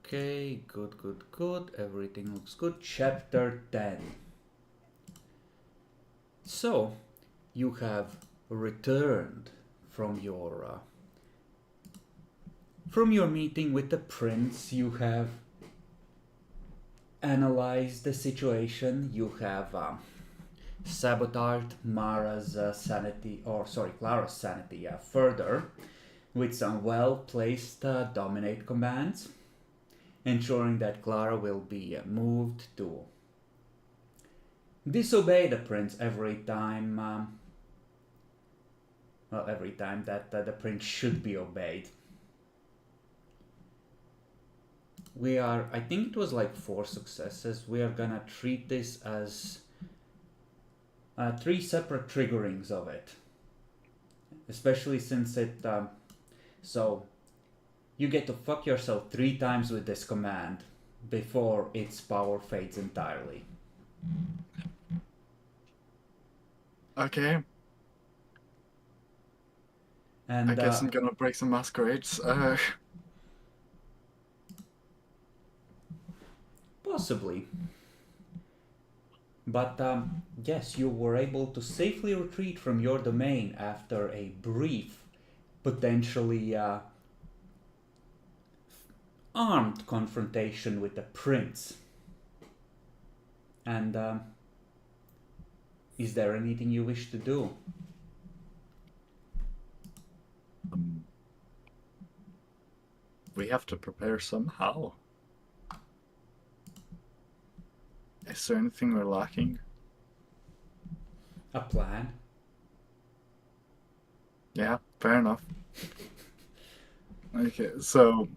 Okay, good. Everything looks good. Chapter 10. So, you have returned from your meeting with the prince. You have analyzed the situation. You have sabotaged Clara's sanity further with some well-placed dominate commands, ensuring that Clara will be moved to disobey the prince every time that the prince should be obeyed. I think it was like 4 successes. We are gonna treat this as 3 separate triggerings of it, especially since so you get to fuck yourself 3 times with this command before its power fades entirely. Okay. And I guess I'm gonna break some masquerades. Possibly. But yes, you were able to safely retreat from your domain after a brief, potentially armed confrontation with the prince. And is there anything you wish to do? We have to prepare somehow. Is there anything we're lacking? A plan? Yeah, fair enough. Okay, so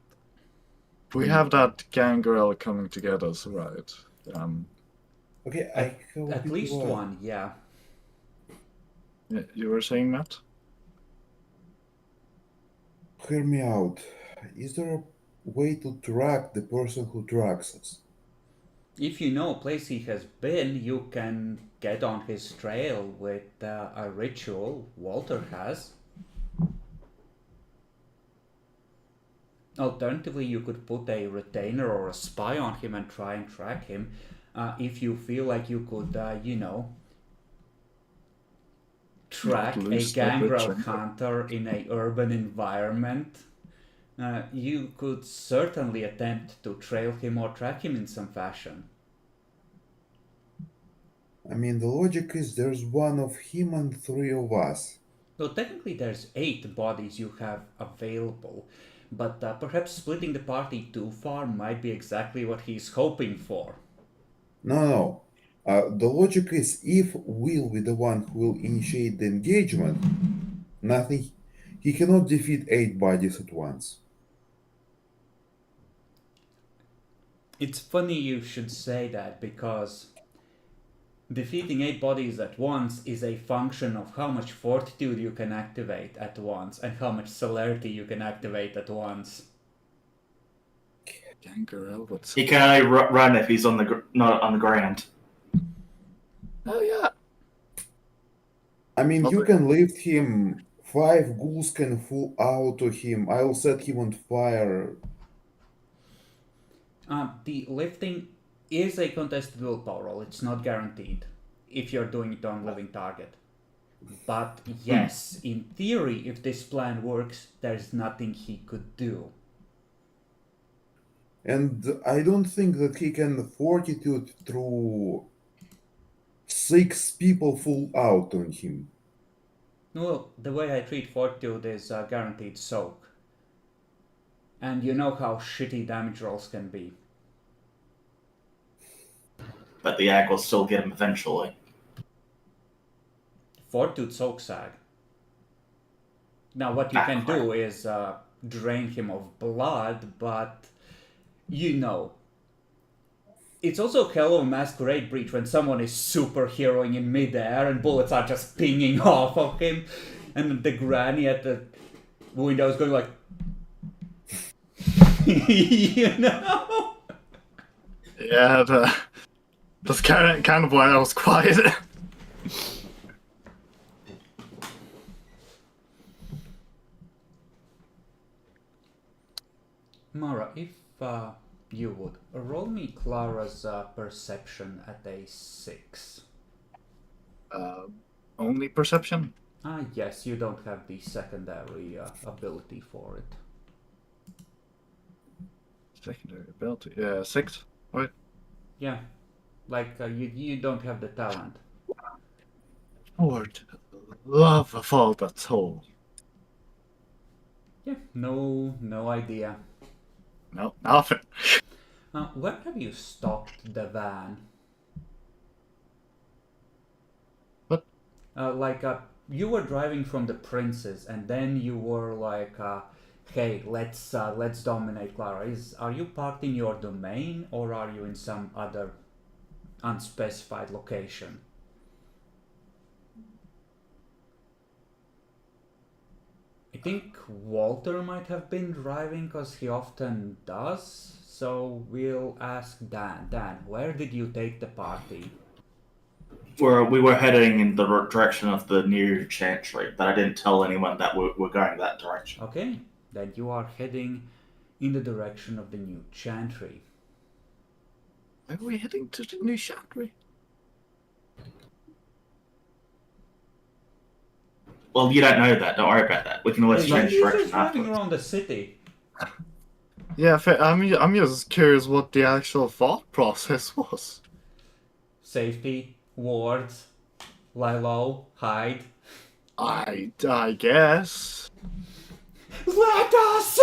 we have that gangrel coming together, so right? Okay, At least one, yeah. You were saying, Matt? Hear me out. Is there a way to track the person who tracks us? If you know a place he has been, you can get on his trail with a ritual Walter has. Alternatively, you could put a retainer or a spy on him and try and track him. If you feel like you could, track a gangrel hunter in a urban environment, you could certainly attempt to trail him or track him in some fashion. I mean, the logic is there's one of him and 3 of us. So technically there's 8 bodies you have available, but perhaps splitting the party too far might be exactly what he's hoping for. No. The logic is if we'll be the one who will initiate the engagement, nothing. He cannot defeat 8 bodies at once. It's funny you should say that, because defeating 8 bodies at once is a function of how much fortitude you can activate at once and how much celerity you can activate at once. Gangrel, what's He can only run if he's not on the ground. Oh yeah. I mean, you can lift him. 5 ghouls can fall out to him. I'll set him on fire. The lifting is a contested willpower roll. It's not guaranteed if you're doing it on living target. But yes, in theory, if this plan works, there's nothing he could do. And I don't think that he can fortitude through 6 people fall out on him. Well, the way I treat fortitude is guaranteed soak. And you know how shitty damage rolls can be. But the ag will still get him eventually. Fortitude soak sag. Now what you can do is drain him of blood, but you know. It's also hell of a Masquerade breach when someone is superheroing in midair and bullets are just pinging off of him, and the granny at the window is going like, you know? Yeah, that's kind of why I was quiet. Mara, if You would. Roll me Clara's perception at a 6. Only perception? Yes, you don't have the secondary ability for it. Secondary ability. 6. Right. Yeah, like you don't have the talent. For the love of all that's whole. Yeah, no idea. No, nothing. Where have you stopped the van? What? You were driving from the Princess, and then you were like, "Hey, let's dominate Clara." Are you parked in your domain, or are you in some other unspecified location? I think Walter might have been driving because he often does. So we'll ask Dan. Dan, where did you take the party? We were heading in the direction of the new chantry, but I didn't tell anyone that we're going that direction. Okay, then you are heading in the direction of the new chantry. Where are we heading to the new chantry? Well, you don't know that. Don't worry about that. We can always change You're direction just driving afterwards. around the city. Yeah, I'm just curious what the actual thought process was. Safety, wards, lie low, hide. I guess. Let us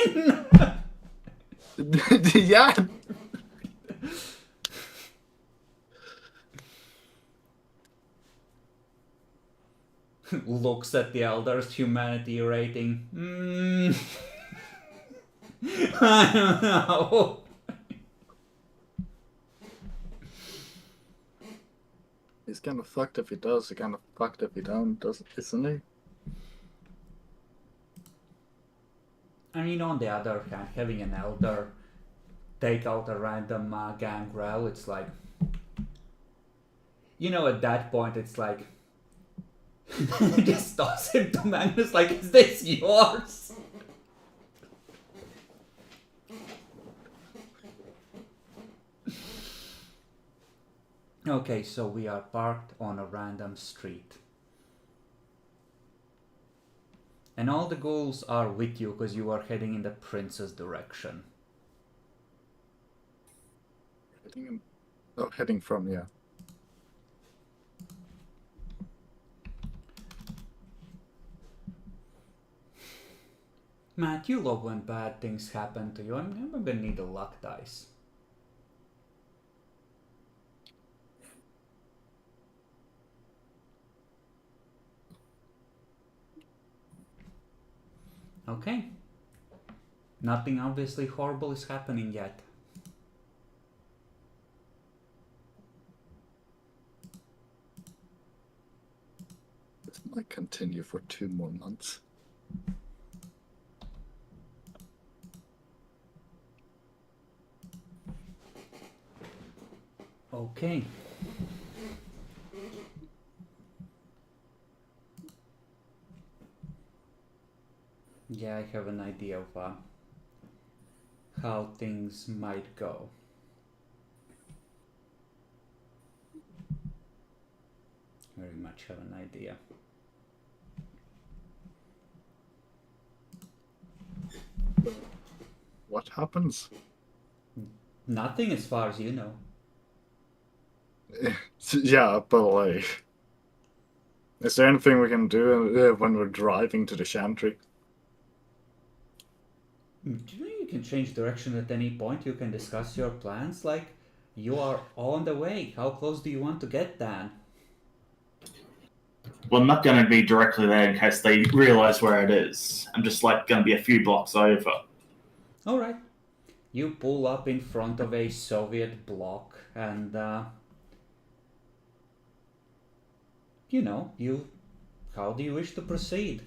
in! Yeah. Looks at the elders' humanity rating. I don't know. He's kind of fucked if he does. He's kind of fucked if he don't, isn't he? I mean, on the other hand, having an elder take out a random gangrel, it's like, at that point, it's like, just toss him to Magnus, like, is this yours? Okay, so we are parked on a random street. And all the ghouls are with you because you are heading in the Princess direction. Heading from, yeah. Matt, you love when bad things happen to you. I'm gonna need a luck dice. Okay. Nothing obviously horrible is happening yet. This might continue for 2 more months. Okay. Yeah, I have an idea of how things might go. Very much have an idea. What happens? Nothing as far as you know. Yeah, but like, is there anything we can do when we're driving to the chantry? Do you know you can change direction at any point? You can discuss your plans. Like, you are on the way. How close do you want to get, Dan? Well, I'm not going to be directly there in case they realize where it is. I'm just going to be a few blocks over. All right. You pull up in front of a Soviet block, and how do you wish to proceed?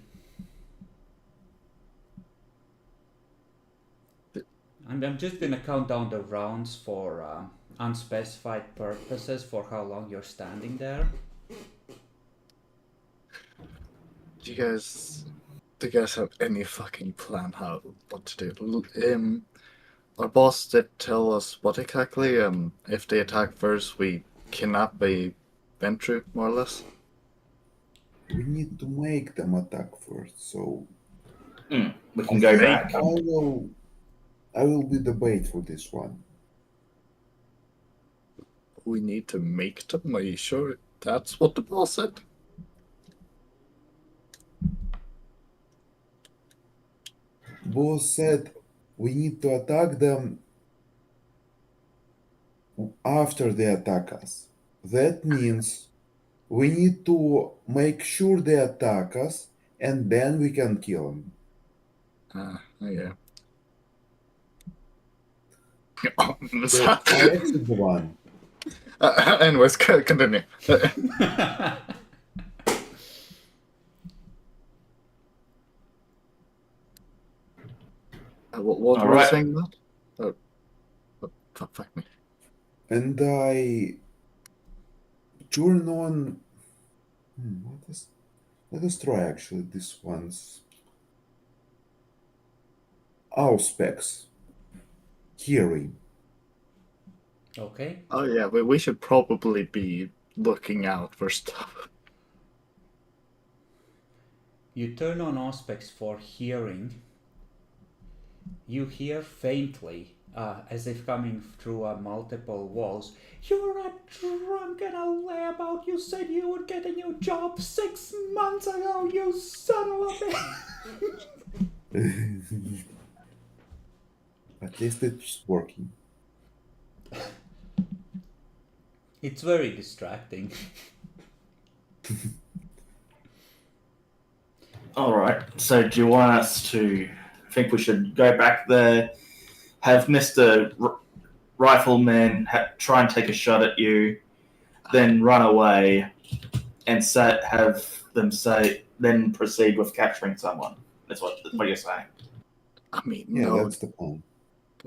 I'm just gonna count down the rounds for unspecified purposes for how long you're standing there. Do you guys have any fucking plan what to do? Our boss did tell us what exactly. If they attack first, we kidnap a Ventru, more or less. We need to make them attack first, so We I can go think back. I will be the bait for this one. We need to make them. Are you sure that's what the boss said? Boss said we need to attack them after they attack us. That means we need to make sure they attack us and then we can kill them. Yeah. So I accept the one. Anyways, continue. What All were you right. saying that? Fuck me. And I turn on. Let us try actually this one's Auspex hearing. Okay. Oh yeah, we should probably be looking out for stuff. You turn on aspects for hearing. You hear faintly, as if coming through multiple walls. You're a drunken layabout. You said you would get a new job 6 months ago, you son of a bitch. At least it's working. It's very distracting. All right. So, do you want us to? I think we should go back there, have Mister Rifleman try and take a shot at you, then run away, and have them say, then proceed with capturing someone. That's what you're saying. I mean, Yeah, no. that's the plan.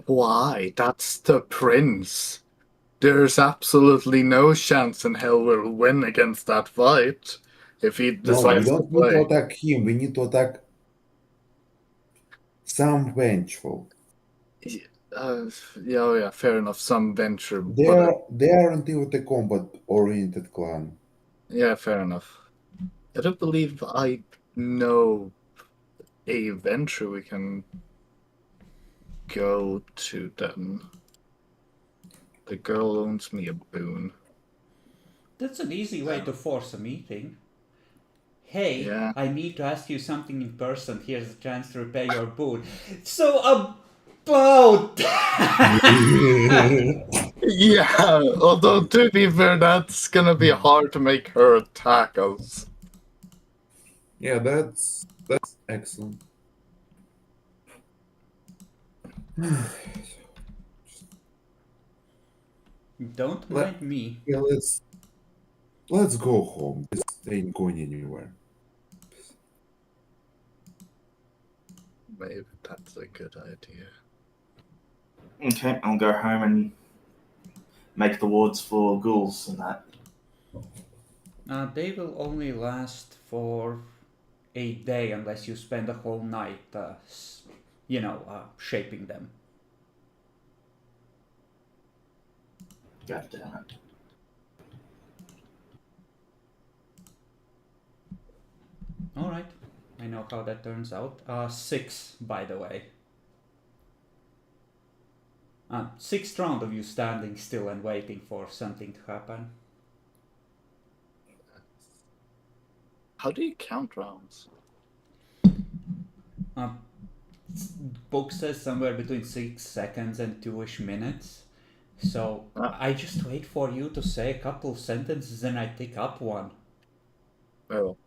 Why? That's the prince. There's absolutely no chance in hell we'll win against that fight if he No, we decides to don't need to play. attack him. We need to attack some vengeful. Yeah, fair enough. Some venture. They aren't even a combat-oriented clan. Yeah, fair enough. I don't believe I know a venture we can go to them. The girl owns me a boon. That's an easy way to force a meeting. Hey, Yeah. I need to ask you something in person. Here's a chance to repay your boon. So about Yeah, although to be fair, that's gonna be hard to make her attack us. Yeah, that's excellent. Don't mind me. Yeah, let's go home. This ain't going anywhere. Maybe that's a good idea. Okay, I'll go home and make the wards for ghouls and that. They will only last for a day unless you spend a whole night, shaping them. God damn it. Alright, I know how that turns out. 6, by the way. 6th round of you standing still and waiting for something to happen. How do you count rounds? Book says somewhere between 6 seconds and 2-ish minutes. So I just wait for you to say a couple of sentences and I pick up one. Well.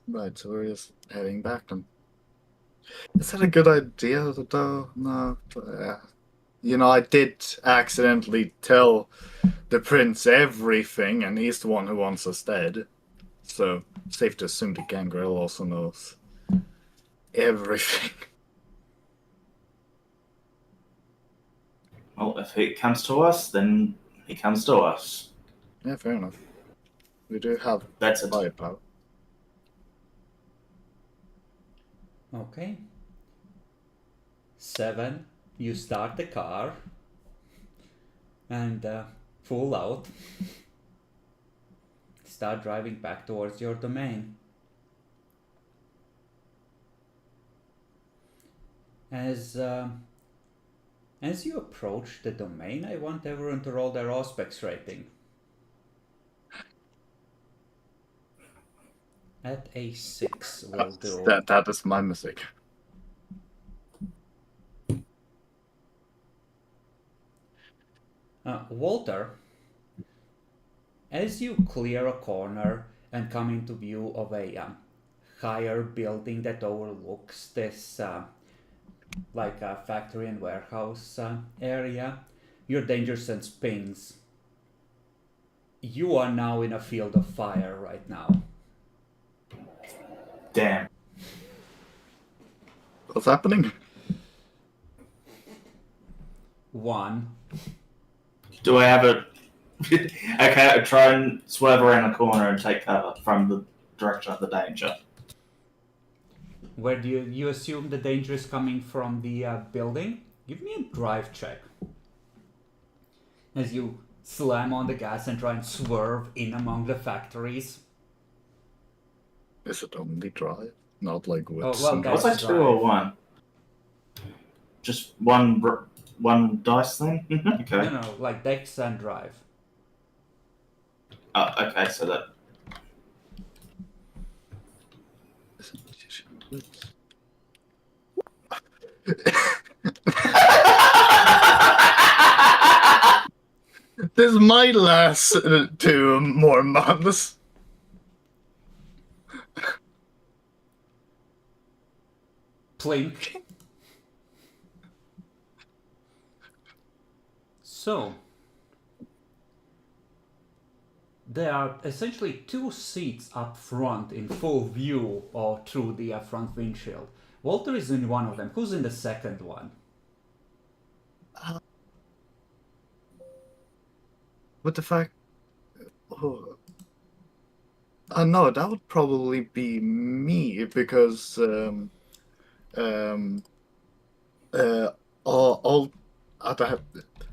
Right, so we're just heading back then. Is that a good idea, though? No. I did accidentally tell the prince everything, and he's the one who wants us dead. So, safe to assume the Gangrel also knows everything. Well, if he comes to us, then he comes to us. Yeah, fair enough. We do have That's it. firepower. Okay. 7, you start the car and full out start driving back towards your domain. As you approach the domain, I want everyone to roll their Auspex rating. At a 6 will do. That is my mistake. Walter, as you clear a corner and come into view of a higher building that overlooks this like a factory and warehouse area, your danger sense pings. You are now in a field of fire right now. Damn. What's happening? 1. Do I have a... Okay, I try and swerve around the corner and take cover from the direction of the danger. Where do you assume the danger is coming from the building? Give me a drive check. As you slam on the gas and try and swerve in among the factories. Is it only drive? Not like with well, some that's- Was that 2 or 1? Just one dice thing? Okay. No, like dex and drive. Okay, so that... This might last 2 more months. Plink. So, there are essentially 2 seats up front in full view or through the front windshield. Walter is in one of them. Who's in the second one? What the fact? Oh. No, that would probably be me because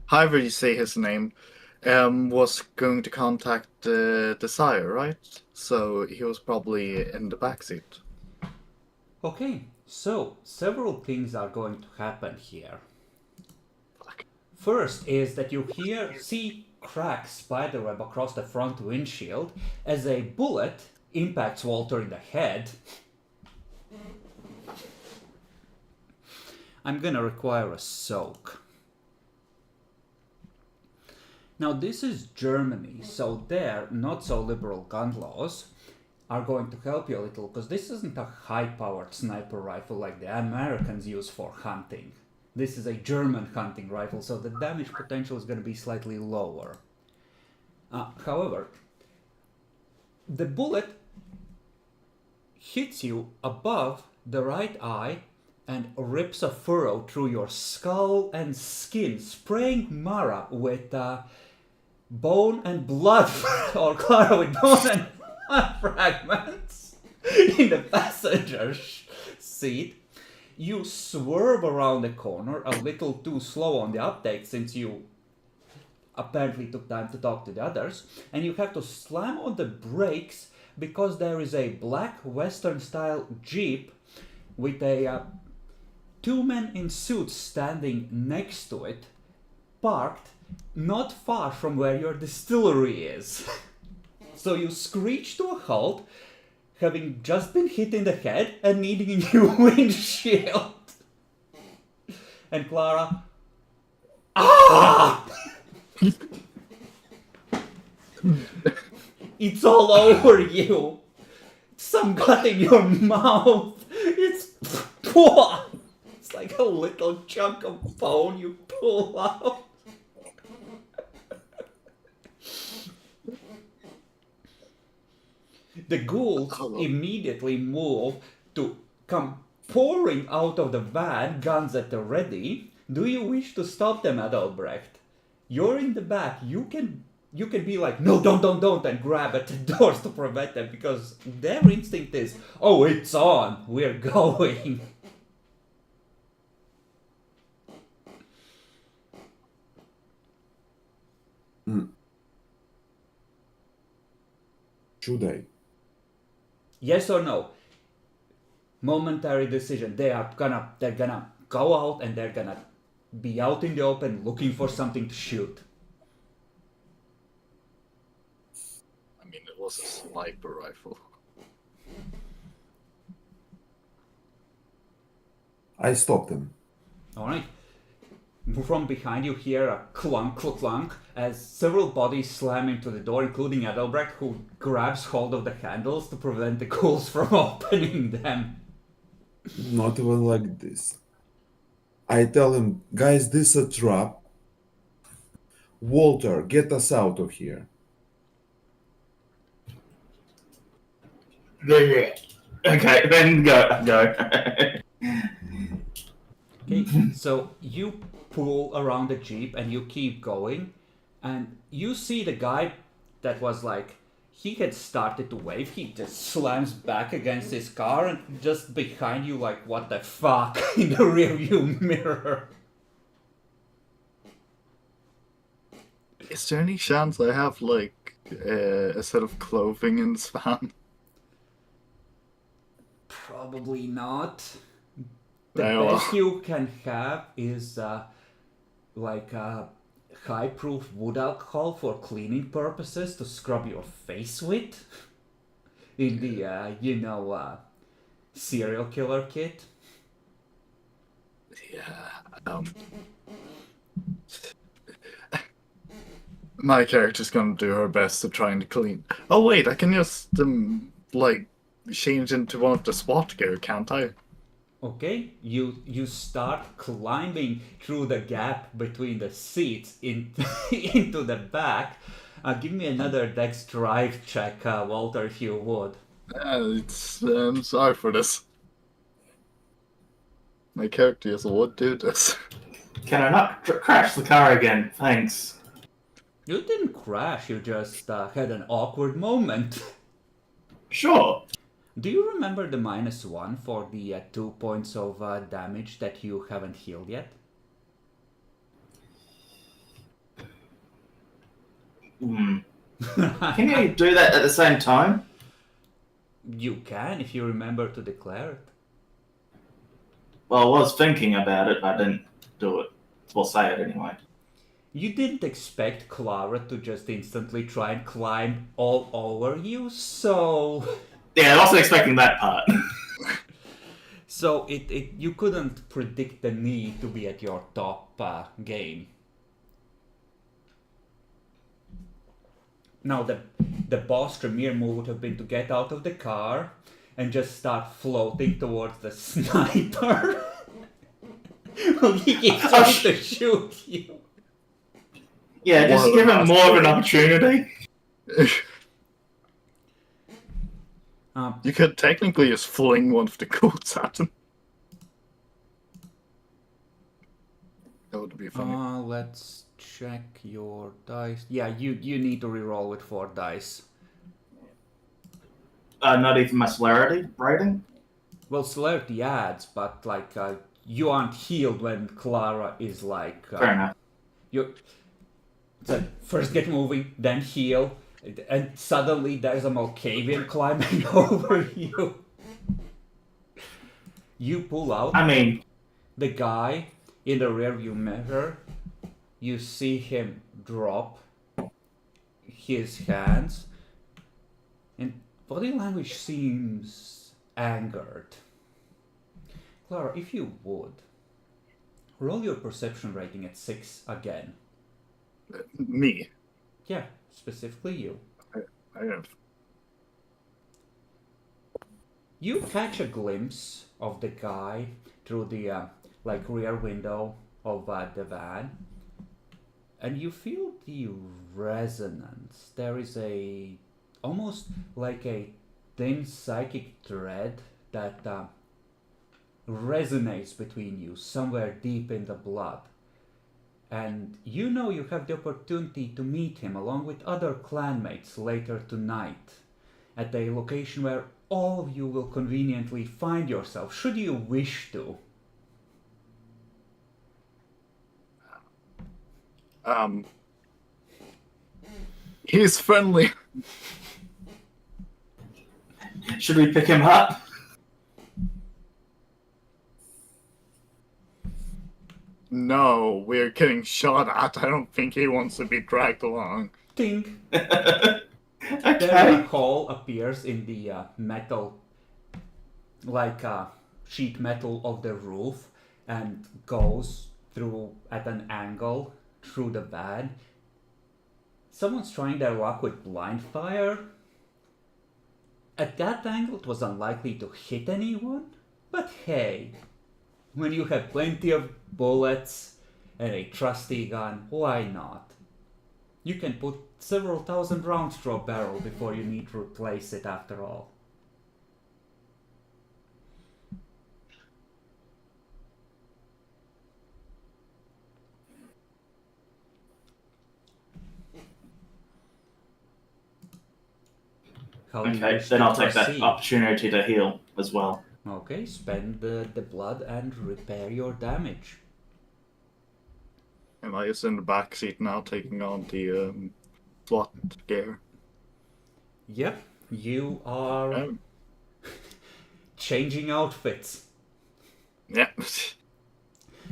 however you say his name, was going to contact the sire, right? So he was probably in the backseat. Okay, so several things are going to happen here. Fuck. First is that you see cracks spiderweb across the front windshield as a bullet impacts Walter in the head. I'm gonna require a soak. Now this is Germany, so their not so liberal gun laws are going to help you a little, because this isn't a high-powered sniper rifle like the Americans use for hunting. This is a German hunting rifle, so the damage potential is going to be slightly lower. However, the bullet hits you above the right eye and rips a furrow through your skull and skin, spraying Mara with bone and blood, or Clara with bone and blood fragments in the passenger seat. You swerve around the corner a little too slow on the uptake since you apparently took time to talk to the others, and you have to slam on the brakes because there is a black Western style Jeep with a 2 men in suits standing next to it, parked not far from where your distillery is. So you screech to a halt, having just been hit in the head and needing a new windshield. And Clara, it's all over you. Some gut in your mouth. It's like a little chunk of bone you pull out. The ghouls immediately move to come pouring out of the van, guns at the ready. Do you wish to stop them, Adalbrecht? You're in the back. You can you can be like, no, don't, and grab at the doors to prevent them, because their instinct is, oh, it's on, we're going. Should I? Yes or no? Momentary decision. They're gonna go out and they're gonna be out in the open looking for something to shoot. I mean, it was a sniper rifle. I stopped them. Alright. From behind you hear a clunk, clunk, as several bodies slam into the door, including Adelbrecht, who grabs hold of the handles to prevent the ghouls from opening them. Not even like this. I tell him, guys, this is a trap. Walter, get us out of here. Yeah. Okay, then go. Okay, so you pull around the jeep and you keep going, and you see the guy that was like, he had started to wave, he just slams back against his car, and just behind you, like, what the fuck, in the rearview mirror. Is there any chance I have, like, a set of clothing in this van? Probably not. The Yeah, well. best you can have is like a high-proof wood alcohol for cleaning purposes to scrub your face with. In the serial killer kit. Yeah, my character's gonna do her best to try and clean. Oh wait, I can just like change into one of the SWAT gear, can't I? Okay, you start climbing through the gap between the seats into the back. Give me another Dex drive check, Walter, if you would. I'm sorry for this. My character just would do this. Can I not crash the car again? Thanks. You didn't crash, you just had an awkward moment. Sure. Do you remember the -1 for the 2 points of damage that you haven't healed yet? Can you do that at the same time? You can if you remember to declare it. Well, I was thinking about it, but I didn't do it. We'll say it anyway. You didn't expect Clara to just instantly try and climb all over you, so... Yeah, I wasn't expecting that part. So you couldn't predict the need to be at your top game. Now the boss Tremere move would have been to get out of the car and just start floating towards the sniper. He keeps trying to shoot you. Yeah, just Well, give him more of an opportunity. You could technically just fling one of the coats at him. That would be funny. Let's check your dice. Yeah, you need to reroll with 4 dice. Not even my celerity rating? Well, celerity adds, but like you aren't healed when Clara is like. Fair enough. So first get moving, then heal, and suddenly there's a Malkavian climbing over you. You pull out. I mean, the guy in the rearview mirror. You see him drop his hands, and body language seems angered. Clara, if you would, roll your perception rating at 6 again. Me. Yeah, specifically you. I have. You catch a glimpse of the guy through the rear window of the van, and you feel the resonance. There is almost like a thin psychic thread that resonates between you somewhere deep in the blood. And you know you have the opportunity to meet him along with other clanmates later tonight at a location where all of you will conveniently find yourself, should you wish to. He's friendly. Should we pick him up? No, we're getting shot at. I don't think he wants to be dragged along. Think. Okay. Then a hole appears in the metal, like sheet metal of the roof, and goes through at an angle through the van. Someone's trying their luck with blind fire. At that angle, it was unlikely to hit anyone, but hey, when you have plenty of bullets and a trusty gun, why not? You can put several thousand rounds through a barrel before you need to replace it after all. How do you Okay, wish then to I'll take that proceed? opportunity to heal as well. Okay, spend the blood and repair your damage. And I is in the back seat now, taking on the SWAT gear. Yep, you are changing outfits. Yeah.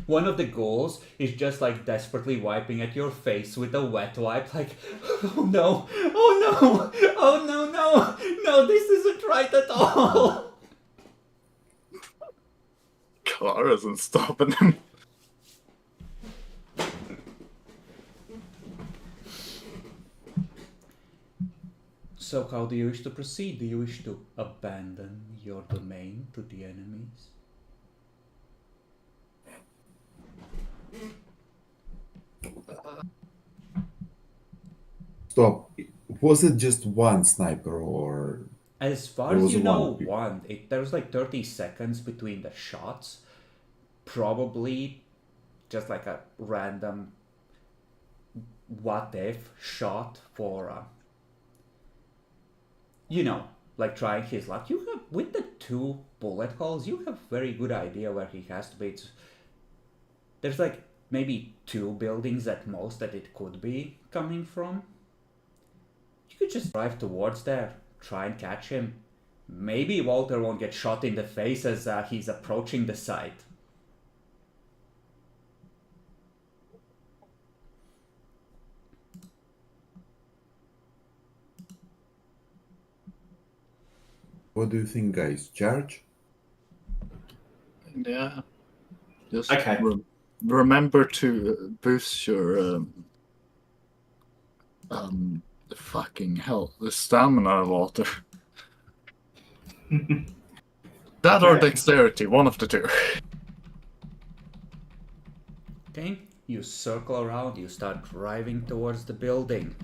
One of the ghouls is just like desperately wiping at your face with a wet wipe, like, oh no, oh no, oh no, no, this isn't right at all. Car isn't stopping him. So how do you wish to proceed? Do you wish to abandon your domain to the enemies? Stop. Was it just one sniper or... As far There as was you know, one. one. There was like 30 seconds between the shots. Probably just like a random what if shot for, like trying his luck. You have, with the 2 bullet holes, you have very good idea where he has to be. There's like maybe 2 buildings at most that it could be coming from. You could just drive towards there, try and catch him. Maybe Walter won't get shot in the face as he's approaching the site. What do you think, guys? Charge? Yeah. Just Okay. remember to boost your fucking hell, the stamina, Walter. That or Okay. dexterity, one of the two. Okay, you circle around, you start driving towards the building.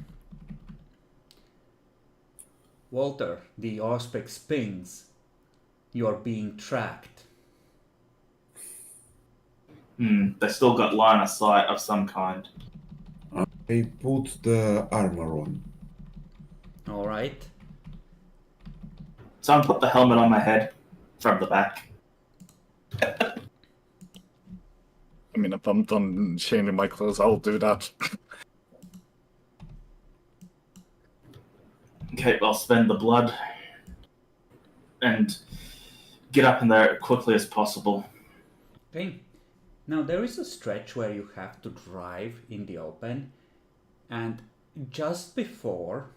Walter, the Auspex pings. You're being tracked. They still got line of sight of some kind. I put the armor on. Alright. Someone put the helmet on my head from the back. I mean, if I'm done changing my clothes, I'll do that. Okay, I'll spend the blood and get up in there as quickly as possible. Okay. Now there is a stretch where you have to drive in the open, and just before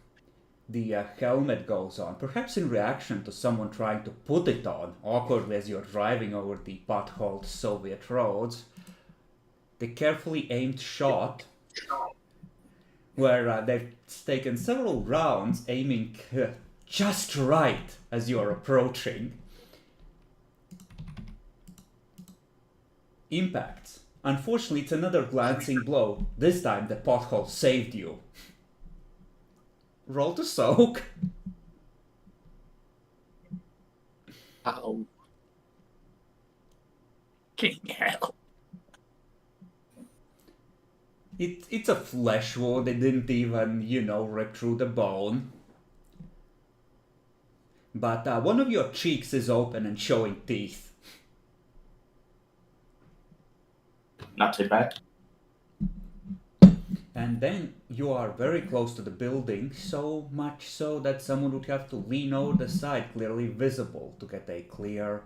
the helmet goes on, perhaps in reaction to someone trying to put it on awkwardly as you're driving over the potholed Soviet roads, the carefully aimed shot, where they've taken several rounds aiming just right as you're approaching, impacts. Unfortunately, it's another glancing blow. This time the pothole saved you. Roll to soak. Ow. King hell. It's a flesh wound. It didn't even, rip through the bone. But one of your cheeks is open and showing teeth. Not too bad. And then you are very close to the building, so much so that someone would have to lean over the side, clearly visible, to get a clear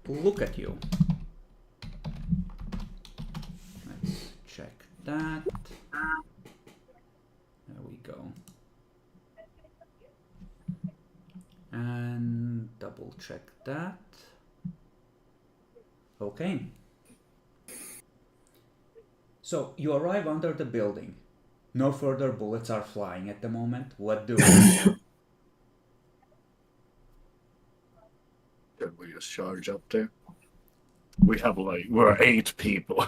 look at you. Let's check that. There we go. And double check that. Okay. So you arrive under the building. No further bullets are flying at the moment. What do? Can we just charge up there? We're 8 people.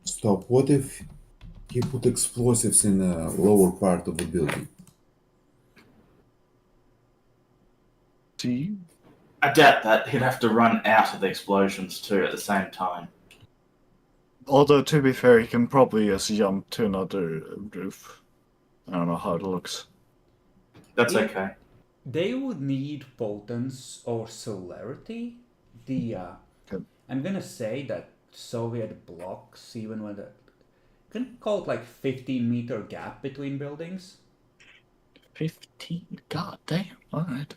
Stop. What if he put explosives in the lower part of the building? See? I doubt that. He'd have to run out of the explosions too at the same time. Although, to be fair, he can probably just jump to another roof. I don't know how it looks. That's Yeah. okay. They would need potence or celerity. I'm gonna say that Soviet blocks, even when the can call it like 15-meter gap between buildings. 15? God damn. Alright.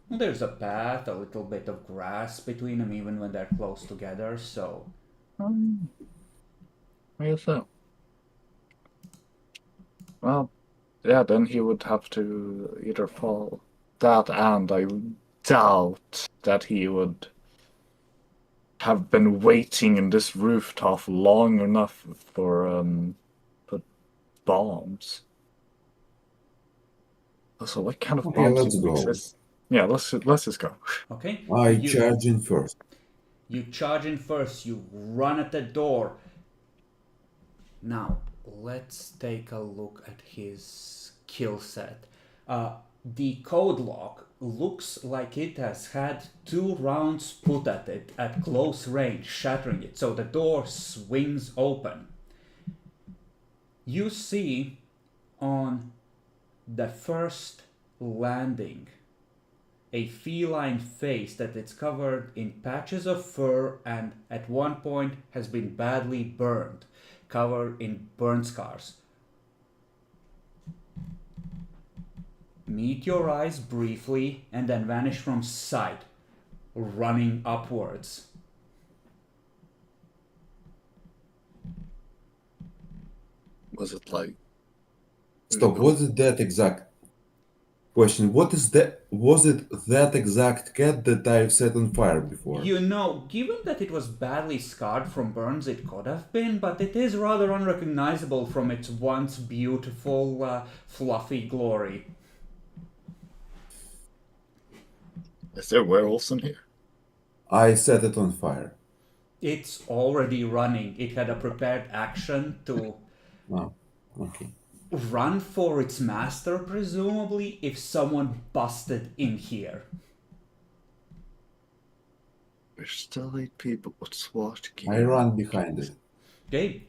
There's a path, a little bit of grass between them, even when they're close together. So I guess so. Well, yeah, then he would have to either fall that, and I doubt that he would have been waiting in this rooftop long enough for bombs. Also, what kind of Okay, bombs let's even go. exist? Yeah, let's just go. okay, I charge in first. You charge in first. You run at the door. Now let's take a look at his kill set. The code lock looks like it has had 2 rounds put at it at close range, shattering it, so the door swings open. You see on the first landing a feline face that it's covered in patches of fur and at one point has been badly burned, covered in burn scars. Meet your eyes briefly and then vanish from sight, running upwards. Was it like... Stop. What is that exact question? What is that? Was it that exact cat that I've set on fire before? Given that it was badly scarred from burns, it could have been, but it is rather unrecognizable from its once beautiful, fluffy glory. Is there werewolves in here? I set it on fire. It's already running. It had a prepared action to Oh, okay. run for its master, presumably, if someone busted in here. There's still 8 people with SWAT gear. I run behind it. Okay.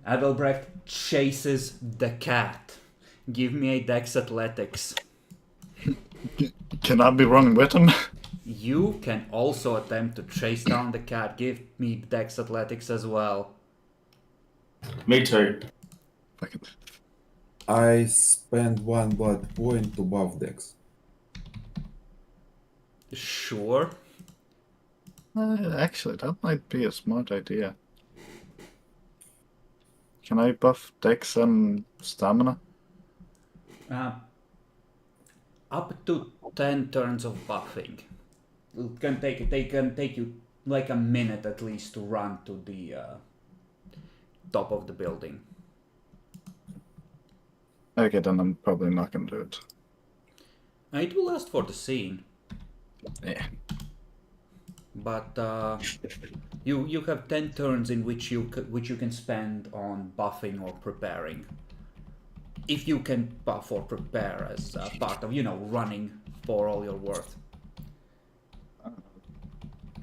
Adelbrecht chases the cat. Give me a Dex Athletics. Can I be running with him? You can also attempt to chase down the cat. Give me Dex Athletics as well. Me too. Fucking... I spend 1 blood point to buff Dex. Sure. Actually, that might be a smart idea. Can I buff Dex and Stamina? Up to 10 turns of buffing. They can take you like a minute at least to run to the top of the building. Okay, then I'm probably not gonna do it. It will last for the scene, Yeah. but you have 10 turns in which you can spend on buffing or preparing. If you can buff or prepare as part of running for all you're worth.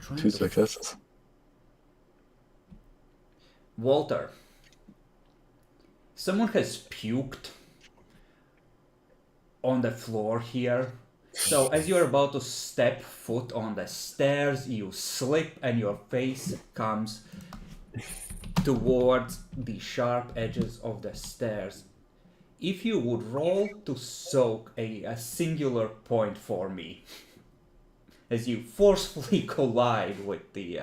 Trying 2 to successes. Walter, someone has puked on the floor here. So as you're about to step foot on the stairs, you slip and your face comes towards the sharp edges of the stairs. If you would roll to soak a singular point for me, as you forcefully collide with the...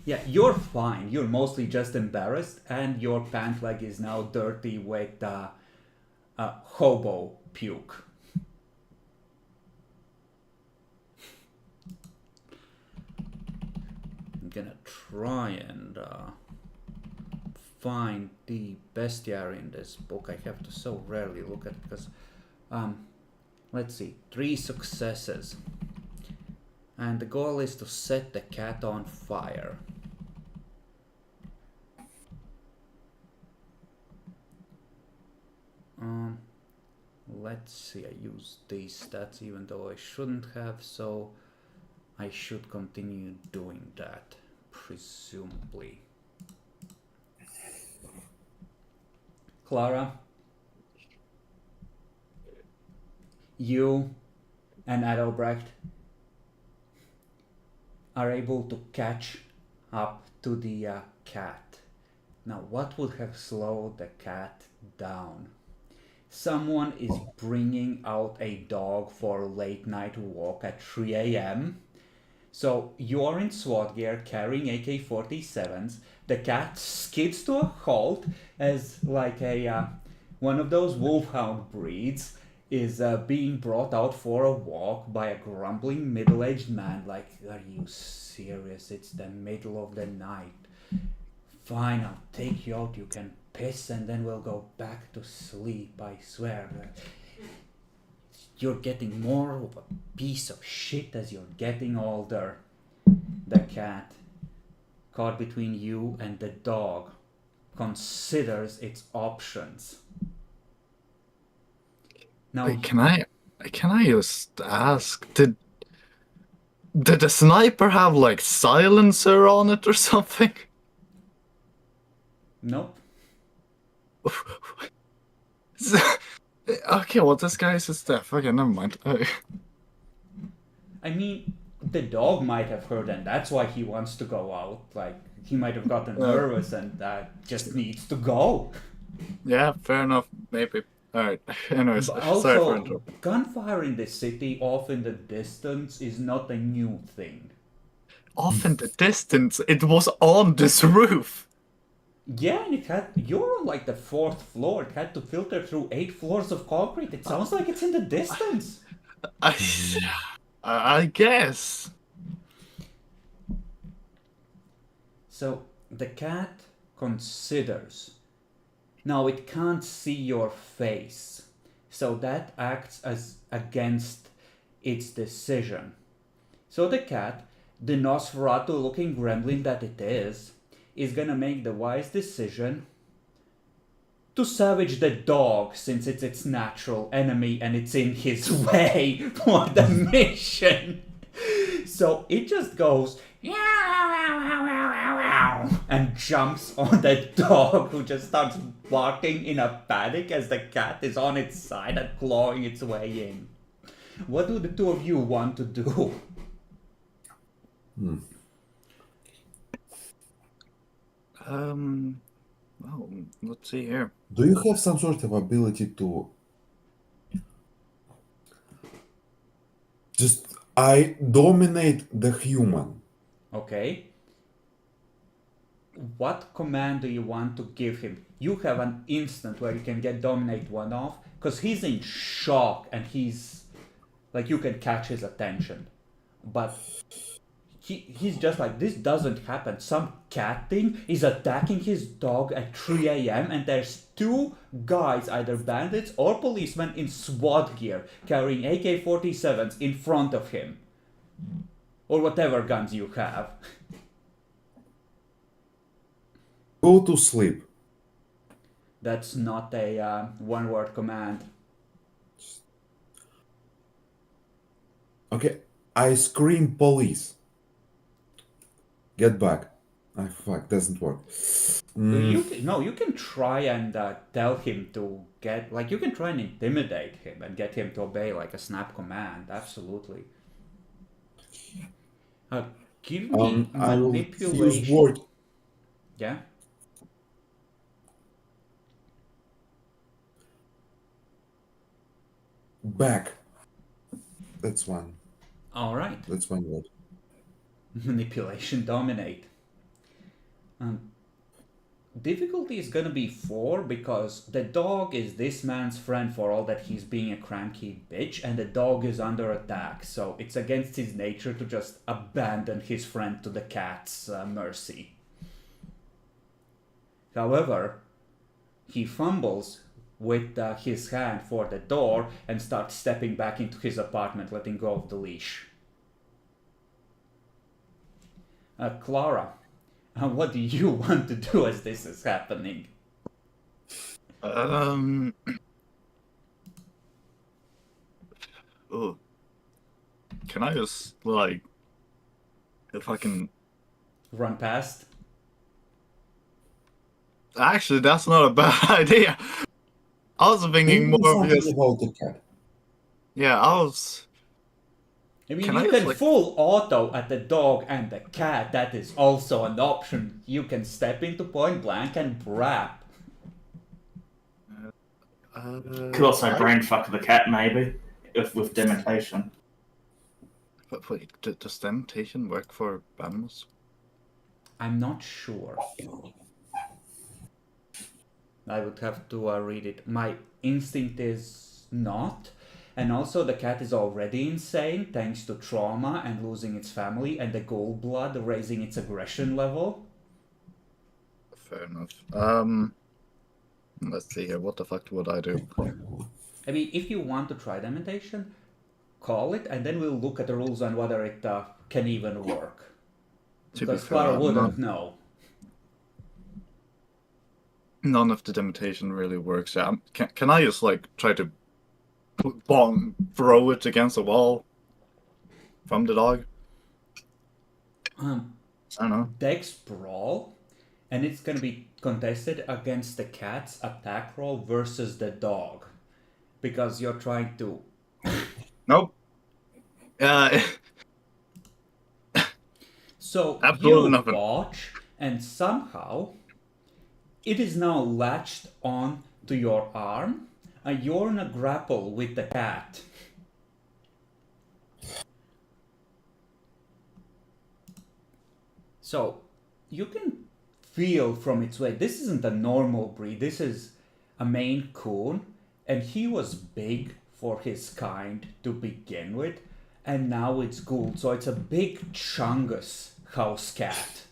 Yeah, you're fine. You're mostly just embarrassed, and your pant leg is now dirty with hobo puke. I'm gonna try and find the bestiary in this book. I have to so rarely look at it because, let's see, 3 successes. And the goal is to set the cat on fire. Let's see, I used these stats even though I shouldn't have, so I should continue doing that, presumably. Clara, you and Adelbrecht are able to catch up to the cat. Now, what would have slowed the cat down? Someone is bringing out a dog for a late night walk at 3 a.m. So you're in SWAT gear carrying AK-47s. The cat skids to a halt as like a one of those wolfhound breeds is being brought out for a walk by a grumbling middle-aged man. Like, are you serious? It's the middle of the night. Fine, I'll take you out. You can piss and then we'll go back to sleep, I swear. You're getting more of a piece of shit as you're getting older. The cat, caught between you and the dog, considers its options. Now, Wait, can I just ask, did the sniper have like silencer on it or something? nope. Okay, well, this guy's just deaf. Okay, never mind. I mean, the dog might have heard and that's why he wants to go out. Like, he might have gotten nervous and just needs to go. Yeah, fair enough. Maybe. Alright. Anyways, But sorry for also, interrupting. gunfire in the city off in the distance is not a new thing. Off in the distance, it was on this roof. Yeah, and you're on like the 4th floor. It had to filter through 8 floors of concrete. It sounds like it's in the distance. I guess. So the cat considers. Now it can't see your face, so that acts as against its decision. So the cat, the Nosferatu looking gremlin that it is gonna make the wise decision to savage the dog since it's its natural enemy and it's in his way for the mission. So it just goes and jumps on the dog, who just starts barking in a panic as the cat is on its side and clawing its way in. What do the two of you want to do? Well, let's see here. Do you have some sort of ability to just I dominate the human? Okay. What command do you want to give him? You have an instant where you can get dominate one off, because he's in shock and he's like, you can catch his attention. But he's just like, this doesn't happen. Some cat thing is attacking his dog at 3 a.m. and there's 2 guys, either bandits or policemen in SWAT gear, carrying AK-47s in front of him. Or whatever guns you have. Go to sleep. That's not a one-word command. I scream police. Get back. Ah, fuck, doesn't work. You can try and tell him to get, like, you can try and intimidate him and get him to obey, like, a snap command. Absolutely. Give me I will use manipulation. word Yeah. back. That's one. All right. That's one word. Manipulation dominate. Difficulty is gonna be 4 because the dog is this man's friend for all that he's being a cranky bitch, and the dog is under attack, so it's against his nature to just abandon his friend to the cat's mercy. However, he fumbles with his hand for the door and starts stepping back into his apartment, letting go of the leash. Clara, what do you want to do as this is happening? Oh, can I just like, if I can? Run past? Actually, that's not a bad idea. I was thinking Maybe more of something just. about the cat. Yeah, I was. I mean, Can you I can just, like- full auto at the dog and the cat. That is also an option. You can step into point blank and brap. Could also brain fuck the cat, maybe, if with dementation. But wait, does dementation work for animals? I'm not sure. I would have to read it. My instinct is not. And also, the cat is already insane thanks to trauma and losing its family, and the ghoul blood raising its aggression level. Fair enough. Let's see here. What the fuck would I do? I mean, if you want to try dementation, call it, and then we'll look at the rules on whether it can even work. To be Because fair, Clara I'm wouldn't not- know. None of the dementation really works. Yeah, can I just like try to throw it against the wall from the dog? I don't know. Dex Brawl, and it's gonna be contested against the cat's attack roll versus the dog. Because you're trying to. Nope. So Absolutely you nothing. watch, and somehow it is now latched on to your arm, and you're in a grapple with the cat. So you can feel from its weight. This isn't a normal breed. This is a Maine Coon, and he was big for his kind to begin with, and now it's Gould. So it's a big chungus house cat.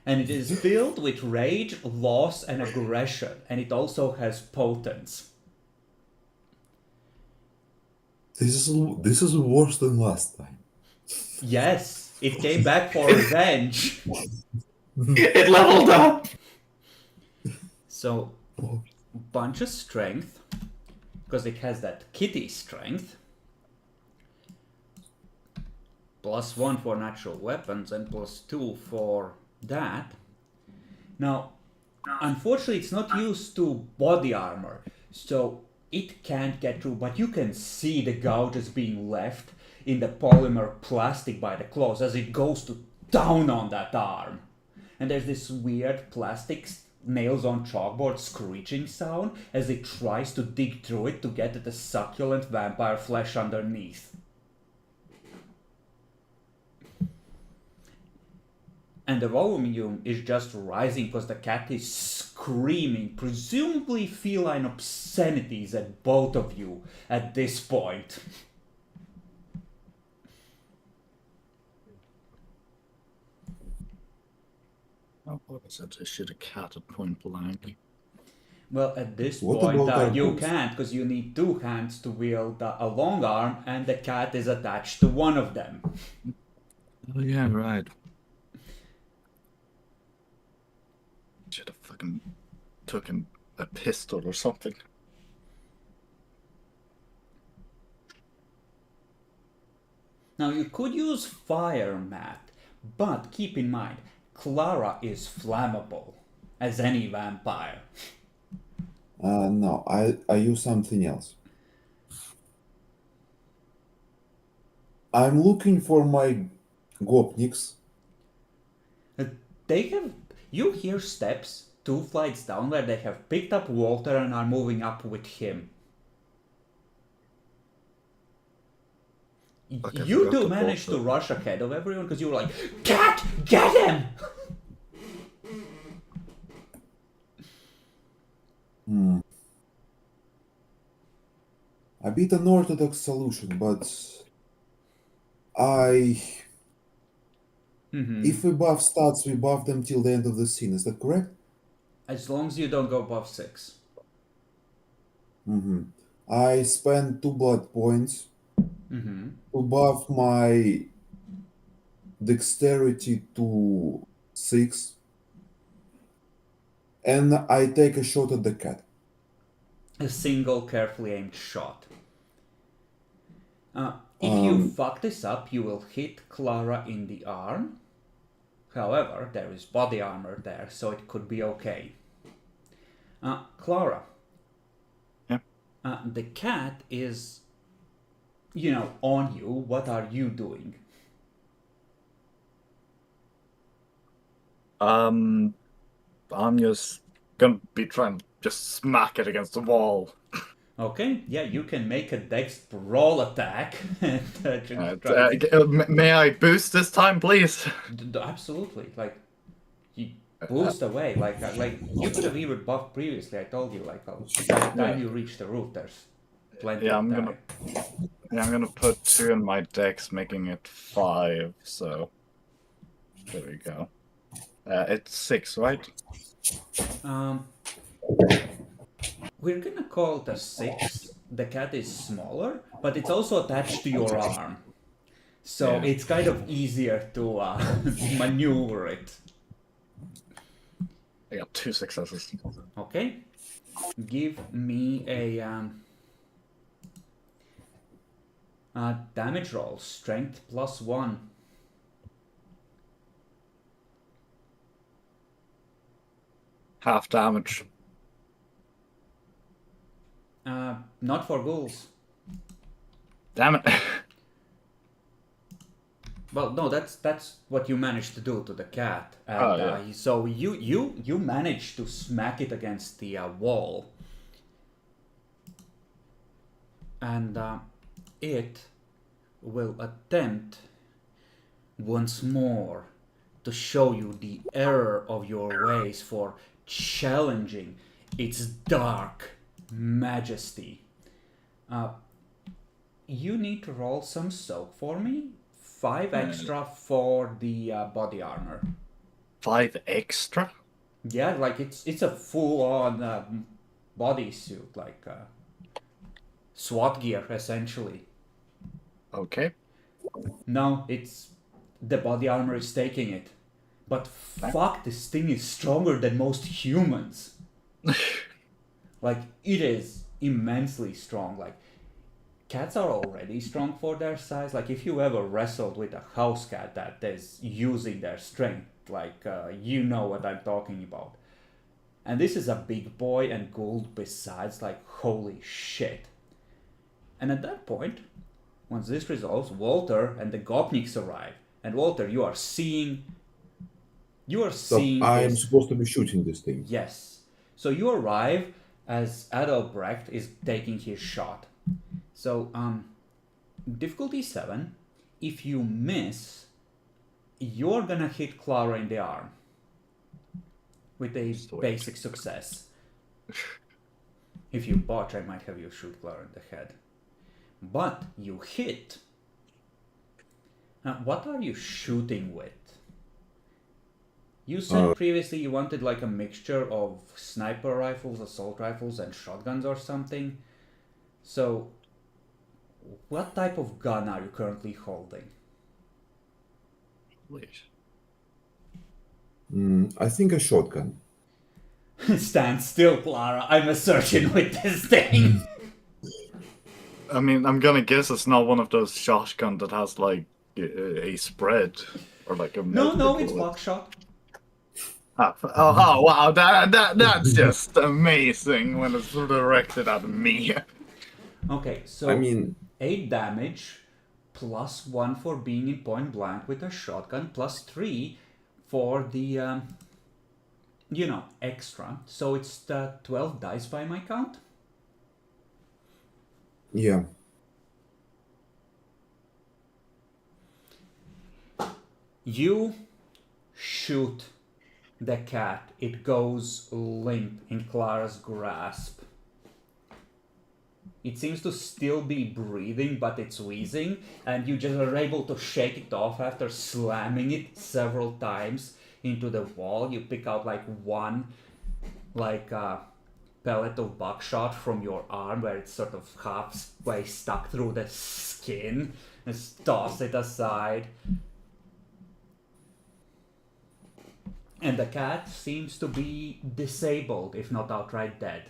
And it is filled with rage, loss, and aggression, and it also has potence. This is worse than last time. Yes, it came back for revenge. It leveled up. So, bunch of strength, because it has that kitty strength. +1 for natural weapons and +2 for that. Now, unfortunately, it's not used to body armor, so it can't get through, but you can see the gouges being left in the polymer plastic by the claws as it goes to down on that arm. And there's this weird plastic nails on chalkboard screeching sound as it tries to dig through it to get at the succulent vampire flesh underneath. And the volume is just rising because the cat is screaming, presumably feline obscenities at both of you at this point. Oh, what was that? I should have cat at point blank. Well, at this What point, about our you boots? can't because you need 2 hands to wield a long arm, and the cat is attached to one of them. Oh yeah, right. Should have fucking taken a pistol or something. Now you could use fire, Matt, but keep in mind, Clara is flammable, as any vampire. No, I use something else. I'm looking for my gopniks. They have. You hear steps 2 flights down where they have picked up Walter and are moving up with him. Fuck, I You forgot do to manage pause to it. rush ahead of everyone because you were like, Cat, get him! A bit unorthodox solution, but I. If we buff stats, we buff them till the end of the scene. Is that correct? As long as you don't go above 6. I spend 2 blood points to buff my dexterity to 6, and I take a shot at the cat. A single carefully aimed shot. If you fuck this up, you will hit Clara in the arm. However, there is body armor there, so it could be okay. Clara. Yeah. The cat is, on you. What are you doing? I'm just gonna be trying to just smack it against the wall. Okay, yeah, you can make a dex brawl attack. And, May I boost this time, please? absolutely, like you boost away, like you could have even buffed previously. I told you, like by the time you reach the roof, there's plenty. Yeah, of I'm time. gonna put 2 in my dex, making it 5. So there we go. It's 6, right? We're gonna call it a 6. The cat is smaller, but it's also attached to your arm, so Yeah. it's kind of easier to maneuver it. I got 2 successes. Okay, give me a damage roll. Strength +1. Half damage. Not for ghouls. Damn it. Well, no, that's what you managed to do to the cat. And, Oh, yeah. So you managed to smack it against the wall, and it will attempt once more to show you the error of your ways for challenging its dark majesty. You need to roll some soak for me. 5 extra for the body armor. 5 extra? Yeah, like it's a full-on bodysuit, like SWAT gear essentially. Okay. No, it's the body armor is taking it, but fuck, this thing is stronger than most humans. Like it is immensely strong. Like cats are already strong for their size. Like if you ever wrestled with a house cat that is using their strength, like you know what I'm talking about. And this is a big boy and gold besides, like holy shit. And at that point, once this resolves, Walter and the Gopniks arrive. And Walter, you are seeing So I'm this. supposed to be shooting this thing. Yes. So you arrive as Adalbrecht is taking his shot. So, difficulty 7. If you miss, you're gonna hit Clara in the arm with a basic success. If you botch, I might have you shoot Clara in the head. But you hit. Now, what are you shooting with? You said previously you wanted like a mixture of sniper rifles, assault rifles, and shotguns or something. So, what type of gun are you currently holding? Wait. I think a shotgun. Stand still, Clara. I'm a surgeon with this thing. I mean, I'm gonna guess it's not one of those shotgun that has like a spread or like a No, multiple it's bullets. buckshot. Oh, wow, that's just amazing when it's directed at me. Okay, so I mean, 8 damage, +1 for being in point blank with a shotgun, +3 for the, extra. So it's 12 dice by my count. yeah. You shoot the cat. It goes limp in Clara's grasp. It seems to still be breathing, but it's wheezing, and you just are able to shake it off after slamming it several times into the wall. You pick out like one, pellet of buckshot from your arm where it's sort of halfway stuck through the skin, and toss it aside. And the cat seems to be disabled, if not outright dead.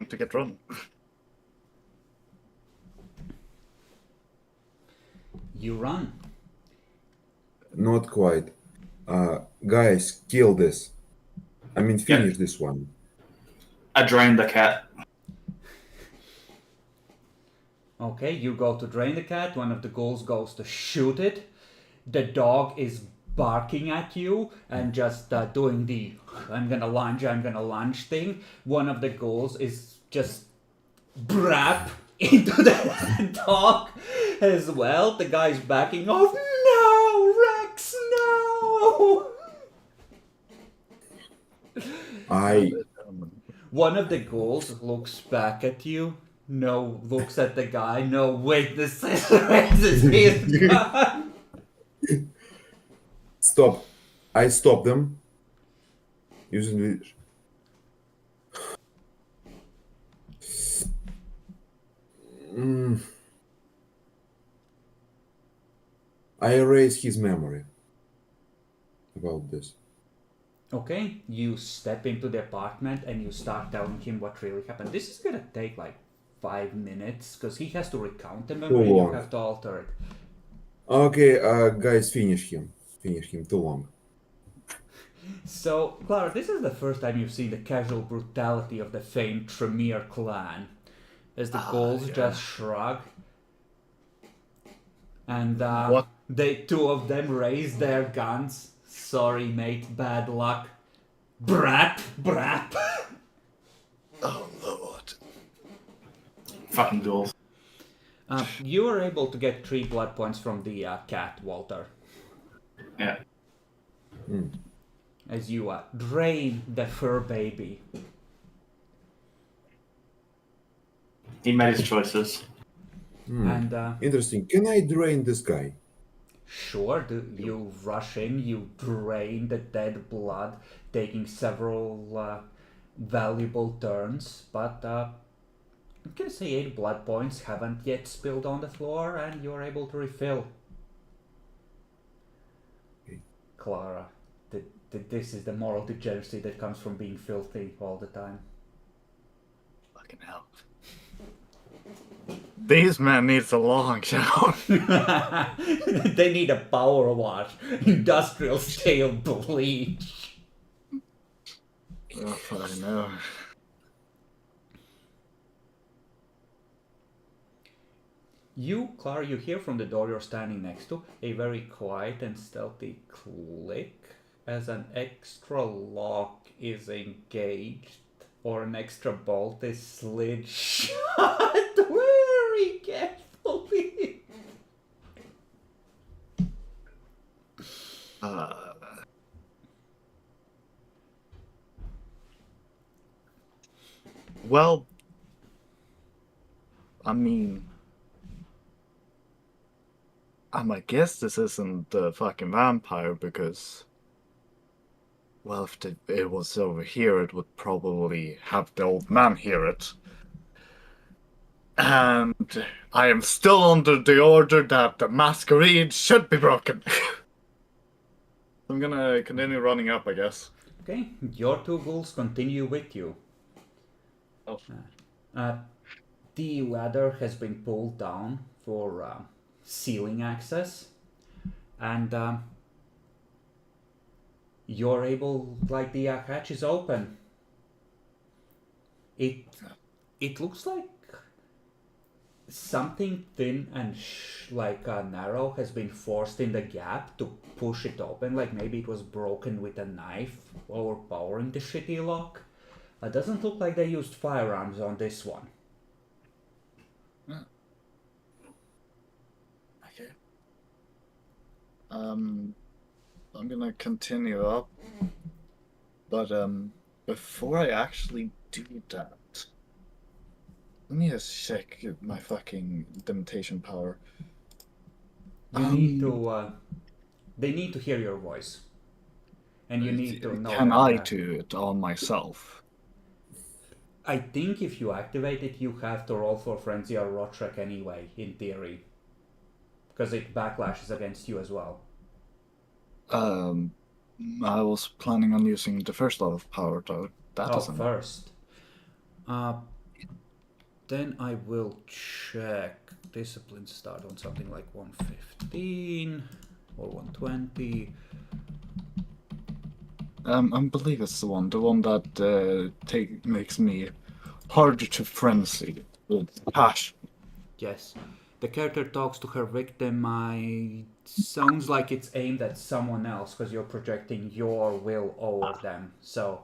To get run. You run. Not quite. Guys, kill this. I mean, finish this one. I drained the cat. Okay, you go to drain the cat. One of the ghouls goes to shoot it. The dog is barking at you and just doing the I'm gonna lunge thing. One of the ghouls is just brap into the dog as well. The guy's backing off. No, Rex, no! One of the ghouls looks back at you. No, looks at the guy. No, wait, this is his gun. Stop. I stop them. Using the... I erase his memory about this. Okay, you step into the apartment and you start telling him what really happened. This is gonna take like 5 minutes because he has to recount the memory and you have to alter it. Okay, guys, finish him. Finish him. Too long. So, Clara, this is the first time you've seen the casual brutality of the famed Tremere clan. As the ghouls just shrug. And What? two of them raise their guns. Sorry, mate, bad luck. Brap, brap. Oh, Lord. Fucking ghouls. You were able to get 3 blood points from the cat, Walter. Yeah. As you drain the fur baby. He made his choices. And Interesting. Can I drain this guy? sure, you rush in, you drain the dead blood, taking several valuable turns, but I'm gonna say 8 blood points haven't yet spilled on the floor, and you're able to refill. Okay. Clara, this is the moral degeneracy that comes from being filthy all the time. Fucking hell. These men needs a long shower. They need a power wash. Industrial scale bleach. Oh, I know. You, Clara, you hear from the door you're standing next to a very quiet and stealthy click as an extra lock is engaged or an extra bolt is slid shut very carefully. Well, I mean, I guess this isn't the fucking vampire because, well, if it was over here, it would probably have the old man hear it. And I am still under the order that the Masquerade should be broken. I'm gonna continue running up, I guess. Okay, your 2 ghouls continue with you. Oh. Uh, the ladder has been pulled down for ceiling access, and you're able, like the hatch is open. It it looks like something thin and narrow has been forced in the gap to push it open. Like maybe it was broken with a knife, overpowering the shitty lock. It doesn't look like they used firearms on this one. Okay. I'm gonna continue up, but before I actually do that, let me just check my fucking limitation power. You need to. They need to hear your voice, and you need to know. Can that, I do it on myself? I think if you activate it, you have to roll for frenzy or rot track anyway, in theory, because it backlashes against you as well. I was planning on using the first level of power, though. That doesn't. First. Then I will check discipline start on something like 115 or 120. I believe it's the one that makes me harder to frenzy with passion. Yes. The character talks to her victim. Sounds like it's aimed at someone else because you're projecting your will over them. So,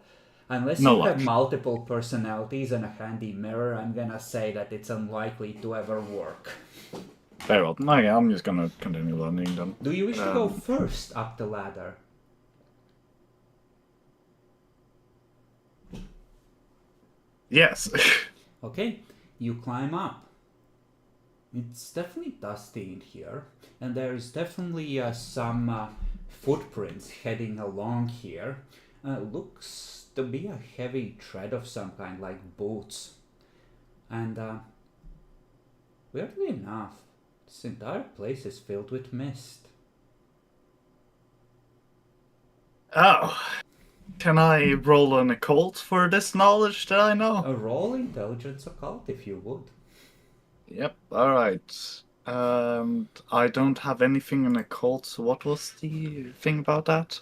unless No you have life. multiple personalities and a handy mirror, I'm gonna say that it's unlikely to ever work. Very well. Okay, I'm just gonna continue learning then. Do you wish to go first up the ladder? Yes. Okay, you climb up. It's definitely dusty in here, and there is definitely some footprints heading along here. Looks to be a heavy tread of some kind, like boots. And weirdly enough, this entire place is filled with mist. Oh. Can I roll an occult for this knowledge that I know? A roll intelligence occult if you would. Yep, alright. I don't have anything in occult, so what was the thing about that?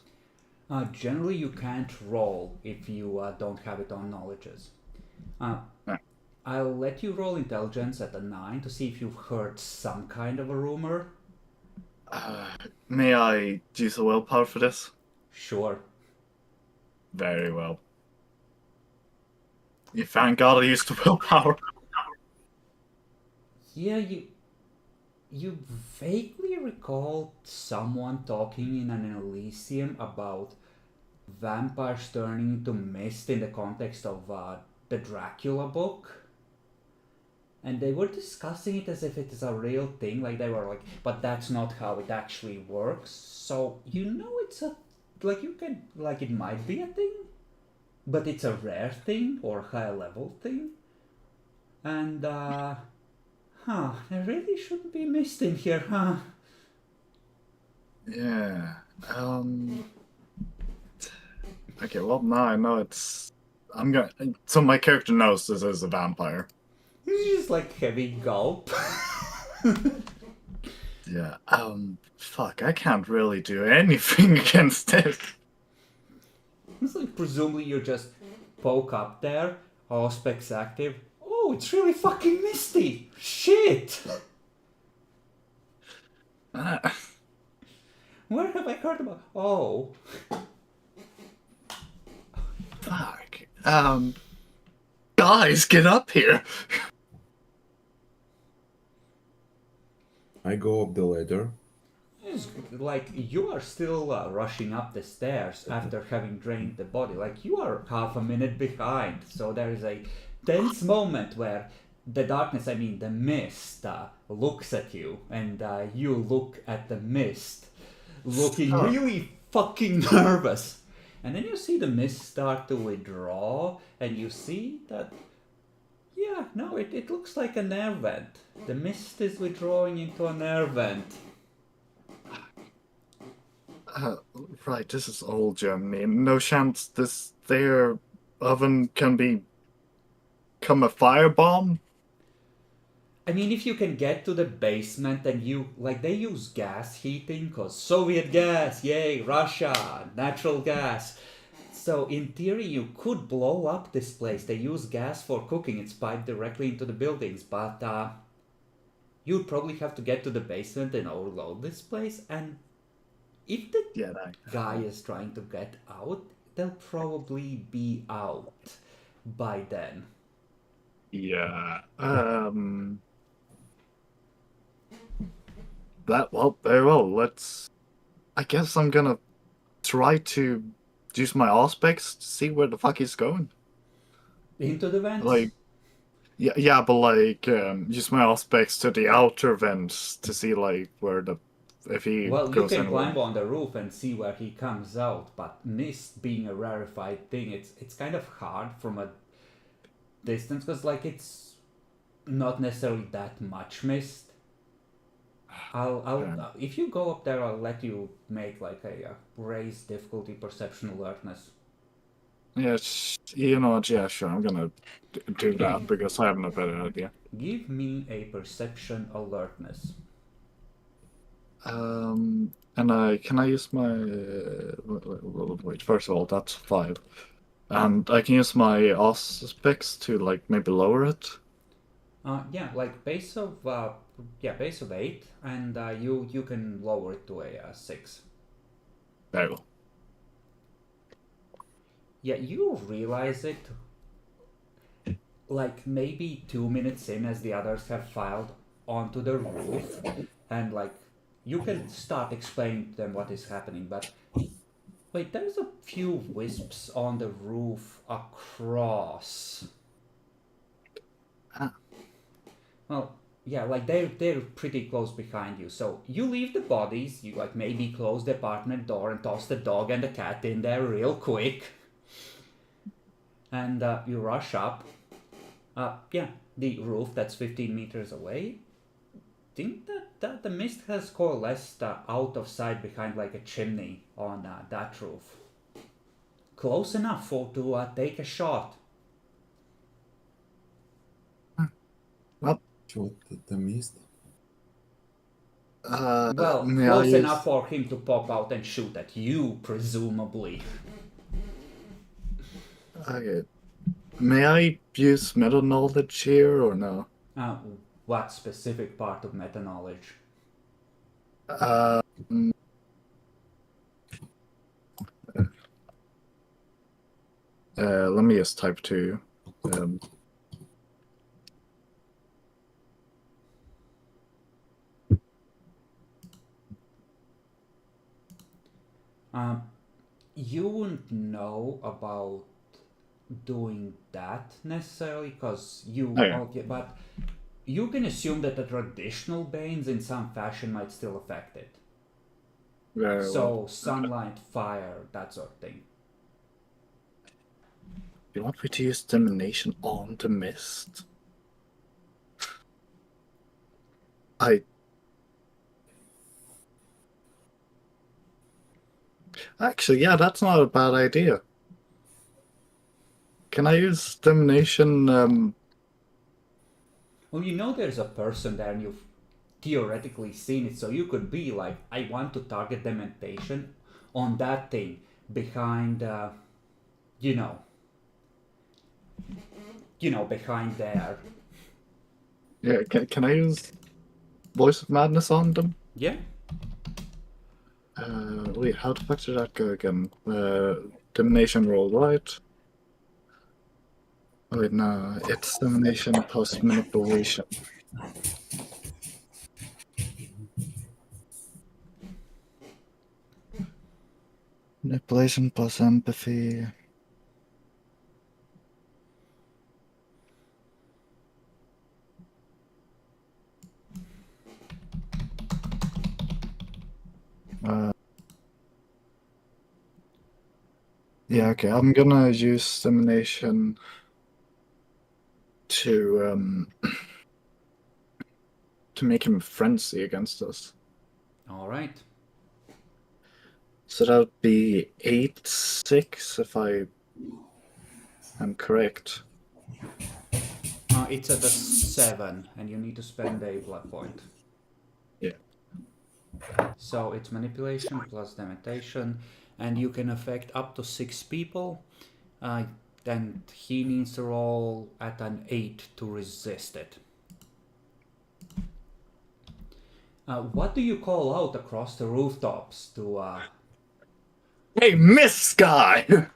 Generally, you can't roll if you don't have it on knowledges. I'll let you roll intelligence at a 9 to see if you've heard some kind of a rumor. May I use a willpower for this? Sure. Very well. Thank God I used the willpower. Yeah, you vaguely recall someone talking in an Elysium about vampires turning into mist in the context of the Dracula book. And they were discussing it as if it is a real thing, like they were like, but that's not how it actually works. So you know it's it might be a thing, but it's a rare thing or high level thing. And there really shouldn't be mist in here, huh? Yeah. Okay, well now I know it's. So my character knows this is a vampire. It's just like heavy gulp. Yeah. Fuck, I can't really do anything against this. It's like presumably you just poke up there, Auspex active. Oh, it's really fucking misty. Shit. Where have I heard about? Oh. Fuck. Guys, get up here. I go up the ladder. It's like you are still rushing up the stairs after having drained the body. Like you are half a minute behind. So there is a tense moment where the darkness, the mist, looks at you, and you look at the mist, looking really fucking nervous. And then you see the mist start to withdraw, and you see that, yeah, no, it looks like an air vent. The mist is withdrawing into an air vent. Right, this is old Germany. No chance their oven can be become a firebomb? I mean, if you can get to the basement and they use gas heating, cause Soviet gas, yay, Russia, natural gas. So in theory, you could blow up this place. They use gas for cooking. It's piped directly into the buildings, but you'd probably have to get to the basement and overload this place. And if the Yeah, that. guy is trying to get out, they'll probably be out by then. Yeah. Very well. I guess I'm gonna try to use my aspects to see where the fuck he's going. Into the vents? Like, yeah, but like, use my aspects to the outer vents to see like if he Well, you goes can anywhere. climb on the roof and see where he comes out, but mist being a rarefied thing, it's kind of hard from a distance because it's not necessarily that much mist. I'll if you go up there, I'll let you make like a raised difficulty perception alertness. Yeah, you know what? Yeah, sure. I'm gonna do that because I have no better idea. Give me a perception alertness. And can I use my wait? First of all, that's 5, and I can use my aspects to like maybe lower it. Yeah, like base of 8, and you can lower it to a 6. Very well. Yeah, you realize it like maybe 2 minutes in as the others have filed onto the roof, and like you can start explaining to them what is happening, but wait, there's a few wisps on the roof across. Ah. Well, yeah, like they're pretty close behind you. So you leave the bodies, you like maybe close the apartment door and toss the dog and the cat in there real quick. And you rush up. Yeah, the roof that's 15 meters away. Think that the mist has coalesced out of sight behind like a chimney on that roof. Close enough to take a shot. Shot the mist. Well, May I close use... enough for him to pop out and shoot at you, presumably. Okay. May I use meta knowledge here or no? What specific part of meta knowledge? Let me just type to you. You wouldn't know about doing that necessarily because Okay. but you can assume that the traditional banes in some fashion might still affect it. Very So well. sunlight, fire, that sort of thing. You want me to use domination on the mist? Actually, yeah, that's not a bad idea. Can I use domination? Well, you know there's a person there and you've theoretically seen it, so you could be like, I want to target dementation on that thing behind, behind there. Yeah, can I use Voice of Madness on them? Yeah. Wait, how the fuck did that go again? Domination roll, right? Oh wait, no, it's domination plus manipulation. Manipulation plus empathy. Yeah, okay, I'm gonna use domination to make him frenzy against us. All right. So that would be 8-6 if I am correct. It's at a 7, and you need to spend a blood point. Yeah. So it's manipulation plus dementation, and you can affect up to 6 people. Then he needs to roll at an 8 to resist it. What do you call out across the rooftops to... Hey, Miss Guy!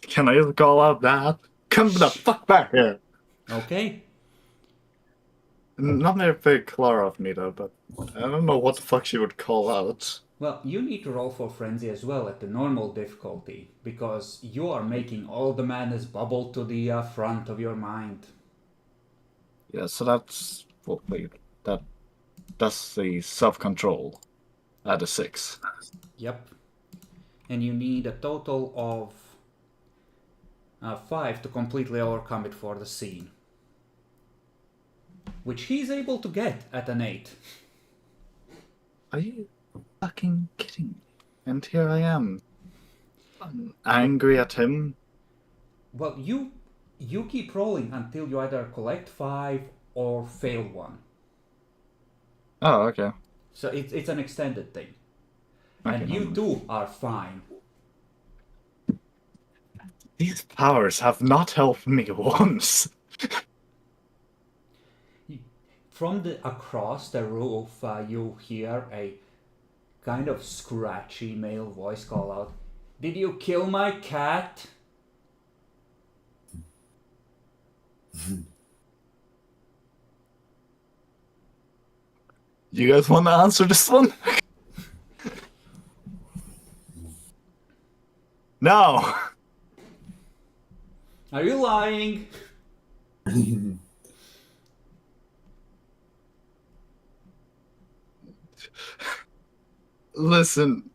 Can I just call out that? Come the fuck back here! Okay. Not very big Clara of me though, but I don't know what the fuck she would call out. Well, you need to roll for frenzy as well at the normal difficulty, because you are making all the madness bubble to the front of your mind. Yeah, so that's that's the self-control at a 6. Yep. And you need a total of 5 to completely overcome it for the scene. Which he's able to get at an 8. Are you fucking kidding me? And here I am. I'm angry at him. Well, you keep rolling until you either collect 5 or fail 1. Oh, okay. So it's an extended thing. Okay, And you never mind. too are fine. These powers have not helped me once. From across the roof, you hear a kind of scratchy male voice call out, "Did you kill my cat?" You guys want to answer this one? No. Are you lying? Listen,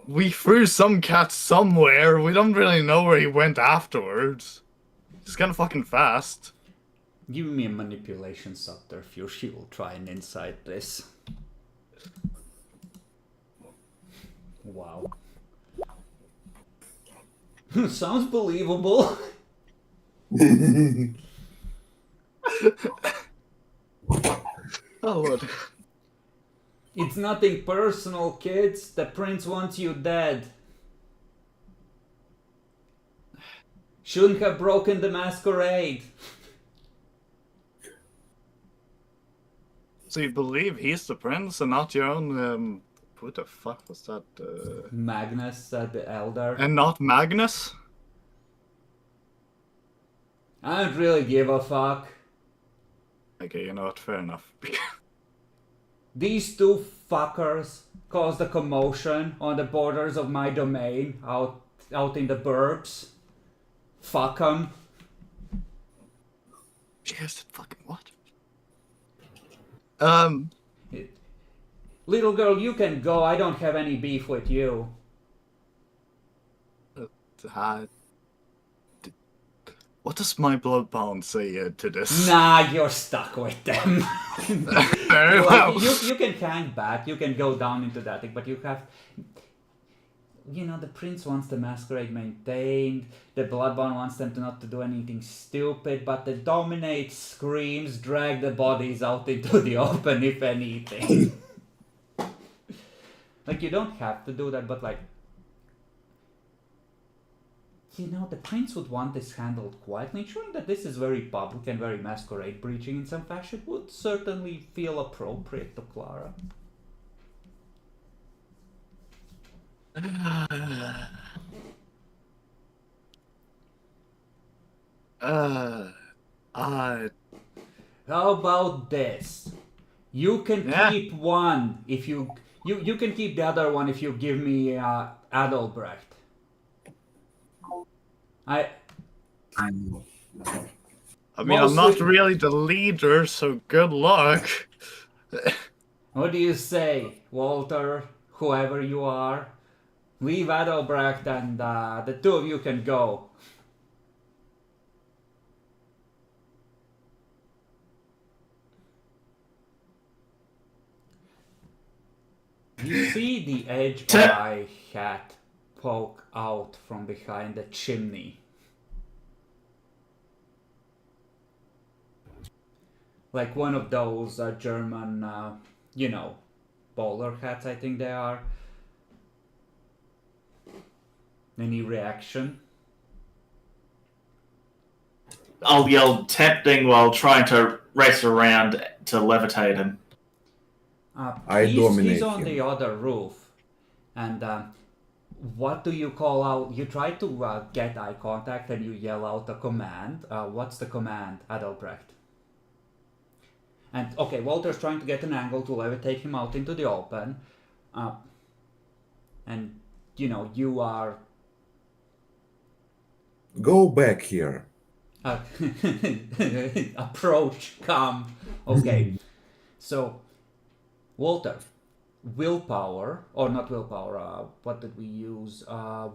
we threw some cat somewhere. We don't really know where he went afterwards. He's kind of fucking fast. Give me a manipulation subterfuge. You will try and insight this. Wow. Sounds believable. Oh, Lord. It's nothing personal, kids. The prince wants you dead. Shouldn't have broken the masquerade. So you believe he's the prince and not your own, who the fuck was that? Magnus, the elder. And not Magnus? I don't really give a fuck. Okay, you know what, fair enough. These two fuckers caused a commotion on the borders of my domain, out in the burbs. Fuck 'em. Yes, fucking what? Little girl, you can go. I don't have any beef with you. What does my bloodbound say to this? Nah, you're stuck with them. Very well. You can hang back, you can go down into that thing, but you have... You know, the prince wants the masquerade maintained, the bloodbound wants them not to do anything stupid, but the dominate screams drag the bodies out into the open, if anything. Like, you don't have to do that, but like... You know, the prince would want this handled quietly, ensuring that this is very public and very masquerade breaching in some fashion would certainly feel appropriate to Clara. How about this? You can keep one if you can keep the other one if you give me Adalbrecht. I mean, I'm Mostly- not really the leader, so good luck. What do you say, Walter? Whoever you are, leave Adalbrecht and the two of you can go. You see the edge of my hat poke out from behind the chimney. like one of those German, you know, bowler hats, I think they are. Any reaction? I'll yell tempting while trying to race around to levitate him. I He's dominate on him. the other roof. And what do you call out? You try to get eye contact and you yell out a command. What's the command, Adelbrecht? And okay, Walter's trying to get an angle to levitate him out into the open. And you know, you are. Go back here. Approach, come. Okay, so Walter, willpower, or not willpower, what did we use?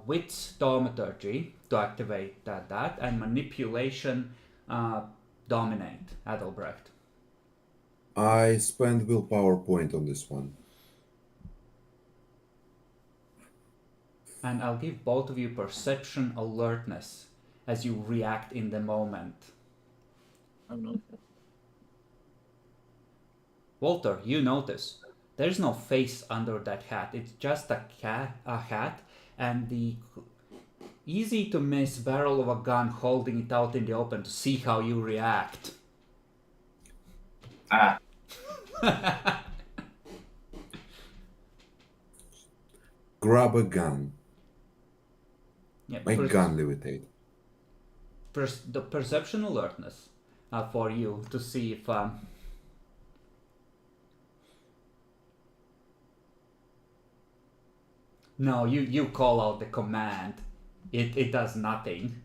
Wits thaumaturgy to activate that, and manipulation dominate, Adelbrecht. I spend willpower point on this one. And I'll give both of you perception alertness as you react in the moment. I don't know. Walter, you notice there's no face under that hat. It's just a hat, and the easy to miss barrel of a gun holding it out in the open to see how you react. Grab a gun. Yeah, Make gun levitate. the perception alertness for you to see if no, you call out the command. It does nothing.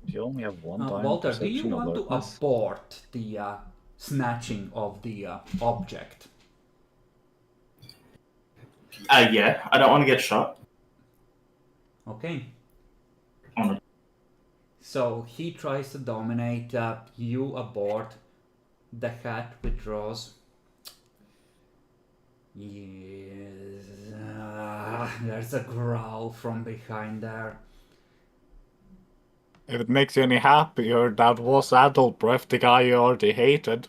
You only have one time. Walter, do you perception want alertness. to abort the snatching of the object? Yeah, I don't want to get shot. Okay. On So he tries to dominate. You abort. The hat withdraws. Yes. There's a growl from behind there. If it makes you any happier, that was Adelbrecht, the guy you already hated.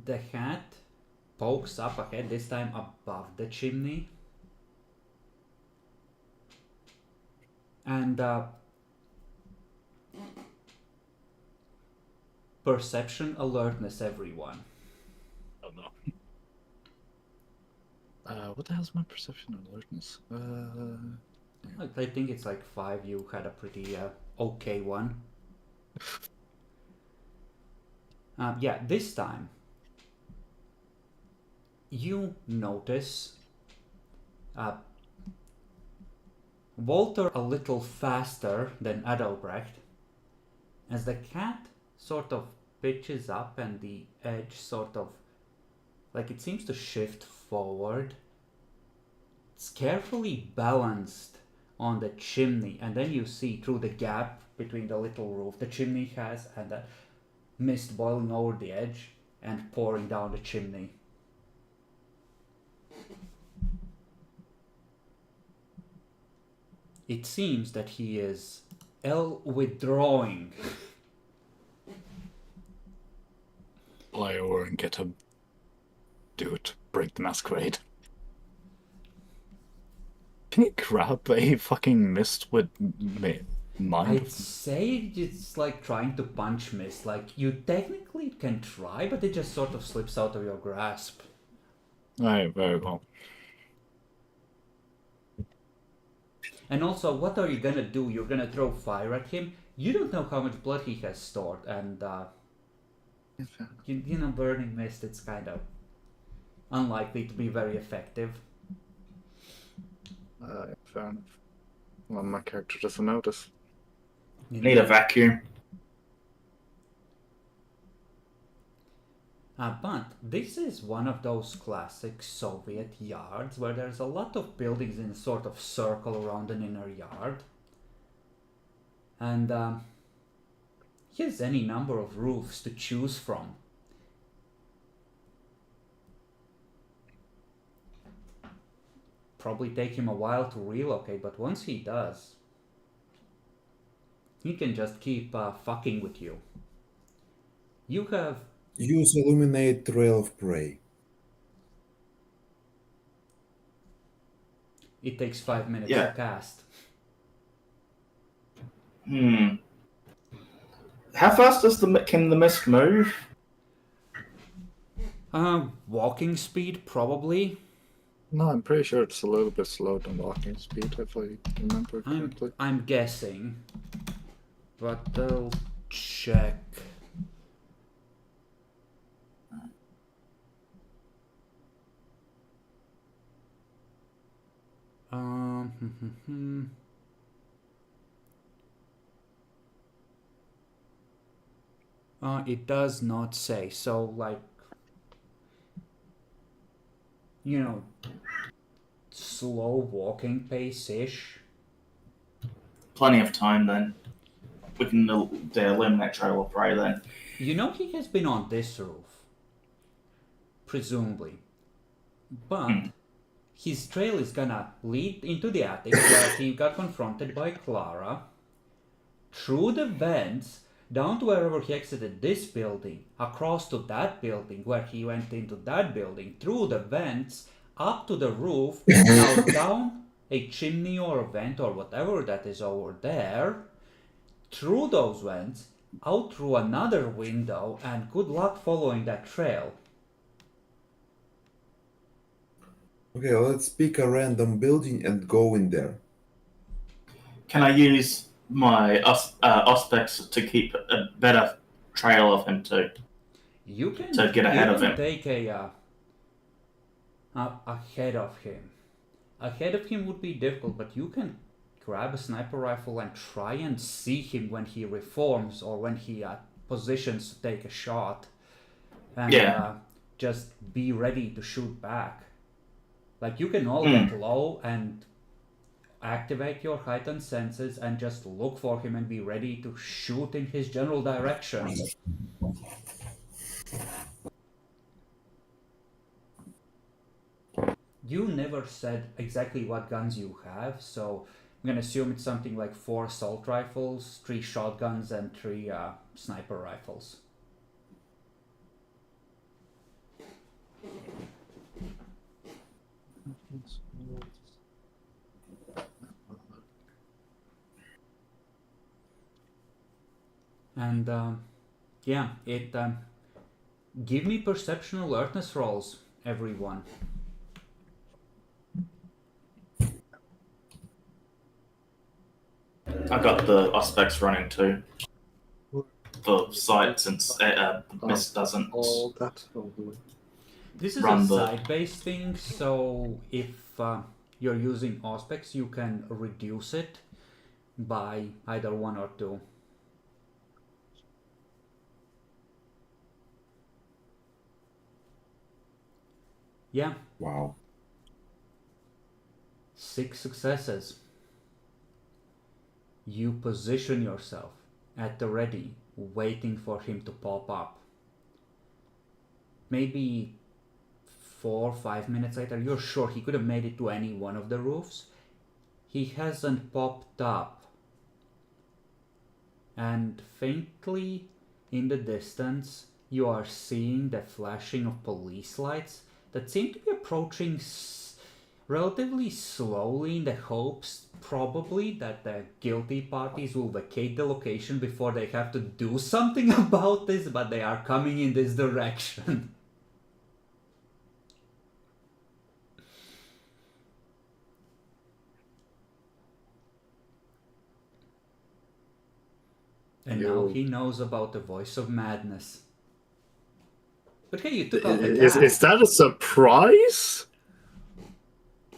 The hat pokes up ahead, this time above the chimney. And perception alertness, everyone. Oh no. What the hell's my perception alertness? I think it's like 5. You had a pretty okay one. Yeah, this time you notice Walter a little faster than Adelbrecht as the cat sort of pitches up and the edge sort of, like, it seems to shift forward. It's carefully balanced on the chimney, and then you see through the gap between the little roof the chimney has, and the mist boiling over the edge and pouring down the chimney. It seems that he is withdrawing. Fly over and get him. Do it. Break the masquerade. Can you grab a fucking mist with mind? I'd say it's like trying to punch mist. Like, you technically can try, but it just sort of slips out of your grasp. Right, very well. And also, what are you gonna do? You're gonna throw fire at him? You don't know how much blood he has stored, and you know, burning mist, it's kind of unlikely to be very effective. Fair enough. Well, my character doesn't notice. Need a vacuum. But this is one of those classic Soviet yards where there's a lot of buildings in a sort of circle around an inner yard. And he has any number of roofs to choose from. probably take him a while to relocate, but once he does, he can just keep fucking with you. You have... Use illuminate trail of prey. It takes 5 minutes Yeah. to cast. How fast can the mist move? Walking speed, probably. No, I'm pretty sure it's a little bit slower than walking speed, if I remember correctly. I'm guessing. But I'll check. It does not say. So, like, you know, slow walking pace-ish. Plenty of time then. We can eliminate trail of prey then. You know he has been on this roof. Presumably. But his trail is gonna lead into the attic where he got confronted by Clara, through the vents, down to wherever he exited this building, across to that building where he went into that building, through the vents, up to the roof, now down a chimney or a vent or whatever that is over there, through those vents, out through another window, and good luck following that trail. Okay, let's pick a random building and go in there. Can I use my Auspex to keep a better trail of him too? You can To get ahead of him. Take a ahead of him. Ahead of him would be difficult, but you can grab a sniper rifle and try and see him when he reforms or when he positions to take a shot, and just be ready to shoot back. Like, you can all get low and activate your heightened senses and just look for him and be ready to shoot in his general direction. You never said exactly what guns you have, so I'm gonna assume it's something like 4 assault rifles, 3 shotguns, and 3 sniper rifles. And yeah, give me perception alertness rolls, everyone. I got the Auspex running too. The sight, since Mist doesn't. Oh, that's lovely. This is Run a the- side-based thing, so if you're using Auspex, you can reduce it by either 1 or 2. Yeah, Wow. 6 successes. You position yourself at the ready, waiting for him to pop up. Maybe 4 or 5 minutes later, you're sure he could have made it to any one of the roofs. He hasn't popped up. And faintly in the distance, you are seeing the flashing of police lights that seem to be approaching relatively slowly, in the hopes probably that the guilty parties will vacate the location before they have to do something about this, but they are coming in this direction. And now he knows about the voice of madness. But hey, you took out the cat. Is that a surprise?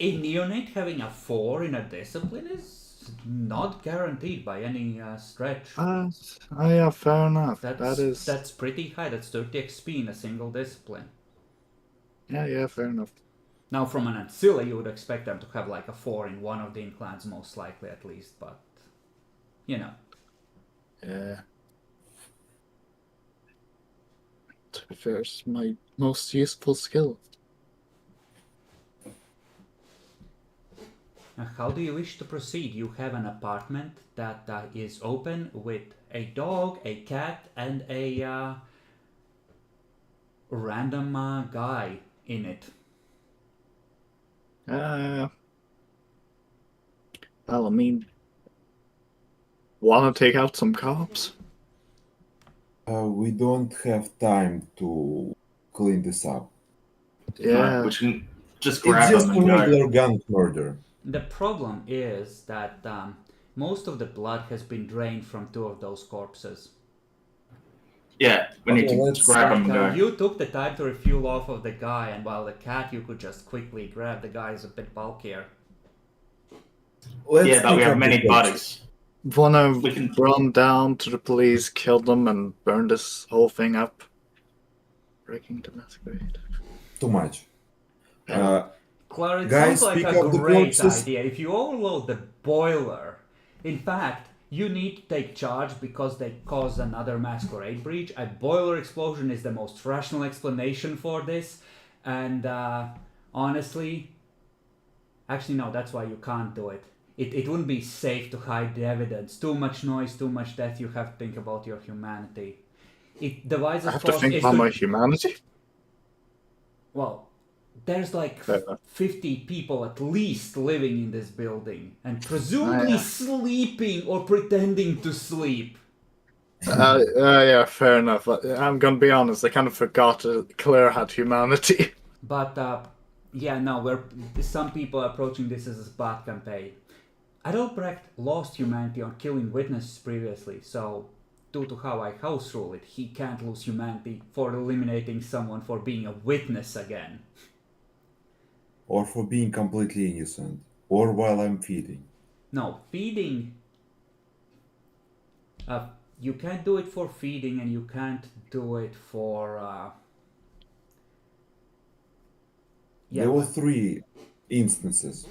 A neonate having a 4 in a discipline is not guaranteed by any stretch. Yeah, fair enough. That's pretty high. That's 30 XP in a single discipline. Yeah, fair enough. Now, from an Ancilla, you would expect them to have like a 4 in one of the inclines, most likely at least, but you know. Yeah. To be fair, it's my most useful skill. How do you wish to proceed? You have an apartment that is open with a dog, a cat, and a random guy in it. Well, I mean, wanna take out some cops? We don't have time to clean this up. Yeah. No, we can just It's grab just them a and go. regular gun murder. The problem is that most of the blood has been drained from 2 of those corpses. Yeah, we need Okay, to let's grab them But and go. you took the time to refuel off of the guy, and while the cat you could just quickly grab, the guy is a bit bulkier. Let's Yeah, but we pick have up many the bodies. bodies. Wanna We can- run down to the police, kill them, and burn this whole thing up? Breaking the Masquerade. Too much. Uh, Clara, it Guys, sounds like pick a up the great corpses. idea. If you overload the boiler, in fact, you need to take charge because they caused another Masquerade breach. A boiler explosion is the most rational explanation for this, and honestly, actually no, that's why you can't do it. It wouldn't be safe to hide the evidence. Too much noise, too much death. You have to think about your humanity. The I wisest have to course think is about to my humanity. well, there's like Fair 50 people at least living in this building and presumably sleeping or pretending to sleep. Yeah, fair enough. I'm gonna be honest, I kind of forgot Claire had humanity. But yeah, no, some people are approaching this as a spot campaign. Adalbrecht lost humanity on killing witnesses previously, so due to how I house rule it, he can't lose humanity for eliminating someone for being a witness again. or for being completely innocent, or while I'm feeding. No, feeding. You can't do it for feeding, and you can't do it for. Yeah, There were 3 instances.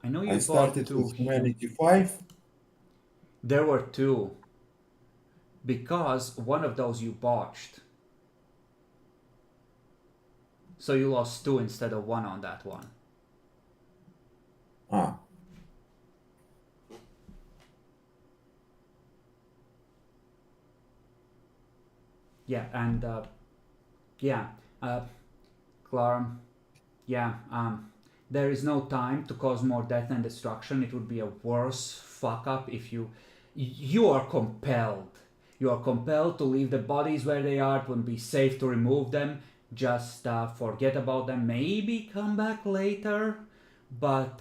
I know you I bought started 2. with humanity 5. There were 2. Because one of those you botched. So you lost 2 instead of 1 on that one. Ah, Yeah, and Clara, yeah, there is no time to cause more death and destruction. It would be a worse fuck up if you are compelled. You are compelled to leave the bodies where they are. It wouldn't be safe to remove them. Just forget about them. Maybe come back later, but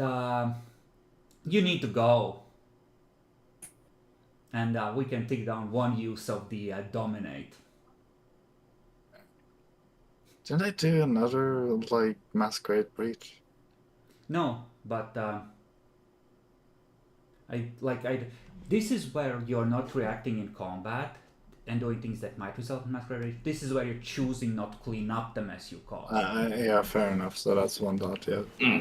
you need to go. And we can take down one use of the dominate. Didn't I do another, like, Masquerade breach? No, but this is where you're not reacting in combat and doing things that might result in Masquerade. This is where you're choosing not to clean up the mess you caused. Yeah, fair enough. So that's 1 dot, yeah.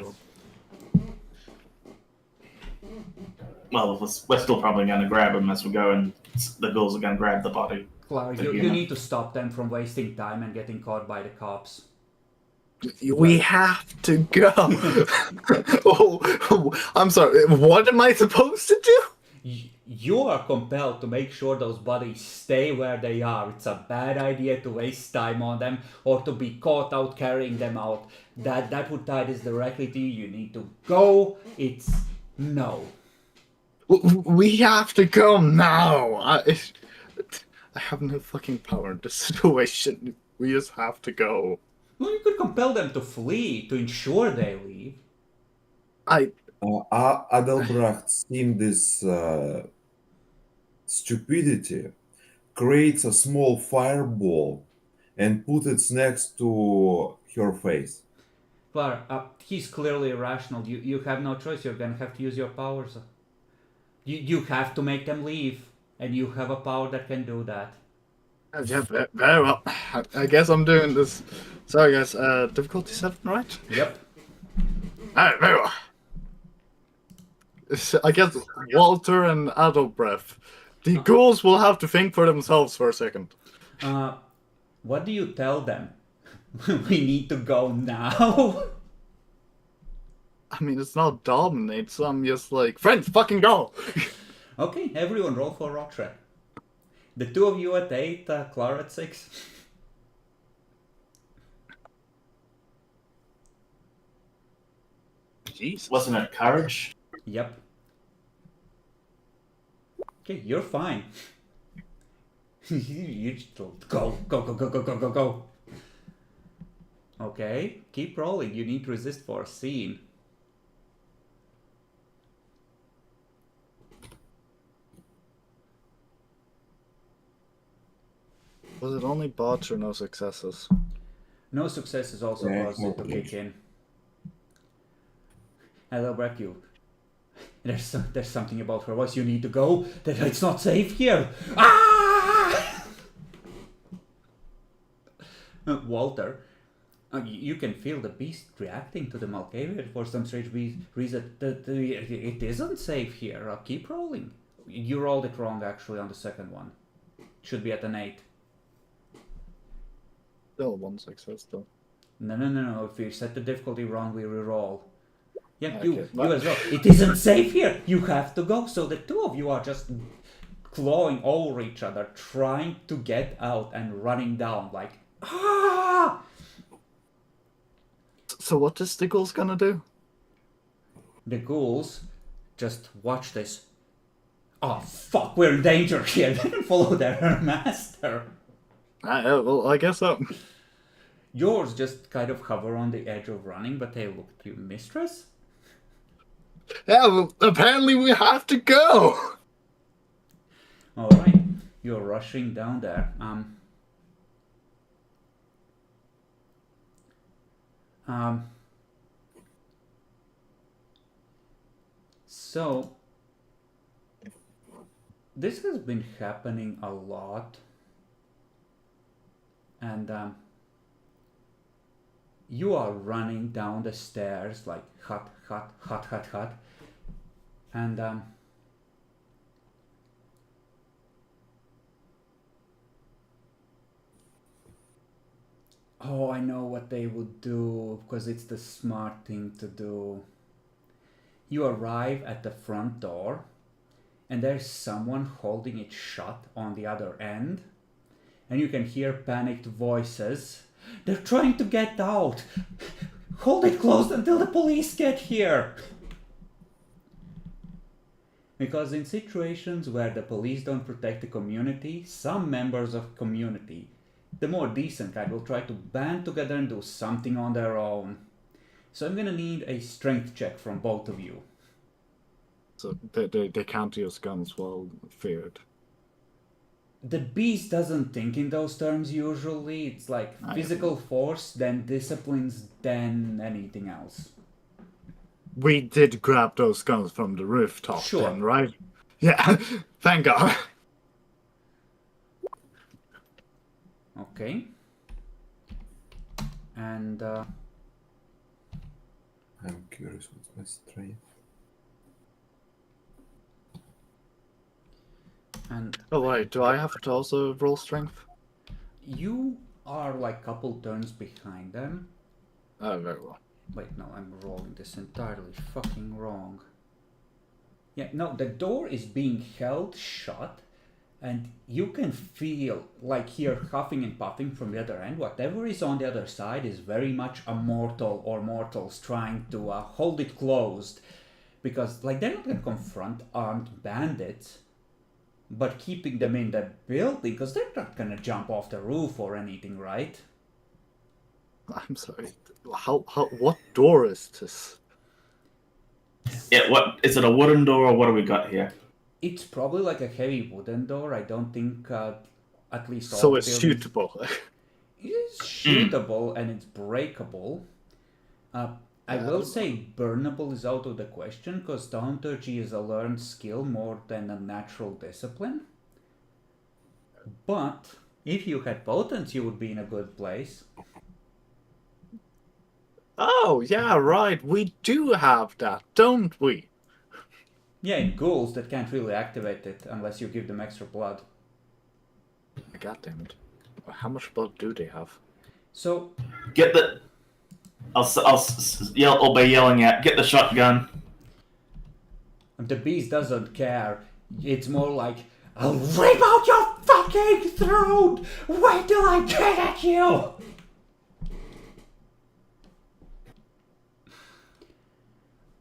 Well, we're still probably going to grab them as we go, and the ghouls are going to grab the body. Clara, you need to stop them from wasting time and getting caught by the cops. We have to go. oh, I'm sorry. What am I supposed to do? You are compelled to make sure those bodies stay where they are. It's a bad idea to waste time on them or to be caught out carrying them out. That would tie this directly to you. You need to go. It's no. We have to go now. I have no fucking power in this situation. We just have to go. Well, you could compel them to flee to ensure they leave. Adelbracht, seeing this stupidity, creates a small fireball and puts it next to her face. Clara, he's clearly irrational. You have no choice. You're gonna have to use your powers. You have to make them leave, and you have a power that can do that. Yeah, very well. I guess I'm doing this. Sorry, guys. Difficulty 7, right? Yep. Alright, very well. I guess Walter and Adelbrecht. The ghouls will have to think for themselves for a second. What do you tell them? We need to go now. I mean, it's not dominate, so I'm just like, friends, fucking go! Okay, everyone roll for rock shred. The two of you at 8, Clara at 6. Jesus. Wasn't it courage? Yep. Okay, you're fine. You just go. Okay, keep rolling. You need to resist for a scene. Was it only bots or no successes? No successes also Yeah, caused no it to kick please. in. Hello, Breck, you. There's something about her voice. You need to go. That it's not safe here. Ah! Walter, you can feel the beast reacting to the Malkavian for some strange reason. It isn't safe here. Keep rolling. You rolled it wrong actually on the second one. Should be at an 8. Still one success, though. No. If we set the difficulty wrong, we reroll. Yeah, Okay, you but- as well. It isn't safe here. You have to go. So the two of you are just clawing over each other, trying to get out and running down like, ah! So what is the ghouls gonna do? The ghouls just watch this. Oh fuck, we're in danger here. They can follow their master. Well, I guess so. Yours just kind of hover on the edge of running, but they look to you, mistress. Yeah, well, apparently we have to go! All right, you're rushing down there. So this has been happening a lot, and you are running down the stairs like hot, and oh, I know what they would do because it's the smart thing to do. You arrive at the front door, and there's someone holding it shut on the other end, and you can hear panicked voices. They're trying to get out. Hold it closed until the police get here. Because in situations where the police don't protect the community, some members of the community, the more decent kind, will try to band together and do something on their own. So I'm gonna need a strength check from both of you. So they can't use guns while feared. The beast doesn't think in those terms usually. It's like physical force, then disciplines, then anything else. We did grab those guns from the rooftop Sure. then, right? Yeah, thank God. Okay. And I'm curious what's my strength. Oh wait, do I have to also roll strength? you are like couple turns behind them. Oh, very well. Wait, no, I'm rolling this entirely fucking wrong. Yeah, no, the door is being held shut, and you can feel like here huffing and puffing from the other end. Whatever is on the other side is very much a mortal or mortals trying to hold it closed, because like they're not gonna confront armed bandits, but keeping them in the building, because they're not gonna jump off the roof or anything, right? I'm sorry. What door is this? Yeah, what is it? A wooden door, or what do we got here? It's probably like a heavy wooden door. I don't think at least all So the it's buildings- suitable. It is shootable and it's breakable. I will say burnable is out of the question because thaumaturgy is a learned skill more than a natural discipline. But if you had potence, you would be in a good place. Oh, yeah, right. We do have that, don't we? Yeah, in ghouls that can't really activate it unless you give them extra blood. God damn it. How much blood do they have? So Get the. I'll be yelling out, "Get the shotgun!" The beast doesn't care. It's more like, I'll rip out your fucking throat! Wait till I get at you!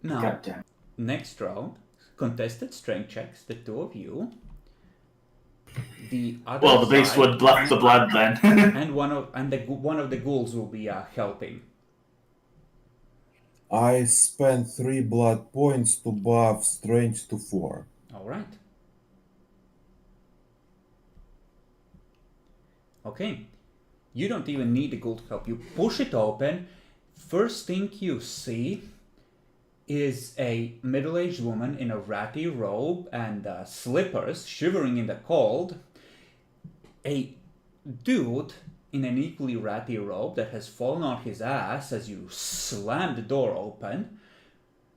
Now, God damn. next round, contested strength checks, the two of you. The other Well, the beast side, would bluff the blood then. and one of the ghouls will be helping. I spent 3 blood points to buff strength to 4. All right. Okay. You don't even need the ghoul to help you. Push it open. First thing you see is a middle-aged woman in a ratty robe and slippers, shivering in the cold. A dude in an equally ratty robe that has fallen on his ass as you slam the door open,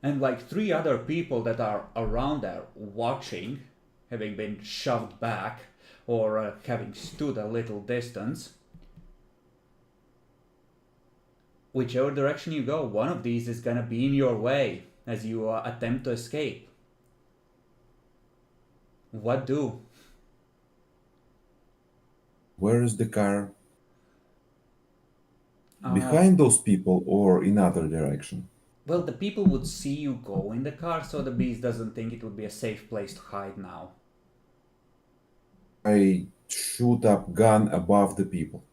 and like 3 other people that are around there watching, having been shoved back or having stood a little distance. Whichever direction you go, one of these is gonna be in your way as you attempt to escape. What do? Where is the car? Behind those people or in other direction? Well, the people would see you go in the car, so the beast doesn't think it would be a safe place to hide now. I shoot up gun above the people.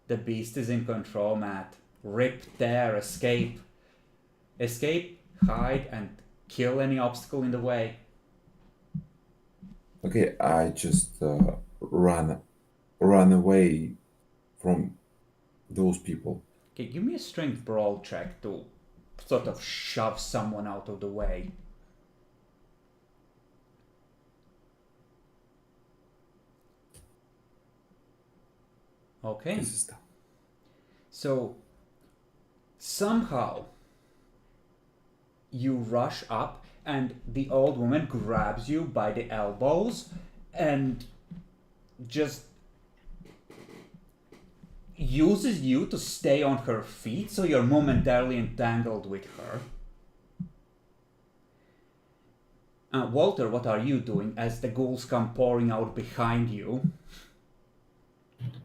The beast is in control, Matt. Rip, tear, escape. Escape, hide, and kill any obstacle in the way. Okay, I just run away from those people. Okay, give me a strength brawl check to sort of shove someone out of the way. Okay. This is tough. So somehow you rush up and the old woman grabs you by the elbows and just uses you to stay on her feet, so you're momentarily entangled with her. Walter, what are you doing as the ghouls come pouring out behind you?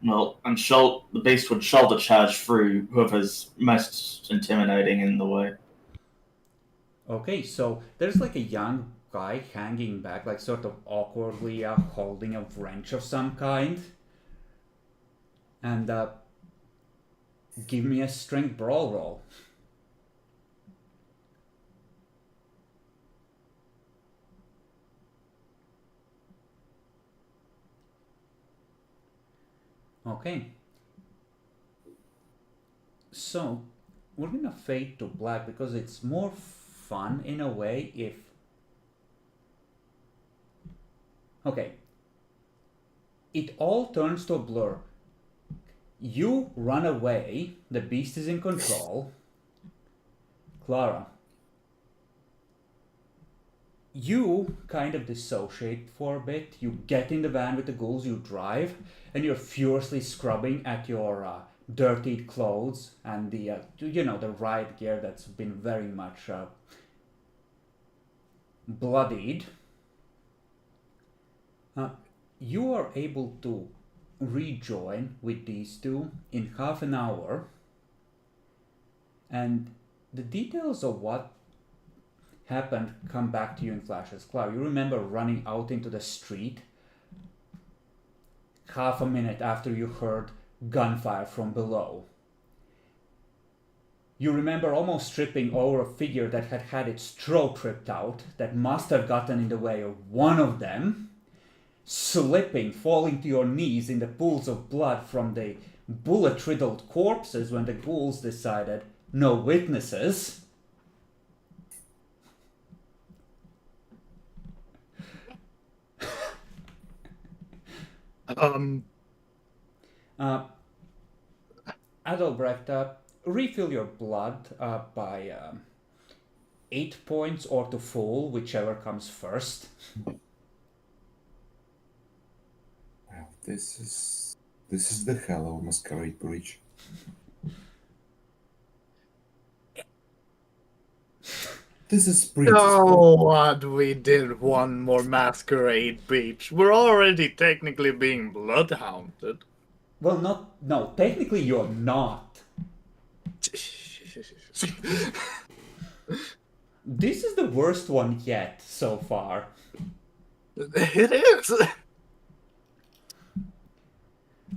Well, the beast would shoulder charge through whoever's most intimidating in the way. Okay, so there's like a young guy hanging back, like sort of awkwardly holding a wrench of some kind. And give me a strength brawl roll. Okay. So we're gonna fade to black because it's more fun in a way if... Okay. It all turns to a blur. You run away, the beast is in control. Clara, you kind of dissociate for a bit. You get in the van with the ghouls, you drive, and you're furiously scrubbing at your dirtied clothes and the riot gear that's been very much bloodied. You are able to rejoin with these two in half an hour, and the details of what happened come back to you in flashes. Clara, you remember running out into the street half a minute after you heard gunfire from below. You remember almost tripping over a figure that had had its throat ripped out, that must have gotten in the way of one of them, slipping, falling to your knees in the pools of blood from the bullet-riddled corpses when the ghouls decided no witnesses. Adalbrecht, refill your blood by 8 points or to full, whichever comes first. Well, this is the hell of Masquerade Bridge. This is Princess. Oh, what? We did one more Masquerade beach. We're already technically being bloodhounded. Well, no, technically you're not. This is the worst one yet so far. It is.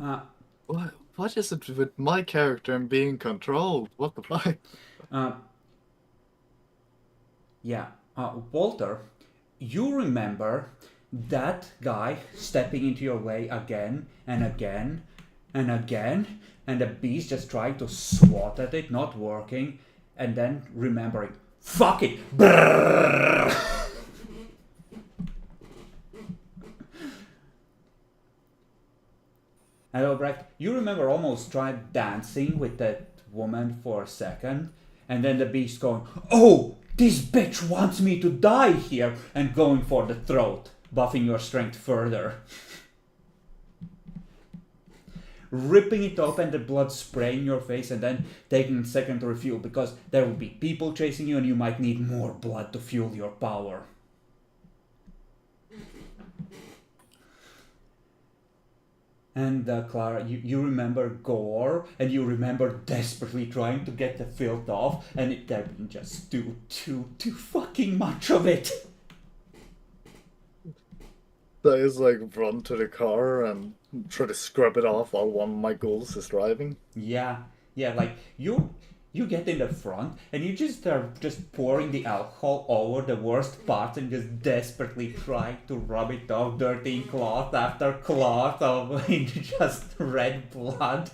Uh, What is it with my character and being controlled? What the fuck? yeah, Walter, you remember that guy stepping into your way again and again and again, and the beast just trying to swat at it, not working, and then remembering, fuck it, brrr. And Albrecht, you remember almost tried dancing with that woman for a second, and then the beast going, oh, this bitch wants me to die here, and going for the throat, buffing your strength further. Ripping it open, the blood spraying your face, and then taking a second to refuel, because there will be people chasing you and you might need more blood to fuel your power. And Clara, you remember gore, and you remember desperately trying to get the filth off, and it there being just too fucking much of it. So I just like run to the car and try to scrub it off while one of my ghouls is driving. Yeah, like you get in the front and you just are just pouring the alcohol over the worst parts and just desperately trying to rub it off, dirty cloth after cloth of just red blood.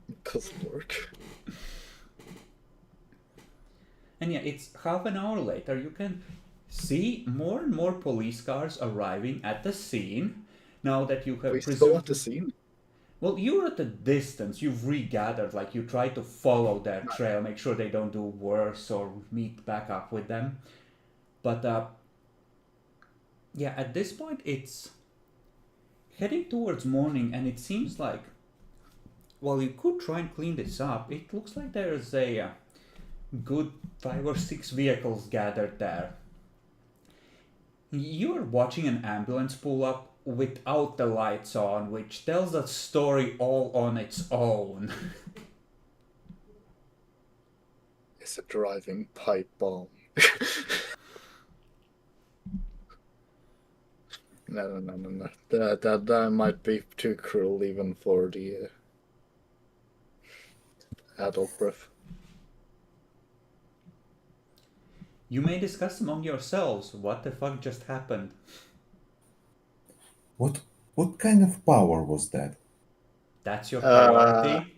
It doesn't work. And yeah, it's half an hour later. You can see more and more police cars arriving at the scene now that you have We still at the scene? Well, you're at a distance, you've regathered, like you try to follow their trail, make sure they don't do worse or meet back up with them. But yeah, at this point it's heading towards morning, and it seems like, well, you could try and clean this up. It looks like there's a good 5 or 6 vehicles gathered there. You are watching an ambulance pull up without the lights on, which tells a story all on its own. It's a driving pipe bomb. No. That might be too cruel even for the adult breath. You may discuss among yourselves what the fuck just happened. What kind of power was that? That's your priority?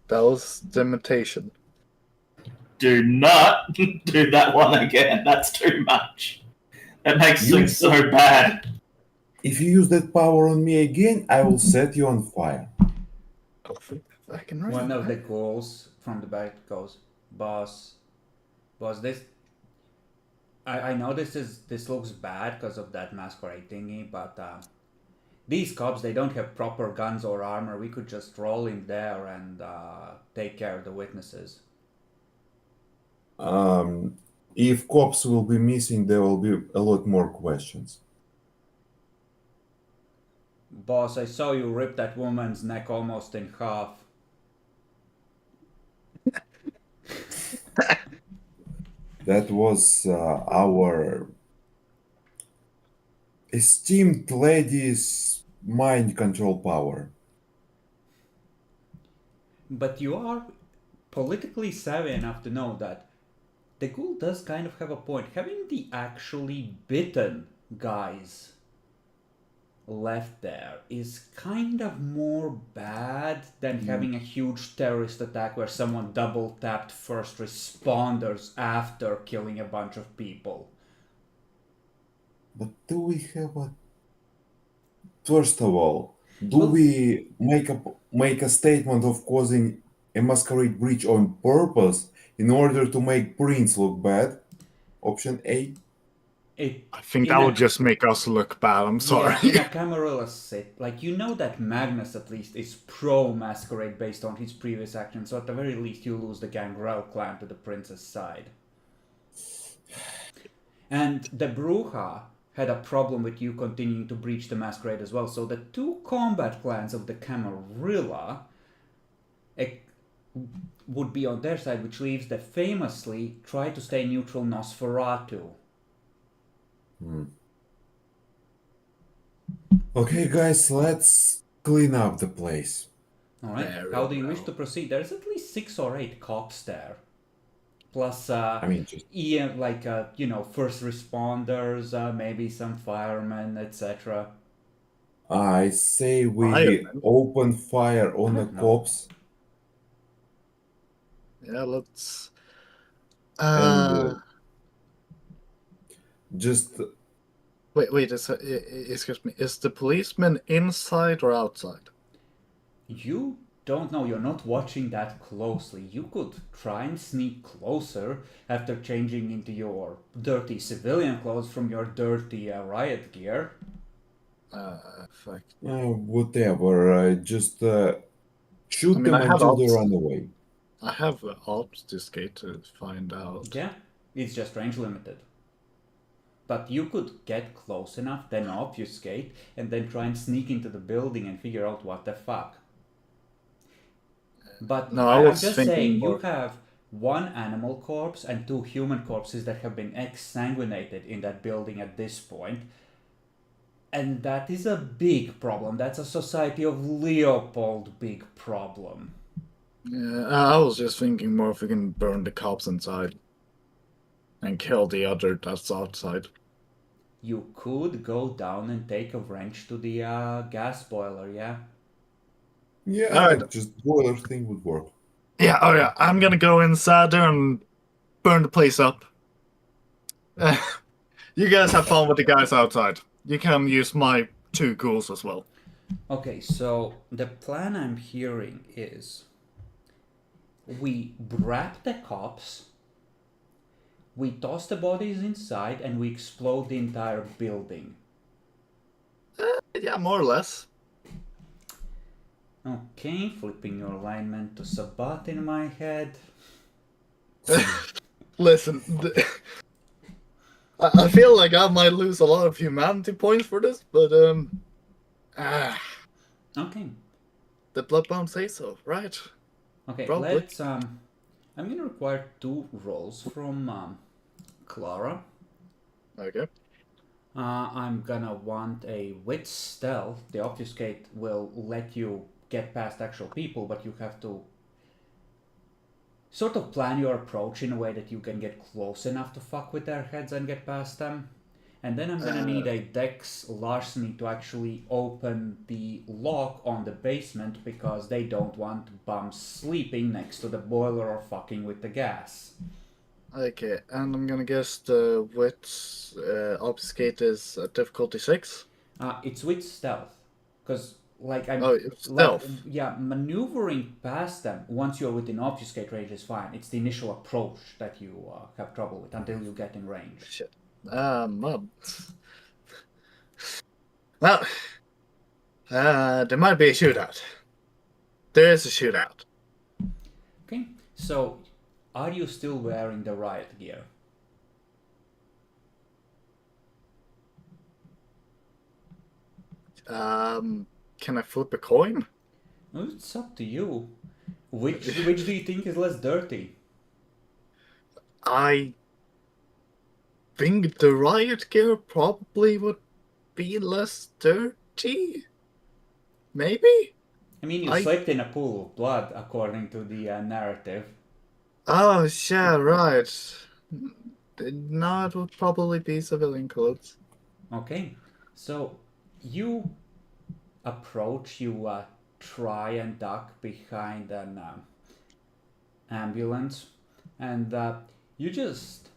That was the imitation. Do not do that one again. That's too much. That makes things so bad. If you use that power on me again, I will set you on fire. I can read. One of the ghouls from the back goes, Boss, this... I know this looks bad because of that masquerade thingy, but these cops, they don't have proper guns or armor. We could just roll in there and take care of the witnesses. If cops will be missing, there will be a lot more questions. Boss, I saw you rip that woman's neck almost in half. That was our esteemed lady's mind control power. But you are politically savvy enough to know that the ghoul does kind of have a point. Having the actually bitten guys left there is kind of more bad than having a huge terrorist attack where someone double tapped first responders after killing a bunch of people. But do we have a... First of all, we make a statement of causing a masquerade breach on purpose in order to make Prince look bad? Option A. I think that would just make us look bad. I'm sorry. Yeah, in a Camarilla sit, like, you know that Magnus at least is pro-Masquerade based on his previous actions, so at the very least you lose the Gangrel clan to the prince's side. And the Bruja had a problem with you continuing to breach the Masquerade as well, so the two combat clans of the Camarilla would be on their side, which leaves the famously try to stay neutral Nosferatu. Okay, guys, let's clean up the place. Alright, Very how do you wish well. to proceed? There's at least 6 or 8 cops there. Plus, I mean, just first responders, maybe some firemen, etc. I say we Firemen? open fire on the No. cops Yeah, let's. and just Wait. Excuse me. Is the policeman inside or outside? You don't know, you're not watching that closely. You could try and sneak closer after changing into your dirty civilian clothes from your dirty riot gear. Fuck. whatever. Just shoot I mean, them I have until they ops. run away. I have obfuscate to find out. Yeah, it's just range limited. But you could get close enough, then obfuscate, and then try and sneak into the building and figure out what the fuck. But No, I I'm was just thinking saying, more- you have 1 animal corpse and 2 human corpses that have been exsanguinated in that building at this point. And that is a big problem. That's a Society of Leopold big problem. Yeah, I was just thinking more if we can burn the cops inside and kill the other that's outside. You could go down and take a wrench to the gas boiler, yeah? Yeah, Alright. just boiler thing would work. Yeah, oh yeah, I'm gonna go inside there and burn the place up. You guys have fun with the guys outside. You can use my 2 ghouls as well. Okay, so the plan I'm hearing is we wrap the cops, we toss the bodies inside, and we explode the entire building. Yeah, more or less. Okay, flipping your alignment to Sabat in my head. Listen, I feel like I might lose a lot of humanity points for this, but Okay, the Bloodbound say so, right? okay, Probably. let's I'm gonna require 2 rolls from Clara. Okay. I'm gonna want a wit stealth. The obfuscate will let you get past actual people, but you have to sort of plan your approach in a way that you can get close enough to fuck with their heads and get past them. And then I'm gonna need a dex larceny to actually open the lock on the basement because they don't want bums sleeping next to the boiler or fucking with the gas. Okay, and I'm gonna guess the wit obfuscate is difficulty 6. It's with stealth, because I'm it's stealth. maneuvering past them once you're within obfuscate range is fine. It's the initial approach that you have trouble with until you get in range. Shit. Well, there might be a shootout. There is a shootout. Okay, so are you still wearing the riot gear? Can I flip a coin? Well, it's up to you. Which do you think is less dirty? I think the riot gear probably would be less dirty. Maybe? I mean, you slipped in a pool of blood, according to the narrative. Oh, yeah, right. No, it would probably be civilian clothes. Okay, so you approach, you try and duck behind an ambulance, and you just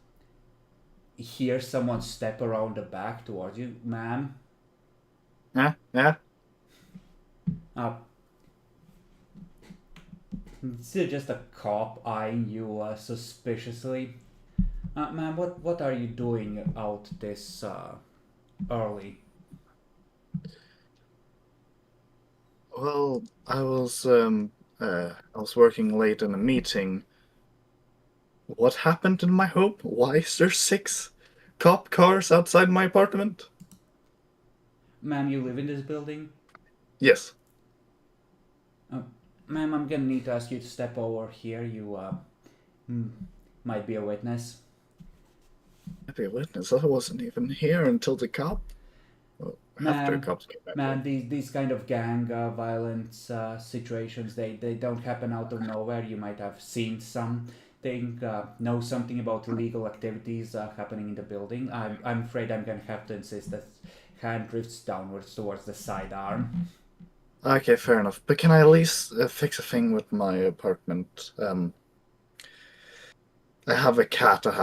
hear someone step around the back towards you. Ma'am? Yeah? It's just a cop eyeing you suspiciously. Ma'am, what are you doing out this early? Well, I was working late in a meeting. What happened in my home? Why is there 6 cop cars outside my apartment? Ma'am, you live in this building? Yes. Ma'am, I'm gonna need to ask you to step over here. You mm, might be a witness. I'd be a witness. I wasn't even here until the cop. Well, after Ma'am, cops came back. ma'am, these kind of gang violence situations, they don't happen out of nowhere. You might have seen something, know something about illegal activities happening in the building. I'm afraid I'm gonna have to insist that hand drifts downwards towards the sidearm. Okay, fair enough. But can I at least fix a thing with my apartment? I have a cat that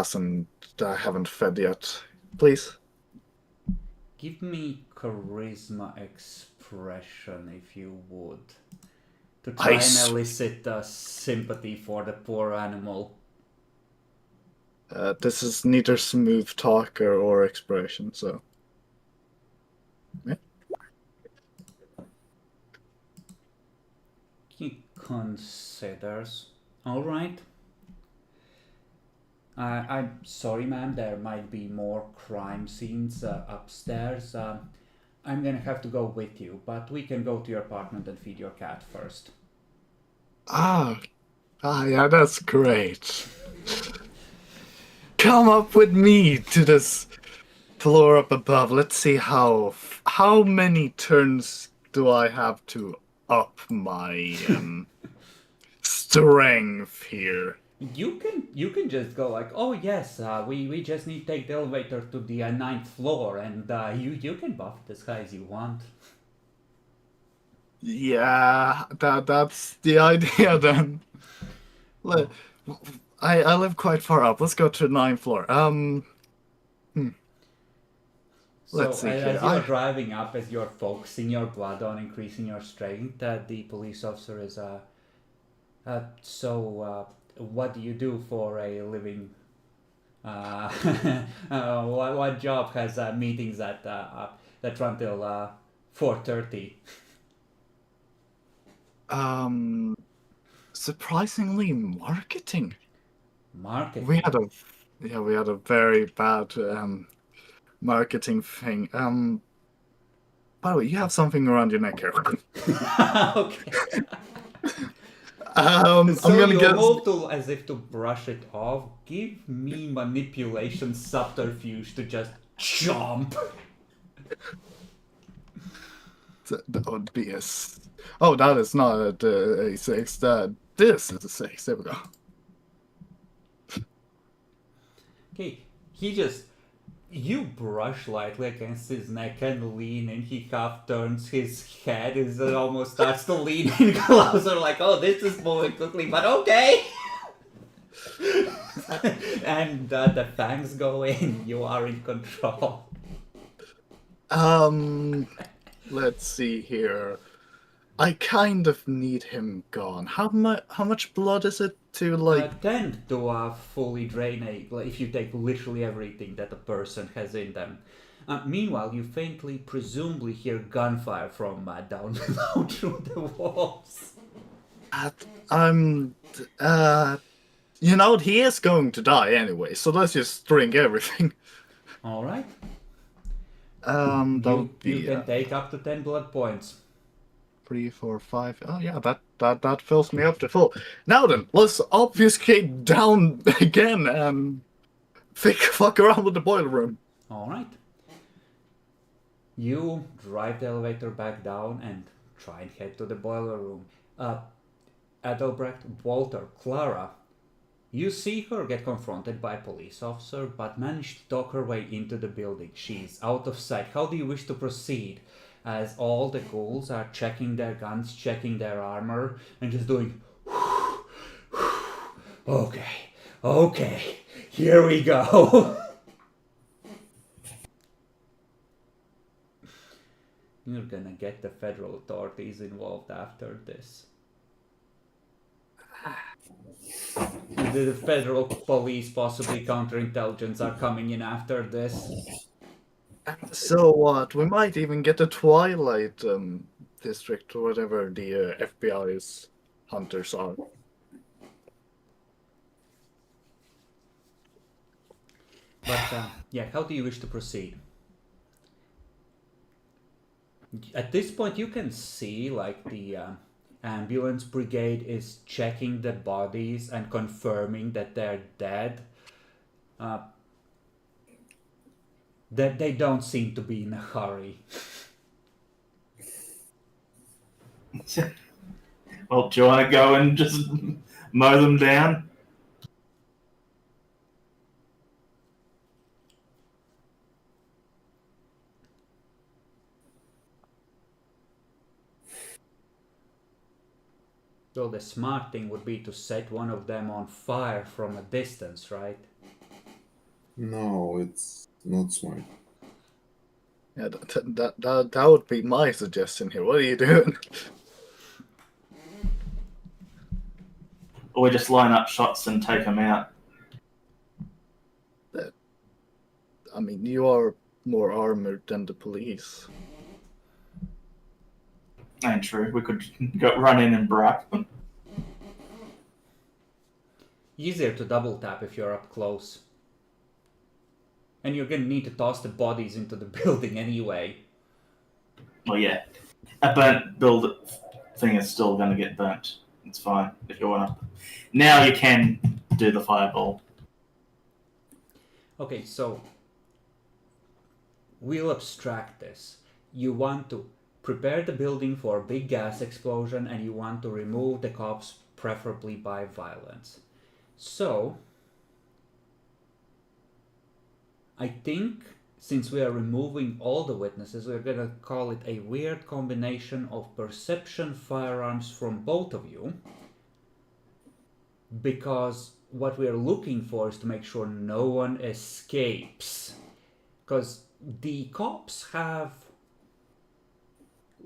I haven't fed yet. Please. Give me charisma expression if you would, to try and elicit sympathy for the poor animal. This is neither smooth talk or expression, so. Yeah. He considers. All right. I'm sorry, ma'am. There might be more crime scenes upstairs. I'm gonna have to go with you, but we can go to your apartment and feed your cat first. Yeah, that's great. Come up with me to this floor up above. Let's see how many turns do I have to up my strength here. You can just go like, oh yes, we just need to take the elevator to the 9th floor, and you can buff it as high as you want. Yeah, that's the idea then. I live quite far up. Let's go to the 9th floor. So Let's see here. as you're driving up, as you're focusing your blood on increasing your strength, the police officer is so what do you do for a living? What job has meetings that run till 4:30? Surprisingly, marketing. Marketing. We had a very bad marketing thing. By the way, you have something around your neck here. Okay. So So I'm gonna you guess. move to as if to brush it off. Give me manipulation subterfuge to just jump. That would be a. Oh, that is not a 6. This is a 6. There we go. Okay, you brush lightly against his neck and lean in. He half turns his head as it almost starts to lean in closer, like, oh, this is moving quickly, but okay. And the fangs go in. You are in control. Let's see here. I kind of need him gone. How much blood is it to like? 10 to fully drain if you take literally everything that a person has in them. Meanwhile, you faintly, presumably hear gunfire from down below through the walls. He is going to die anyway, so let's just drink everything. All right. That would be you can take up to 10 blood points. 3, 4, 5. Oh yeah, that fills me up to full. Now then, let's obfuscate down again and fuck around with the boiler room. All right. You drive the elevator back down and try and head to the boiler room. Adelbrecht, Walter, Clara. You see her get confronted by a police officer, but manage to talk her way into the building. She's out of sight. How do you wish to proceed? As all the ghouls are checking their guns, checking their armor, and just doing, okay, here we go. You're gonna get the federal authorities involved after this. The federal police, possibly counterintelligence, are coming in after this. So what? We might even get a Twilight district or whatever the FBI's hunters are. But yeah, how do you wish to proceed? At this point, you can see like the ambulance brigade is checking the bodies and confirming that they're dead. That they don't seem to be in a hurry. Well, do you want to go and just mow them down? So the smart thing would be to set one of them on fire from a distance, right? No, it's not smart. Yeah, that would be my suggestion here. What are you doing? Or we just line up shots and take them out? I mean, you are more armored than the police. Ain't true. We could go run in and bribe them. Easier to double tap if you're up close. And you're gonna need to toss the bodies into the building anyway. Well, yeah. A burnt build thing is still going to get burnt. It's fine if you want to. Now you can do the fireball. Okay, so we'll abstract this. You want to prepare the building for a big gas explosion and you want to remove the cops, preferably by violence. So, I think since we are removing all the witnesses, we're gonna call it a weird combination of perception firearms from both of you. Because what we're looking for is to make sure no one escapes. Because the cops have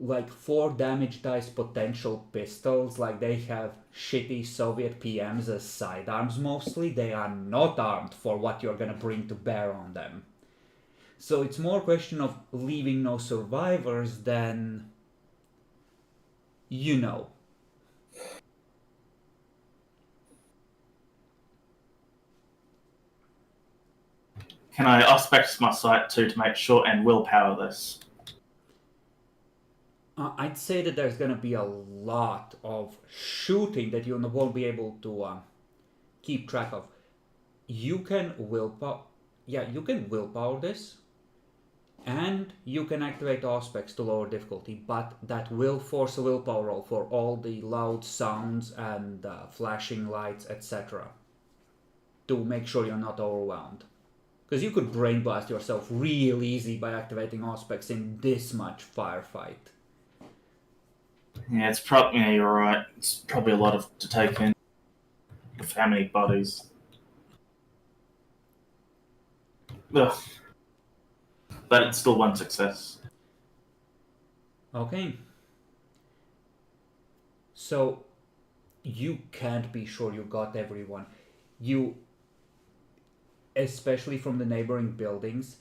like 4 damage dice potential pistols, like they have shitty Soviet PMs as sidearms mostly. They are not armed for what you're gonna bring to bear on them. So it's more a question of leaving no survivors than, you know. Can I aspect my sight too to make sure and willpower this? I'd say that there's gonna be a lot of shooting that you won't be able to keep track of. You can willpower, you can willpower this, and you can activate aspects to lower difficulty, but that will force a willpower roll for all the loud sounds and flashing lights, etc. to make sure you're not overwhelmed. Because you could brain blast yourself real easy by activating aspects in this much firefight. Yeah, it's probably. Yeah, you're right. It's probably a lot to take in. With how many bodies? Ugh. But it's still one success. Okay. So you can't be sure you got everyone. You, especially from the neighboring buildings,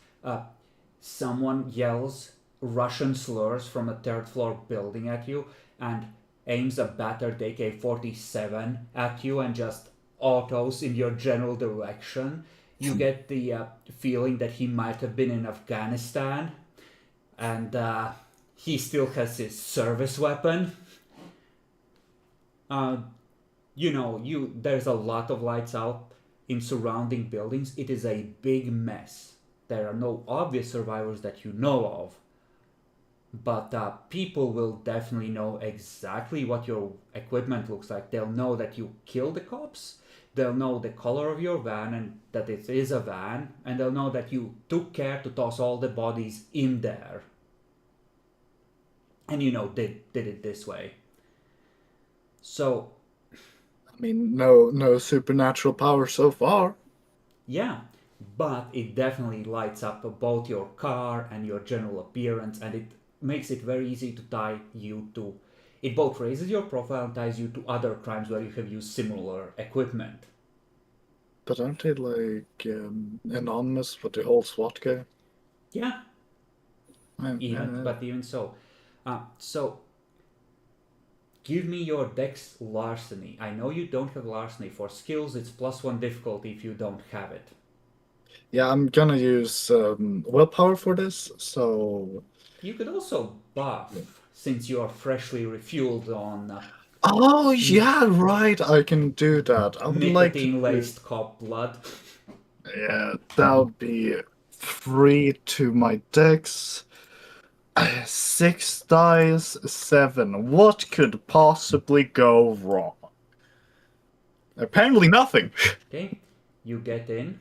someone yells Russian slurs from a 3rd floor building at you and aims a battered AK-47 at you and just autos in your general direction. You get the feeling that he might have been in Afghanistan and he still has his service weapon. There's a lot of lights out in surrounding buildings. It is a big mess. There are no obvious survivors that you know of. But people will definitely know exactly what your equipment looks like. They'll know that you killed the cops. They'll know the color of your van and that it is a van. And they'll know that you took care to toss all the bodies in there. And did it this way. So, I mean, no supernatural power so far. yeah, but it definitely lights up both your car and your general appearance, and it makes it very easy to tie you to It both raises your profile and ties you to other crimes where you have used similar equipment. But aren't they like anonymous with the whole SWAT guy? Yeah, Yeah. but even so. So, give me your dex larceny. I know you don't have larceny. For skills, it's +1 difficulty if you don't have it. Yeah, I'm gonna use willpower for this, so... You could also buff, since you are freshly refueled on Oh, yeah, right, I can do that. I would like to do... nicotine-laced cop blood. Yeah, that would be 3 to my dex. 6 dice, 7. What could possibly go wrong? Apparently nothing. Okay, you get in,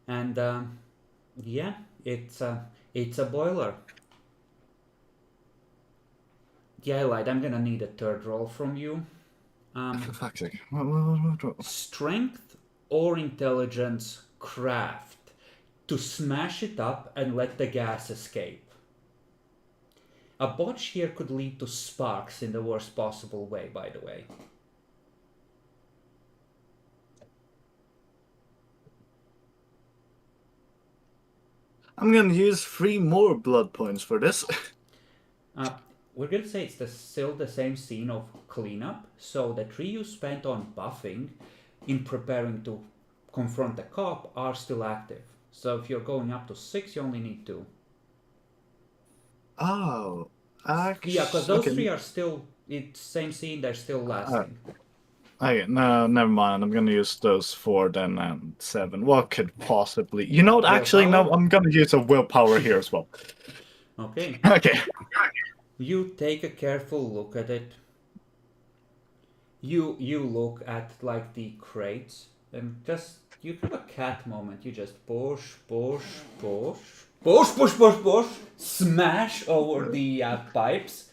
and yeah, it's a boiler. Yeah, Light, I'm gonna need a third roll from you. For fuck's sake. Strength or intelligence craft to smash it up and let the gas escape. A botch here could lead to sparks in the worst possible way, by the way. I'm gonna use 3 more blood points for this. We're gonna say it's still the same scene of cleanup, so the 3 you spent on buffing in preparing to confront the cop are still active. So if you're going up to 6, you only need 2. Oh, actually... Yeah, because those 3 are still, it's same scene, they're still lasting. Okay, no, never mind. I'm gonna use those 4 then and 7. What could possibly... You know what? Actually, no, I'm gonna use a willpower here as well. Okay. Okay. You take a careful look at it. You look at like the crates and just you have a cat moment. You just push, smash over the pipes.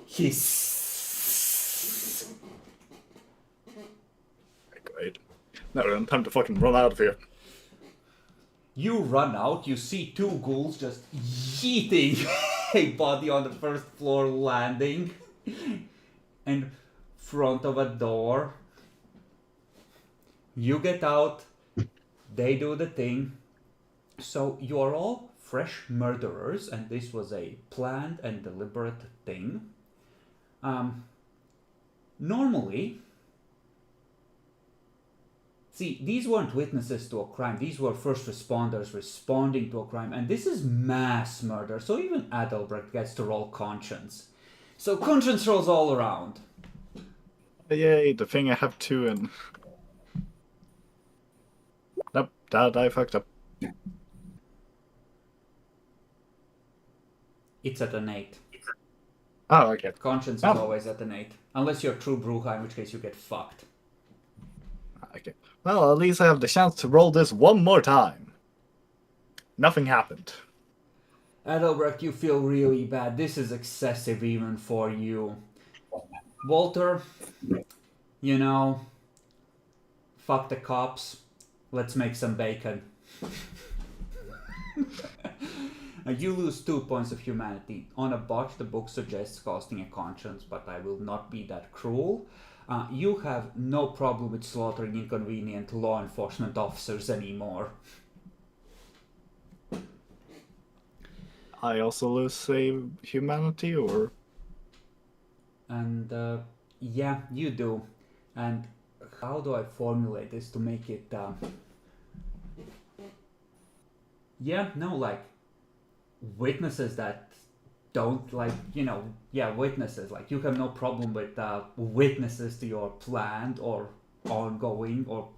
Hiss. Great. Now, time to fucking run out of here. You run out, you see 2 ghouls just yeeting a body on the first floor landing in front of a door. You get out, they do the thing. So you are all fresh murderers, and this was a planned and deliberate thing. Normally, see, these weren't witnesses to a crime. These were first responders responding to a crime. And this is mass murder. So even Adalbrecht gets to roll conscience. So conscience rolls all around. Yay, the thing I have 2 in. Nope, that I fucked up. It's at an 8. Oh, okay. Conscience is always at an 8. Unless you're true Bruja, in which case you get fucked. Okay. Well, at least I have the chance to roll this one more time. Nothing happened. Adalbrecht, you feel really bad. This is excessive even for you. Walter, you know, fuck the cops. Let's make some bacon. You lose 2 points of humanity. On a botch, the book suggests costing a conscience, but I will not be that cruel. You have no problem with slaughtering inconvenient law enforcement officers anymore. I also lose a humanity, or... And yeah, you do. And how do I formulate this to make it... Yeah, no, like, witnesses that don't, like, you know, yeah, witnesses. Like, you have no problem with witnesses to your planned or ongoing or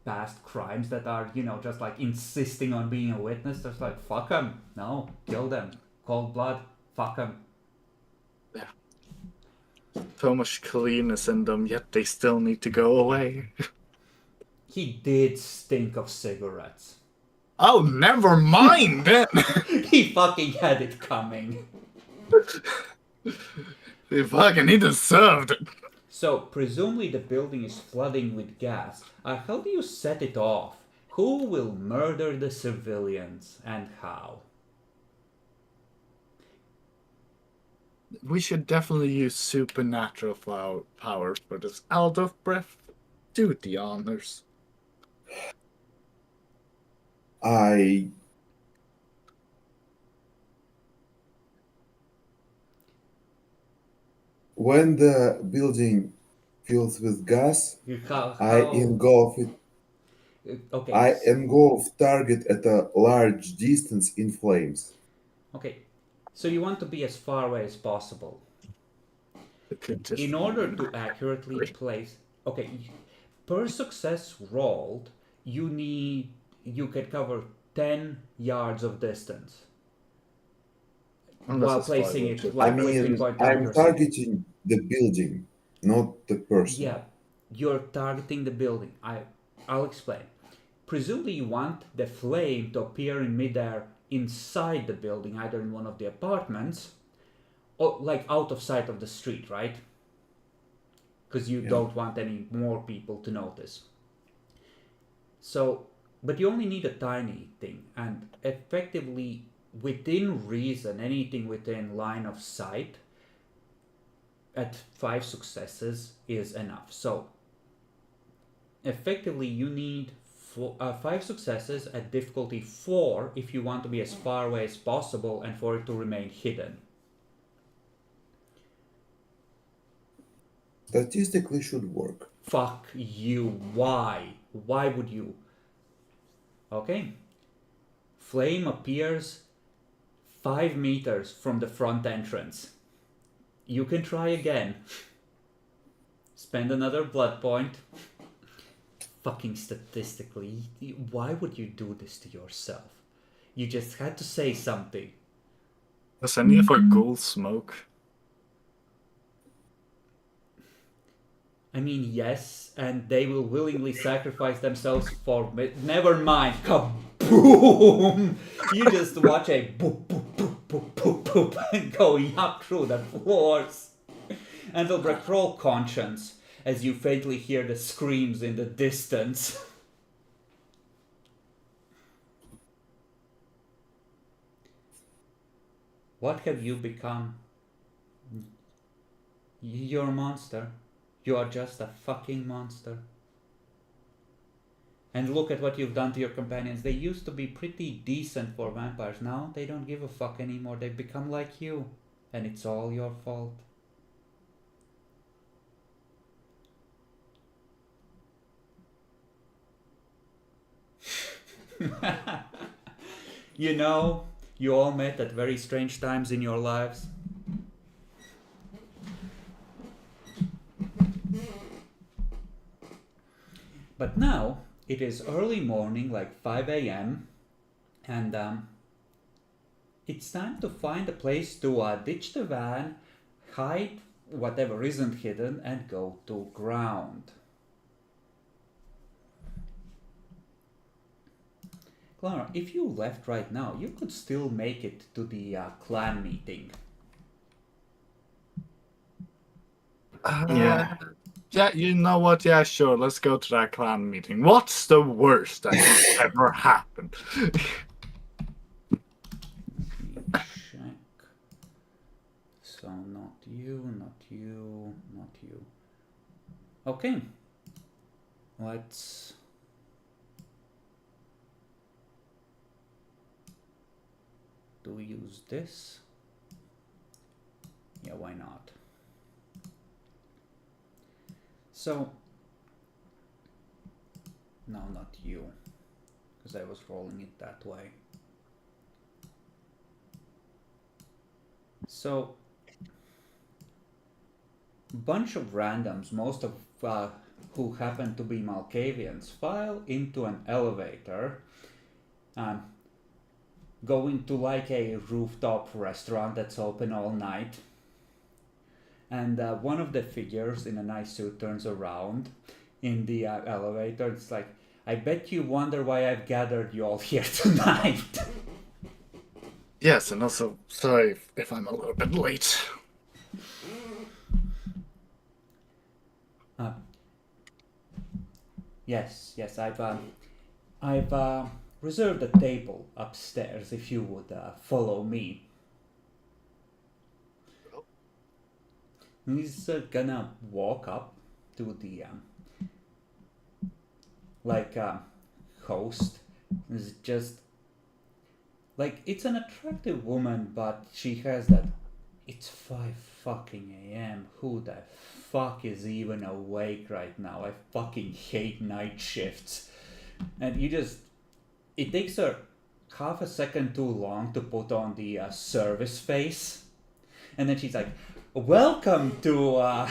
past crimes that are, you know, just, like, insisting on being a witness. Just like, fuck them. No, kill them. Cold blood. Fuck them. Yeah. So much cleanness in them, yet they still need to go away. He did stink of cigarettes. Oh, never mind then! He fucking had it coming. He deserved it. So, presumably the building is flooding with gas. How do you set it off? Who will murder the civilians and how? We should definitely use supernatural power for this out of breath. Do the honors. I When the building fills with gas, I engulf it. Okay. I engulf target at a large distance in flames. Okay. So you want to be as far away as possible. Just In order to accurately place, okay, per success rolled, you can cover 10 yards of distance Unless while it's placing 5 it inches. I like with mean, pinpoint I'm accuracy. targeting the building, not the person. Yeah, you're targeting the building. I'll explain. Presumably you want the flame to appear in midair inside the building, either in one of the apartments or like out of sight of the street, right? Because you Yeah. don't want any more people to notice. So, but you only need a tiny thing, and effectively within reason, anything within line of sight at 5 successes is enough. So, effectively, you need 5 successes at difficulty 4 if you want to be as far away as possible and for it to remain hidden. Statistically should work. Fuck you. Why? Why would you? Okay. Flame appears 5 meters from the front entrance. You can try again. Spend another blood point. Fucking statistically, why would you do this to yourself? You just had to say something. Does any of our ghouls smoke? I mean, yes, and they will willingly sacrifice themselves for it. Never mind. Kaboom! You just watch a boop, boop, boop, boop, boop, boop, going up through the floors. And they'll break roll conscience as you faintly hear the screams in the distance. What have you become? You're a monster. You are just a fucking monster. And look at what you've done to your companions. They used to be pretty decent for vampires. Now they don't give a fuck anymore. They've become like you. And it's all your fault. You know, you all met at very strange times in your lives. But now, it is early morning, like 5 a.m. And it's time to find a place to ditch the van, hide whatever isn't hidden, and go to ground. Clara, if you left right now, you could still make it to the clan meeting. Yeah. Yeah, you know what? Yeah, sure. Let's go to that clan meeting. What's the worst that could ever happen? Check. So not you, not you, not you. Okay. Let's do we use this? Yeah, why not? So, no, not you, because I was rolling it that way. So, bunch of randoms, most of who happen to be Malkavians, file into an elevator, going to like a rooftop restaurant that's open all night. And one of the figures in a nice suit turns around in the elevator. It's like, I bet you wonder why I've gathered you all here tonight. Yes, and also, sorry if I'm a little bit late. Yes, I've reserved a table upstairs if you would follow me. He's gonna walk up to the host. It's just like it's an attractive woman, but she has that. It's 5 fucking a.m. Who the fuck is even awake right now? I fucking hate night shifts. And it takes her half a second too long to put on the service face. And then she's like, welcome to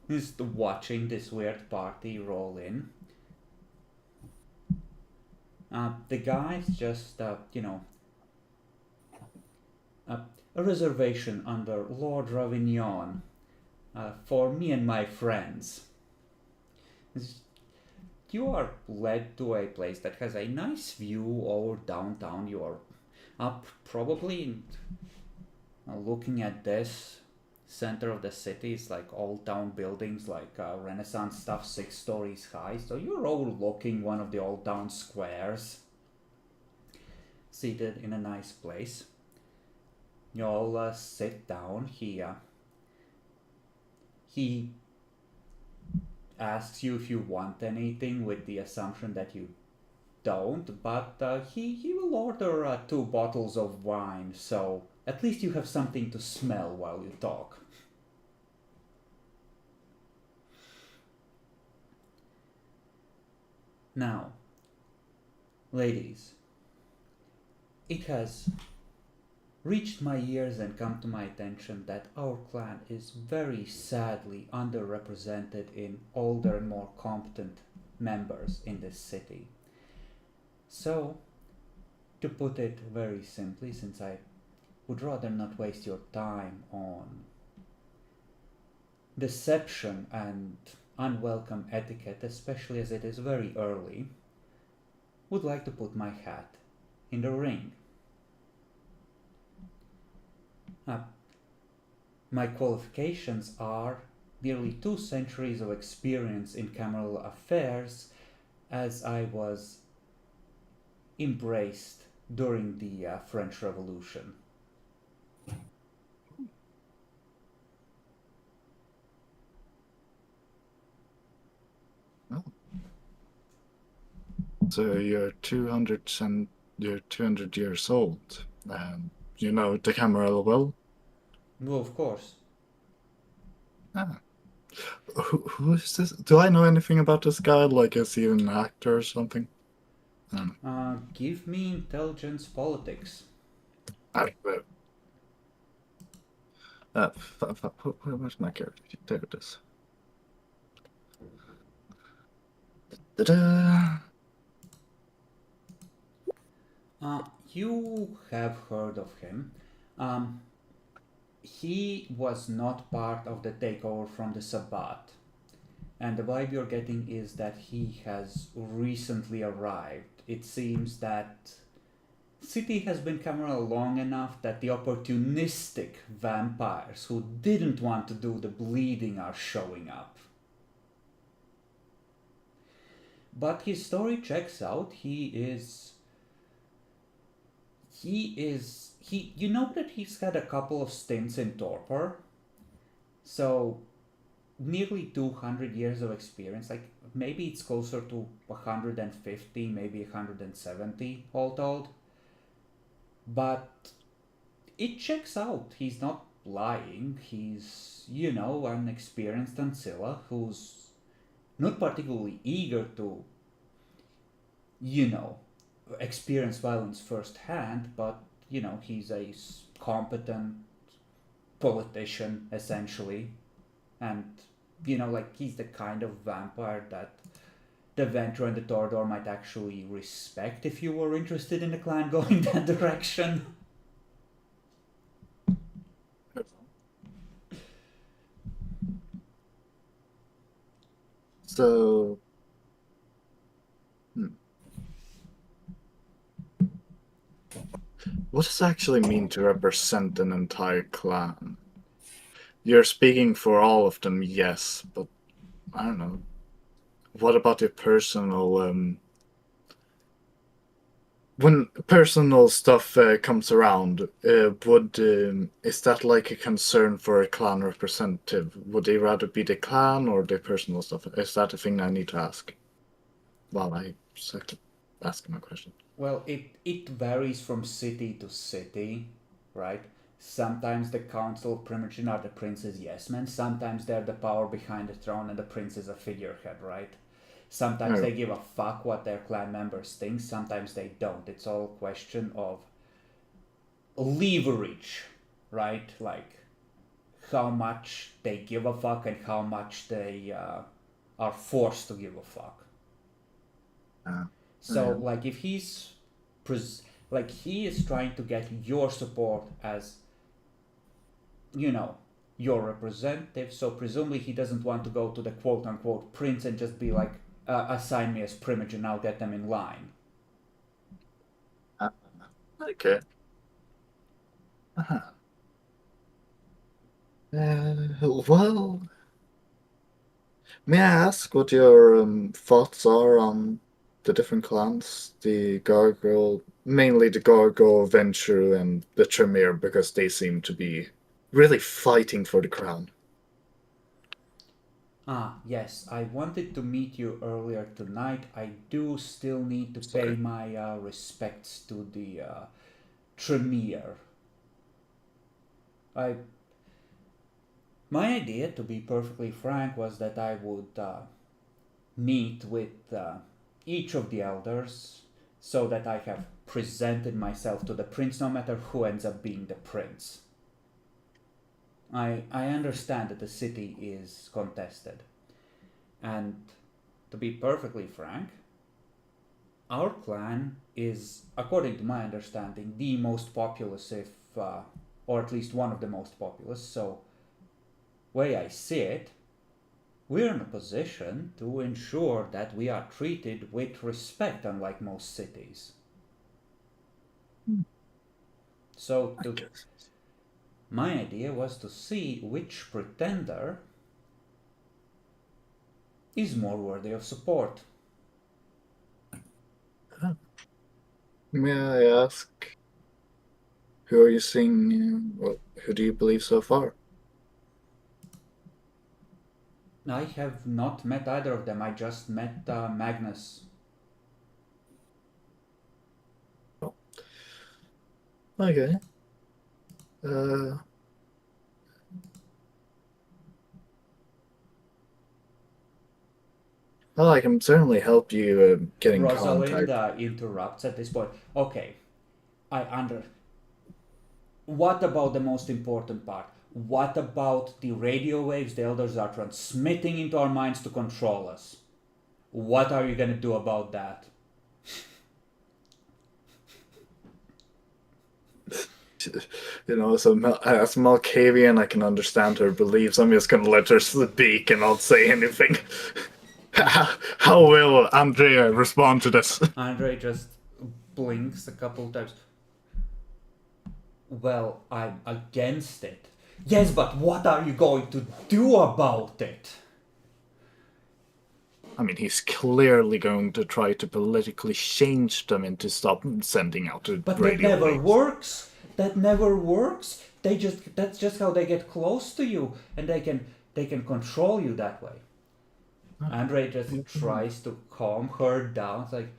just watching this weird party roll in. The guy's just, a reservation under Lord Ravignon for me and my friends. You are led to a place that has a nice view over downtown. You are up probably looking at this center of the city. It's like old town buildings, like Renaissance stuff, 6 stories high. So you're overlooking one of the old town squares, seated in a nice place. You all sit down. He asks you if you want anything, with the assumption that you don't, but he will order 2 bottles of wine, so at least you have something to smell while you talk. Now, ladies, it has reached my ears and come to my attention that our clan is very sadly underrepresented in older and more competent members in this city. So, to put it very simply, since I would rather not waste your time on deception and unwelcome etiquette, especially as it is very early, would like to put my hat in the ring. My qualifications are nearly 2 centuries of experience in cameral affairs, as I was embraced during the French Revolution. Oh. So you're 200 years old. You know the Cameral well? No, of course. Ah. Who is this? Do I know anything about this guy? Like, is he an actor or something? Give me intelligence politics. Where's my character? There it is. Ta-da! You have heard of him. He was not part of the takeover from the Sabbat. And the vibe you're getting is that he has recently arrived. It seems that city has been Cameral long enough that the opportunistic vampires who didn't want to do the bleeding are showing up. But his story checks out. You know that he's had a couple of stints in torpor. So nearly 200 years of experience, like maybe it's closer to 150, maybe 170 all told. But it checks out. He's not lying. He's, an experienced ancilla who's not particularly eager to, experience violence firsthand, but, he's a competent politician, essentially. And, he's the kind of vampire that the Venture and the Torador might actually respect if you were interested in the clan going that direction. So, what does it actually mean to represent an entire clan? You're speaking for all of them, yes, but I don't know. What about your personal when personal stuff comes around, is that like a concern for a clan representative? Would they rather be the clan or the personal stuff? Is that a thing I need to ask? Well, I suck asking my question. Well, it varies from city to city, right? Sometimes the council of Primogen are the prince's yes men. Sometimes they're the power behind the throne and the prince is a figurehead, right? Sometimes Oh. they give a fuck what their clan members think. Sometimes they don't. It's all a question of leverage, right? Like how much they give a fuck and how much they are forced to give a fuck. So, like, if he's like he is trying to get your support as, you know, your representative. So presumably he doesn't want to go to the quote unquote prince and just be like, assign me as Primogen, I'll get them in line. Okay. Well, may I ask what your thoughts are on the different clans? The Gargoyle, mainly the Gargoyle, Venture, and the Tremere, because they seem to be really fighting for the crown. Ah, yes, I wanted to meet you earlier tonight. I do still need to Sorry. pay my respects to the Tremere. My idea, to be perfectly frank, was that I would meet with each of the elders so that I have presented myself to the prince, no matter who ends up being the prince. I understand that the city is contested, and to be perfectly frank, our clan is, according to my understanding, the most populous, if or at least one of the most populous. So, way I see it, we're in a position to ensure that we are treated with respect, unlike most cities. So, my idea was to see which pretender is more worthy of support. May I ask, who are you seeing? Who do you believe so far? I have not met either of them. I just met Magnus. Okay. Well, I can certainly help you get in Rosalind contact. interrupts at this point. Okay, What about the most important part? What about the radio waves the elders are transmitting into our minds to control us? What are you gonna do about that? You know, so as Malkavian, I can understand her beliefs. I'm just gonna let her speak and not say anything. How will Andrea respond to this? Andre just blinks a couple times. Well, I'm against it. Yes, but what are you going to do about it? I mean, he's clearly going to try to politically change them into stop sending out the But that radio never waves. works. That never works. That's just how they get close to you, and they can control you that way. Andre just tries to calm her down. It's like,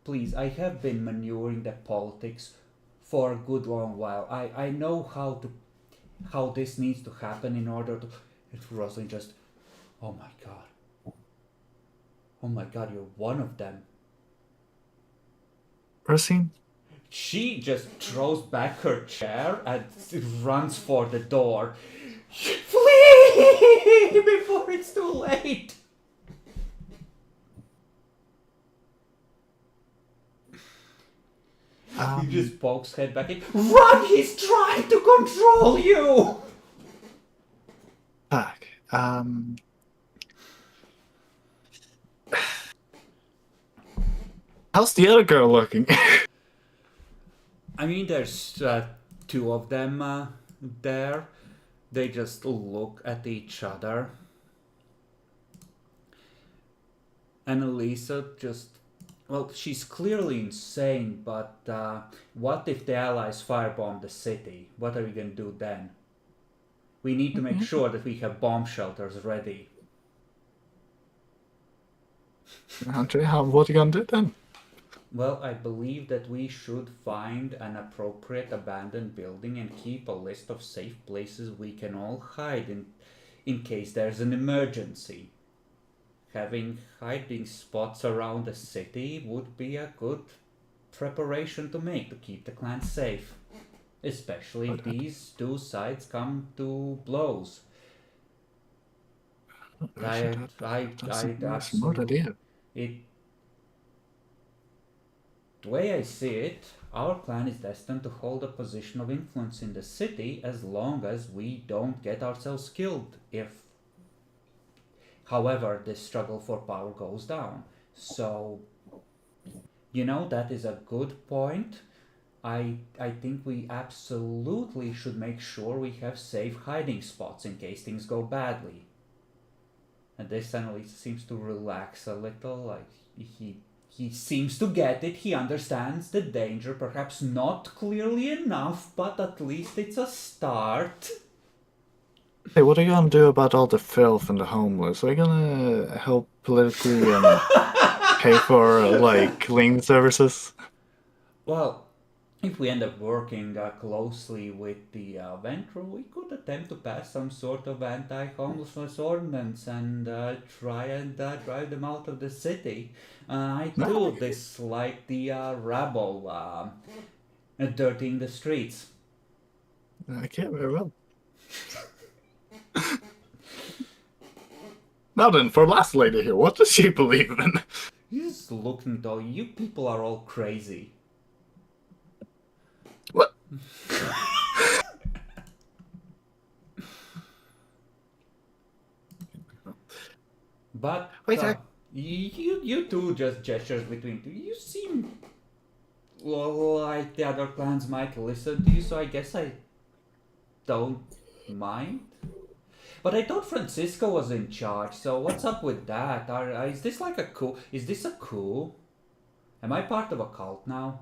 please, I have been maneuvering the politics for a good long while. I know how this needs to happen in order to. It's Rosalind just, oh my god. Oh my god, you're one of them. Rosine? She just throws back her chair and runs for the door. Flee before it's too late. He just pokes head back in. Run! He's trying to control you! Fuck. How's the other girl looking? I mean, there's two of them there. They just look at each other. And Elisa just, Well, she's clearly insane, but what if the Allies firebomb the city? What are we gonna do then? We need to make sure that we have bomb shelters ready. Andre, what are you gonna do then? Well, I believe that we should find an appropriate abandoned building and keep a list of safe places we can all hide in case there's an emergency. Having hiding spots around the city would be a good preparation to make to keep the clan safe. Especially if these two sides come to blows. I That's a smart absolutely. idea. The way I see it, our clan is destined to hold a position of influence in the city as long as we don't get ourselves killed. However, this struggle for power goes down. So, that is a good point. I think we absolutely should make sure we have safe hiding spots in case things go badly. And this analyst seems to relax a little, like he seems to get it, he understands the danger, perhaps not clearly enough, but at least it's a start. Hey, what are you gonna do about all the filth and the homeless? Are you gonna help politically and pay for cleaning services? Well, if we end up working closely with the Ventral, we could attempt to pass some sort of anti-homelessness ordinance and try and drive them out of the city. I do dislike the rabble dirtying the streets. Okay, very well. Now then, for last lady here, what does she believe in? He's looking though, you people are all crazy. What? But Wait, you two just gestures between two. You seem like the other clans might listen to you, so I guess I don't mind. But I thought Francisco was in charge, so what's up with that? Is this like a coup? Is this a coup? Am I part of a cult now?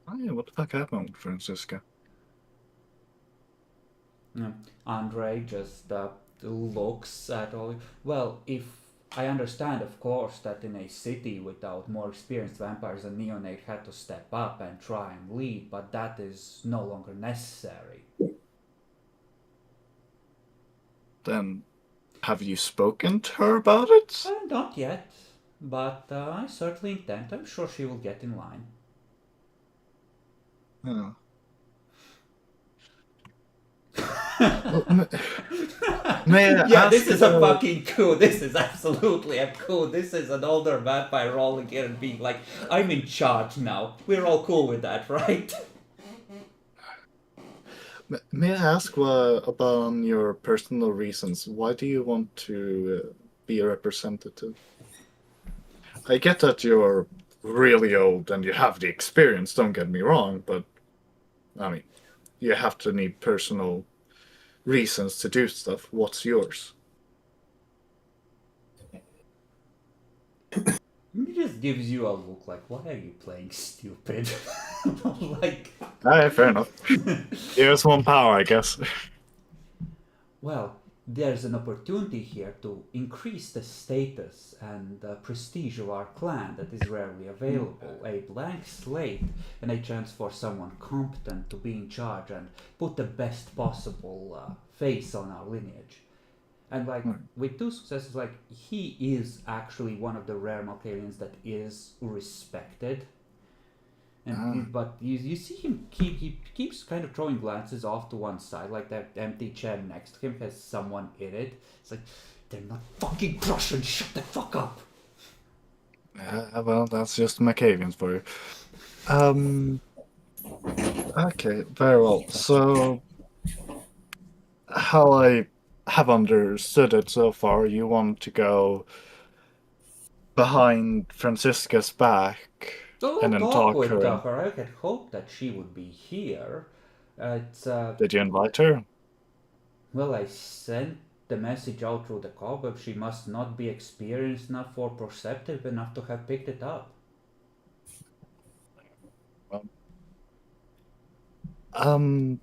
Oh yeah, what the fuck happened with Francisca? Andre just looks at all. Well, if I understand, of course, that in a city without more experienced vampires, a neonate had to step up and try and lead, but that is no longer necessary. Then, have you spoken to her about it? Not yet, but I certainly intend. I'm sure she will get in line. Oh. May I Yeah, ask, this is a fucking coup. This is absolutely a coup. This is an older vampire rolling in and being like, I'm in charge now. We're all cool with that, right? May I ask about your personal reasons? Why do you want to be a representative? I get that you're really old and you have the experience, don't get me wrong, but I mean, you have to need personal reasons to do stuff. What's yours? He just gives you a look like, why are you playing stupid? Like, Alright, fair enough. Here's one power, I guess. well, there's an opportunity here to increase the status and prestige of our clan that is rarely available. A blank slate and a chance for someone competent to be in charge and put the best possible face on our lineage. And with two successes, he is actually one of the rare Malkavians that is respected. And but you see him he keeps kind of throwing glances off to one side, like that empty chair next to him has someone in it. It's like, they're not fucking Prussian, shut the fuck up. Well, that's just Malkavians for you. Okay, very well. So, how I have understood it so far, you want to go behind Francisca's back and then talk with her. her. I had hoped that she would be here. Did you invite her? Well, I sent the message out through the cobweb, she must not be experienced enough or perceptive enough to have picked it up. Um,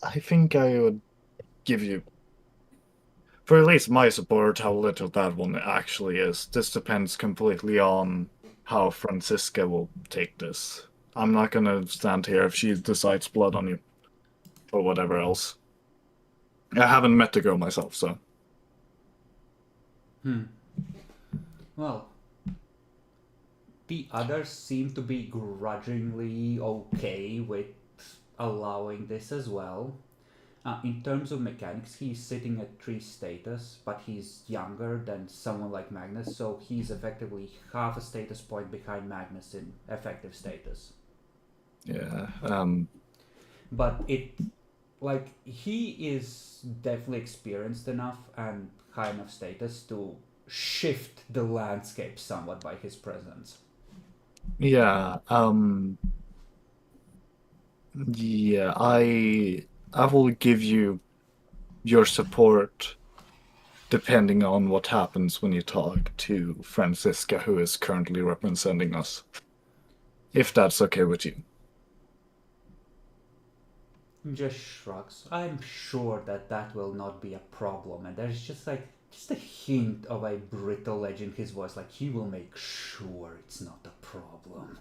I think I would give you, for at least my support, how little that one actually is. This depends completely on how Francisca will take this. I'm not gonna stand here if she decides blood on you. Or whatever else. I haven't met the girl myself, so. Well, the others seem to be grudgingly okay with allowing this as well. In terms of mechanics, he's sitting at 3 status, but he's younger than someone like Magnus, so he's effectively half a status point behind Magnus in effective status. Yeah, But he is definitely experienced enough and high enough status to shift the landscape somewhat by his presence. yeah, yeah, I will give you your support depending on what happens when you talk to Francisca, who is currently representing us. If that's okay with you. Just shrugs. I'm sure that will not be a problem, and there's just a hint of a brittle edge in his voice, like he will make sure it's not a problem.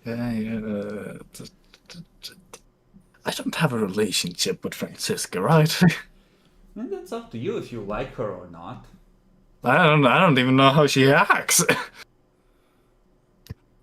I don't have a relationship with Francisca, right? And that's up to you if you like her or not. I don't even know how she acts.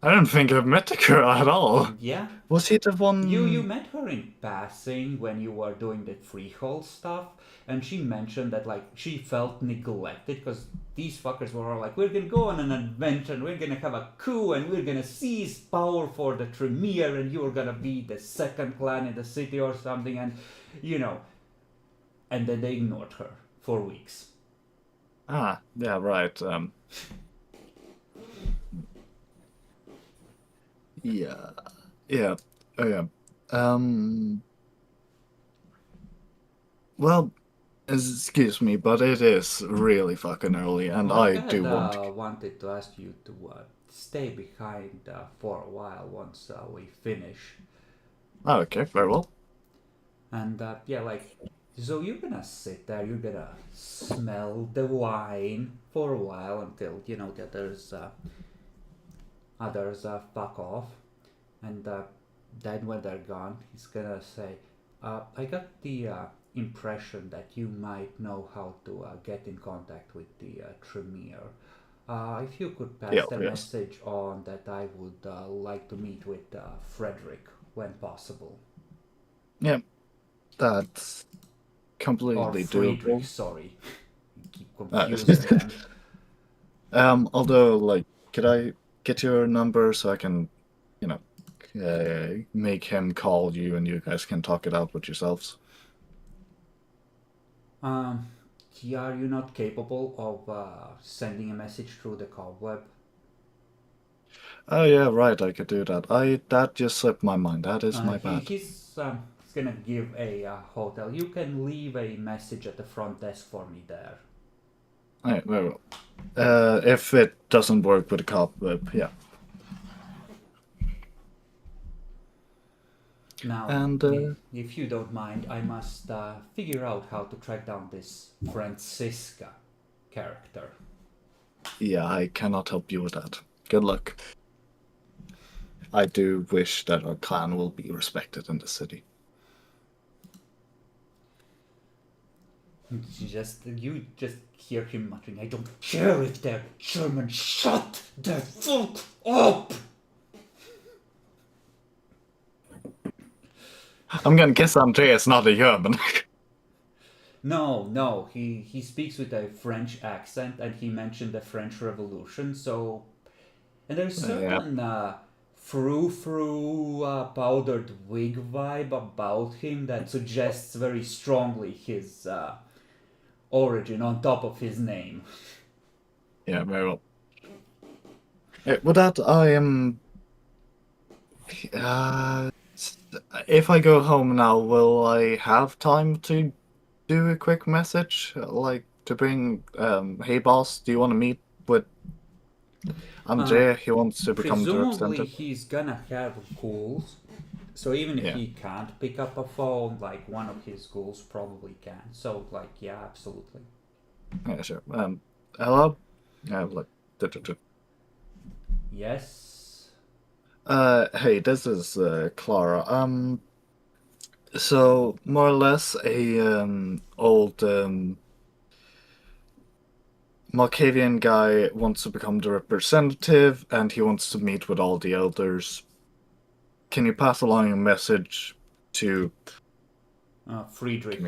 I don't think I've met the girl at all. Yeah. Was he the one? You met her in passing when you were doing the freehold stuff, and she mentioned that she felt neglected because these fuckers were all like, we're gonna go on an adventure, and we're gonna have a coup, and we're gonna seize power for the Tremere, and you're gonna be the second clan in the city or something, and and then they ignored her for weeks. Ah, yeah, right. Yeah. Oh, yeah. Well, excuse me, but it is really fucking early, and I do want to. Wanted to ask you to stay behind for a while once we finish. Oh, okay, very well. And so you're gonna sit there, you're gonna smell the wine for a while until the others fuck off, and then when they're gone, he's gonna say, I got the impression that you might know how to get in contact with the Tremere. If you could pass the message on that I would like to meet with Frederick when possible. Yeah, that's completely doable. Sorry. You keep confusing them. Although, could I get your number so I can, make him call you and you guys can talk it out with yourselves? Are you not capable of sending a message through the cobweb? Oh yeah, right. I could do that. That just slipped my mind. That is my bad. He's gonna give a hotel. You can leave a message at the front desk for me there. Alright, very well. If it doesn't work with the cobweb, yeah. Now, And if you don't mind, I must figure out how to track down this Francisca character. yeah, I cannot help you with that. Good luck. I do wish that our clan will be respected in the city. You just hear him muttering, I don't care if they're German, shut the fuck up! I'm gonna guess Andreas not a German. No, he speaks with a French accent, and he mentioned the French Revolution, so... And there's certain frou-frou powdered wig vibe about him that suggests very strongly his origin on top of his name. Yeah, very well. With that, I am... if I go home now, will I have time to do a quick message? Like, to bring, hey boss, do you want to meet with Andrea? He wants to become the Presumably representative. he's gonna have ghouls. So even if Yeah. he can't pick up a phone, like one of his ghouls probably can. So like yeah, absolutely. Yeah, sure. Hello? Like, Yes. hey, this is, Clara. So, more or less, a, old, Malkavian guy wants to become the representative, and he wants to meet with all the elders. Can you pass along a message to Friedrich.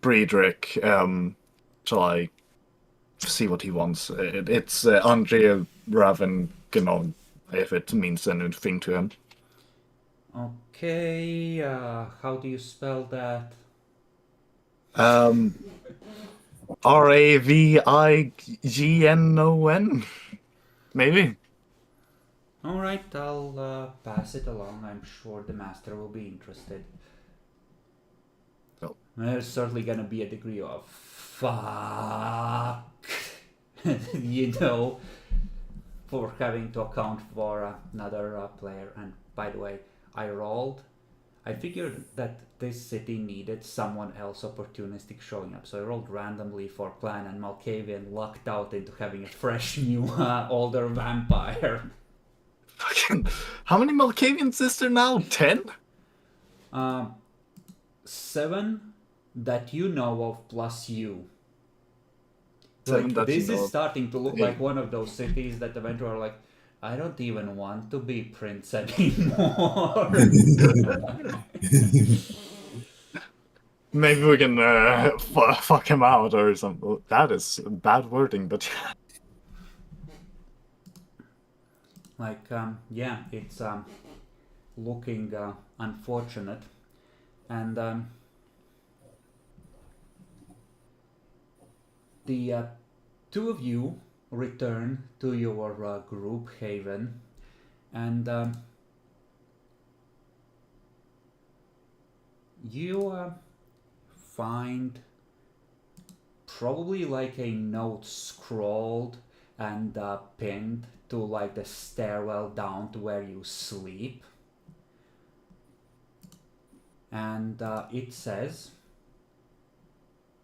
Friedrich, to, like, see what he wants? It's, Andrea Raven, if it means anything to him. Okay, how do you spell that? Ravignon? Maybe? Alright, I'll pass it along. I'm sure the master will be interested. Well. There's certainly gonna be a degree of fuck, you know, for having to account for another player. And by the way, I rolled. I figured that this city needed someone else opportunistic showing up, so I rolled randomly for clan, and Malkavian lucked out into having a fresh new older vampire. Fucking. How many Malkavians is there now? 10? 7 that you know of plus you. 7 Like, that this you know is of. starting to look Yeah. like one of those cities that eventually are like, I don't even want to be prince anymore. Maybe we can fuck him out or something. That is bad wording, but Like, yeah, it's looking unfortunate. And the two of you return to your group haven, and you find probably like a note scrawled and pinned to like the stairwell down to where you sleep, and it says,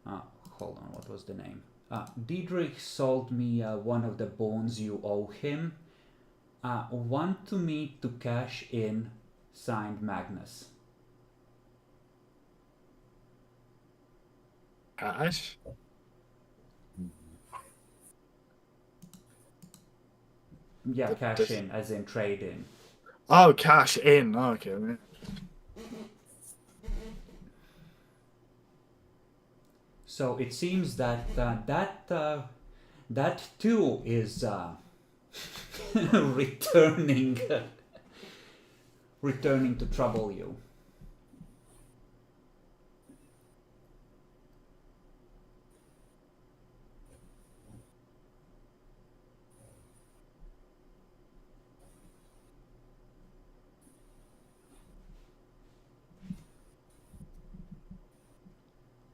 hold on, what was the name? Diedrich sold me one of the bones you owe him. Want to meet to cash in, signed Magnus. cash. Yeah, Th- cash this- in, as in trade in. Oh, cash in. Okay. So it seems that that too is returning returning to trouble you.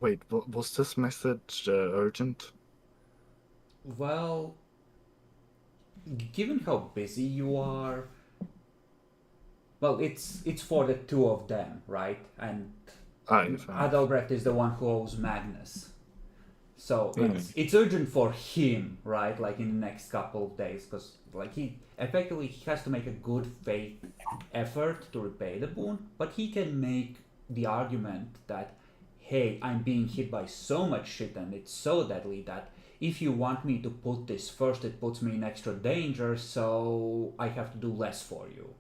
Wait, was this message urgent? Well, given how busy you are, well, it's for the two of them, right? And Adalbrecht is the one who owes Magnus. So it's urgent for him, right? Like in the next couple of days, because like he has to make a good faith effort to repay the boon, but he can make the argument that, hey, I'm being hit by so much shit and it's so deadly that if you want me to put this first, it puts me in extra danger, so I have to do less for you.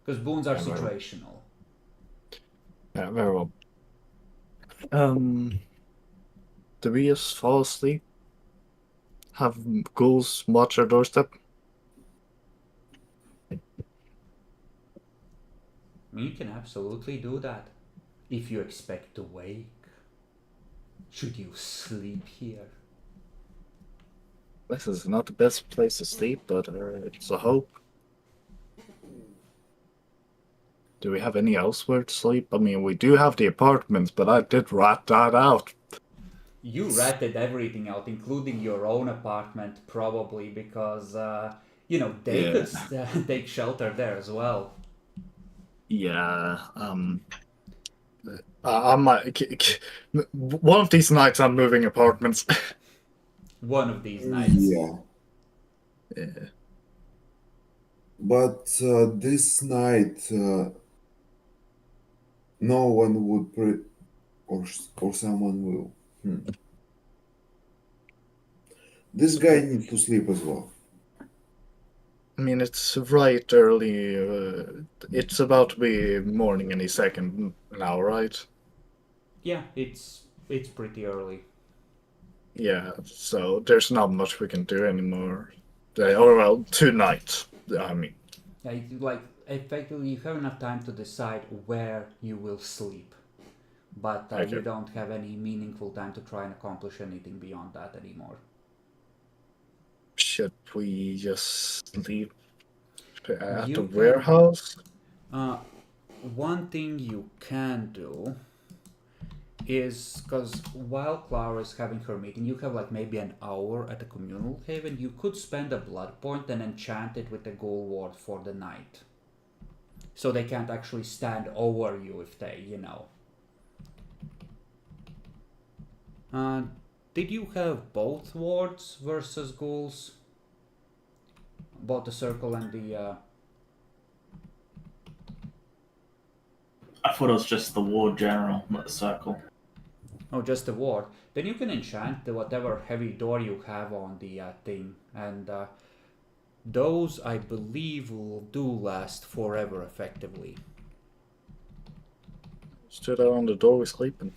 Because boons are situational. Yeah, very well. Do we just fall asleep? Have ghouls watch our doorstep? You can absolutely do that. If you expect to wake, should you sleep here? This is not the best place to sleep, but it's a hope. Do we have any elsewhere to sleep? I mean, we do have the apartments, but I did rat that out. You ratted everything out, including your own apartment, probably because they could take shelter there as well. Yeah. I might. One of these nights, I'm moving apartments. One of these nights. Yeah. Yeah. But this night, no one would or someone will. This guy needs to sleep as well. I mean, it's right early. It's about to be morning any second now, right? Yeah, it's pretty early. Yeah, so there's not much we can do anymore. Or, well, tonight, I mean. Like effectively, you have enough time to decide where you will sleep, but you Okay. don't have any meaningful time to try and accomplish anything beyond that anymore. Should we just sleep at You the can- warehouse? One thing you can do is, because while Clara is having her meeting, you have like maybe an hour at the communal haven. You could spend a blood point and enchant it with the ghoul ward for the night, so they can't actually stand over you if they, Did you have both wards versus ghouls? Both the circle and the. I thought it was just the ward general, not the circle. Oh, just the ward. Then you can enchant whatever heavy door you have on the thing, and those I believe will do last forever effectively. Stood out on the doorway sleeping.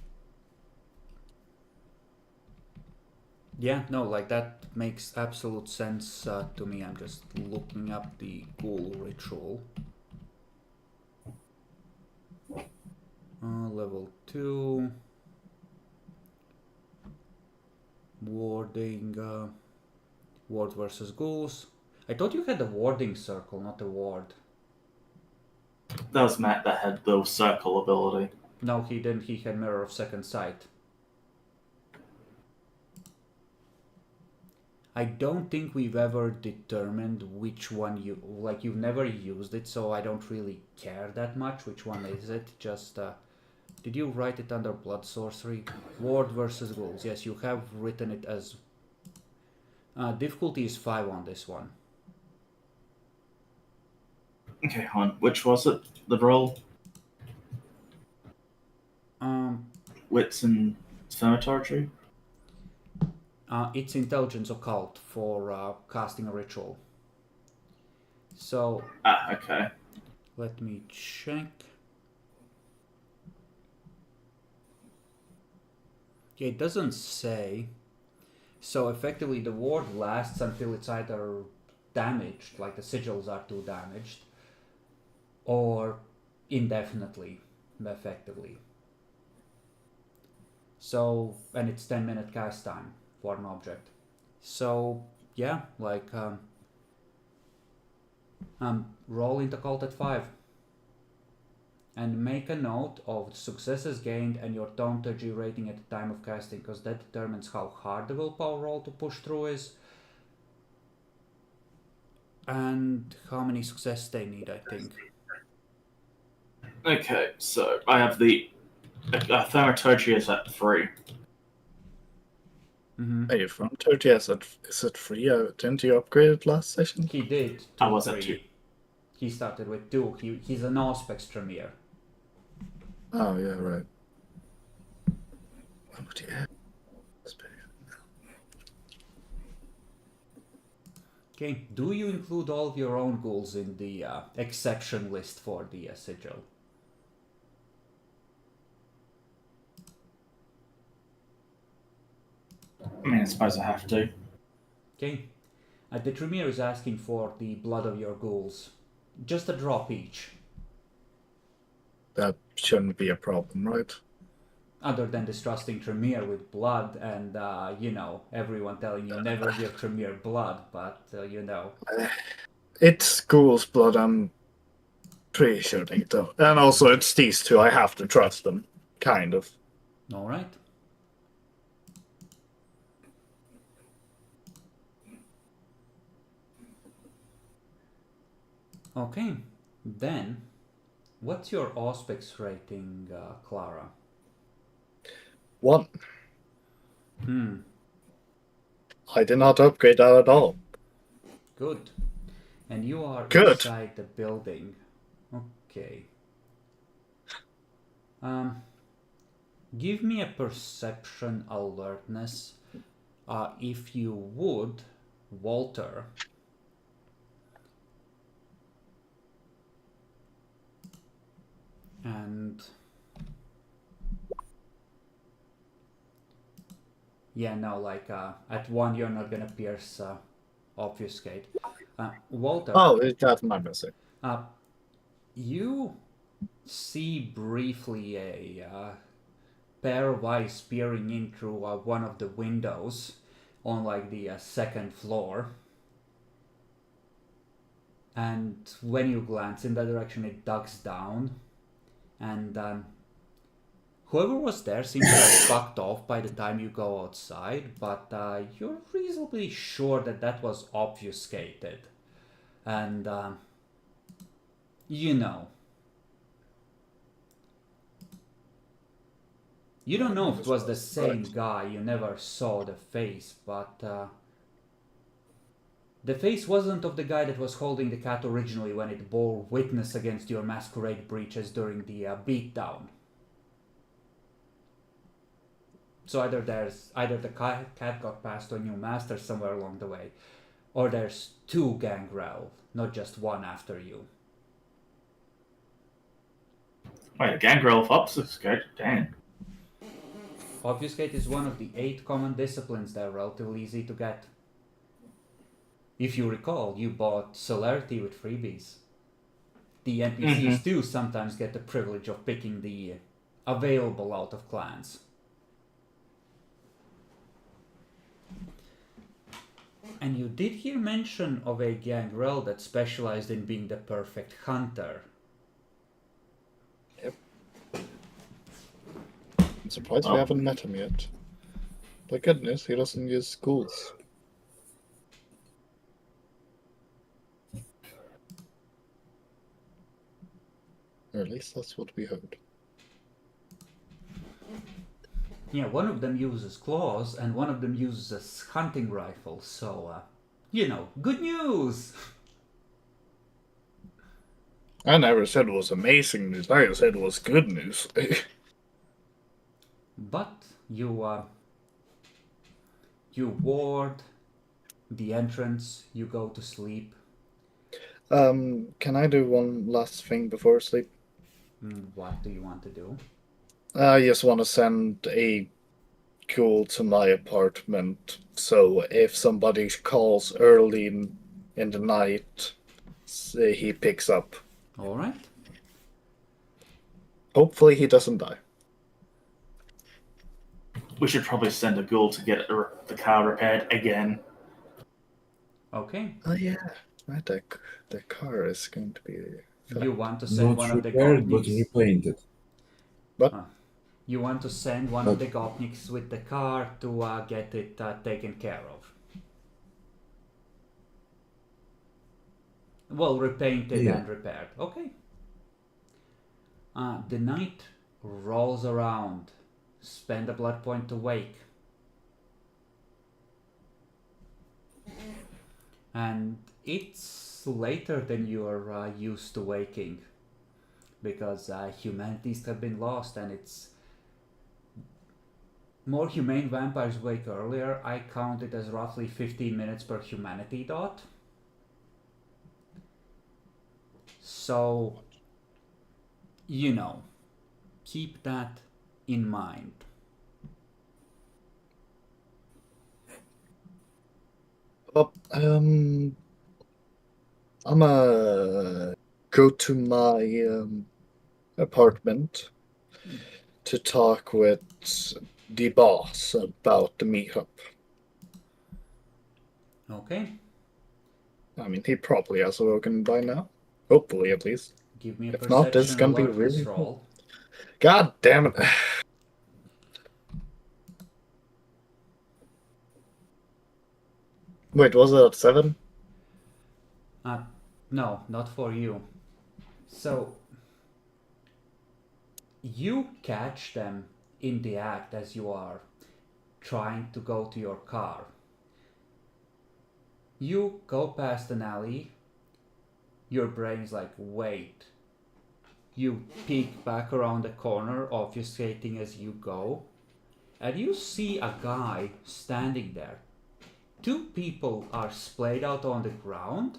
Yeah, no, like that makes absolute sense to me. I'm just looking up the ghoul ritual. Level 2. Warding. Ward versus ghouls. I thought you had a warding circle, not a ward. That was Matt that had the circle ability. No, he didn't. He had Mirror of Second Sight. I don't think we've ever determined which one you've never used it, so I don't really care that much which one is it. Just, did you write it under Blood Sorcery? Ward versus Ghouls. Yes, you have written it as... difficulty is 5 on this one. Okay, hon. Which was it? The roll? Wits and Thaumaturgy? It's Intelligence Occult for casting a ritual. So... okay. Let me check. Yeah, it doesn't say. So effectively the ward lasts until it's either damaged, like the sigils are too damaged, or indefinitely, effectively. So, and it's 10-minute cast time for an object. So, yeah, like, roll into cult at 5. And make a note of successes gained and your thaumaturgy rating at the time of casting, because that determines how hard the willpower roll to push through is. And how many successes they need, I think. Okay, so I have the Thaumaturgy is at 3. Hey, from 30, is it free? Didn't you upgrade it last session? He did. I was at 2. He started with 2. He's an Auspex Tremere. Oh, yeah, right. Oh, yeah. Okay, do you include all of your own ghouls in the exception list for the sigil? I mean, I suppose I have to. Okay. The Tremere is asking for the blood of your ghouls. Just a drop each. That shouldn't be a problem, right? Other than distrusting Tremere with blood and, everyone telling you never give Tremere blood, but, It's ghoul's blood. I'm Pretty sure they do. And also, it's these two. I have to trust them. Kind of. All right. Okay, then, what's your Auspex rating, Clara? 1. Hmm, I did not upgrade that at all. good. And you are Good. inside the building. Okay. Give me a perception alertness, if you would, Walter. And yeah, no, like at 1 you're not gonna pierce obfuscate. Walter. Oh, that's my mistake. You see briefly a pair of eyes peering in through one of the windows on like the second floor. And when you glance in that direction, it ducks down. And whoever was there seems to have fucked off by the time you go outside, but you're reasonably sure that that was obfuscated. And, you know. You don't know if it was the same guy, you never saw the face, but the face wasn't of the guy that was holding the cat originally when it bore witness against your Masquerade breaches during the beatdown. So either the cat got passed to a new master somewhere along the way, or there's 2 Gangrel, not just 1 after you. Wait, a gangrel of obfuscate? Damn. Obfuscate is one of the 8 common disciplines that are relatively easy to get. If you recall, you bought Celerity with freebies. The NPCs too sometimes get the privilege of picking the available out of clans. And you did hear mention of a gangrel that specialized in being the perfect hunter. Yep. I'm surprised we haven't met him yet. Thank goodness he doesn't use schools. Or at least that's what we heard. Yeah, one of them uses claws and one of them uses a hunting rifle, so, you know, good news! I never said it was amazing news, I said it was good news. But you ward the entrance, you go to sleep. Can I do one last thing before sleep? What do you want to do? I just want to send a ghoul to my apartment, so if somebody calls early in the night, he picks up. Alright. Hopefully he doesn't die. We should probably send a ghoul to get the car repaired again. Okay. Oh yeah, right. The car is going to be. You want to send Not one of the repaired, but Gopniks. repainted. You want to send one of the Gopniks with the car to get it taken care of. Well, repainted and repaired. Okay. The night rolls around. Spend a blood point to wake. And it's later than you're used to waking. Because humanities have been lost and it's... More humane vampires wake earlier. I count it as roughly 15 minutes per humanity dot. So, you know, keep that in mind. Well, I'm gonna go to my apartment to talk with the boss about the meetup. Okay. I mean, he probably has awoken by now. Hopefully, at least. Give me a If not, this is perception gonna be alertness really roll. God damn it. Wait, was it 7? No, not for you. So, you catch them in the act as you are trying to go to your car. You go past an alley, your brain's like, wait. You peek back around the corner, obfuscating as you go, and you see a guy standing there. 2 people are splayed out on the ground,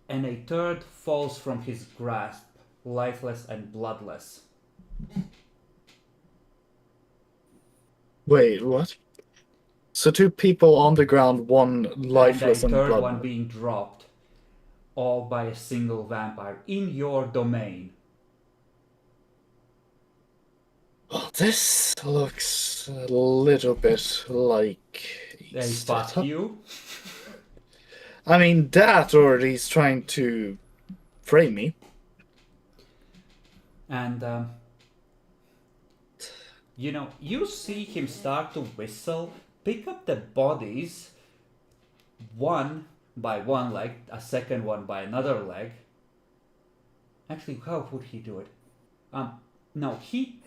and a third falls from his grasp, lifeless and bloodless. Wait, what? So 2 people on the ground, 1 lifeless and a and third one blood. being dropped, all by a single vampire in your domain. Oh, this looks a little bit like They fuck you. I mean, that or he's trying to frame me. And you see him start to whistle, pick up the bodies, one by one leg, a second one by another leg. Actually, how would he do it? No, he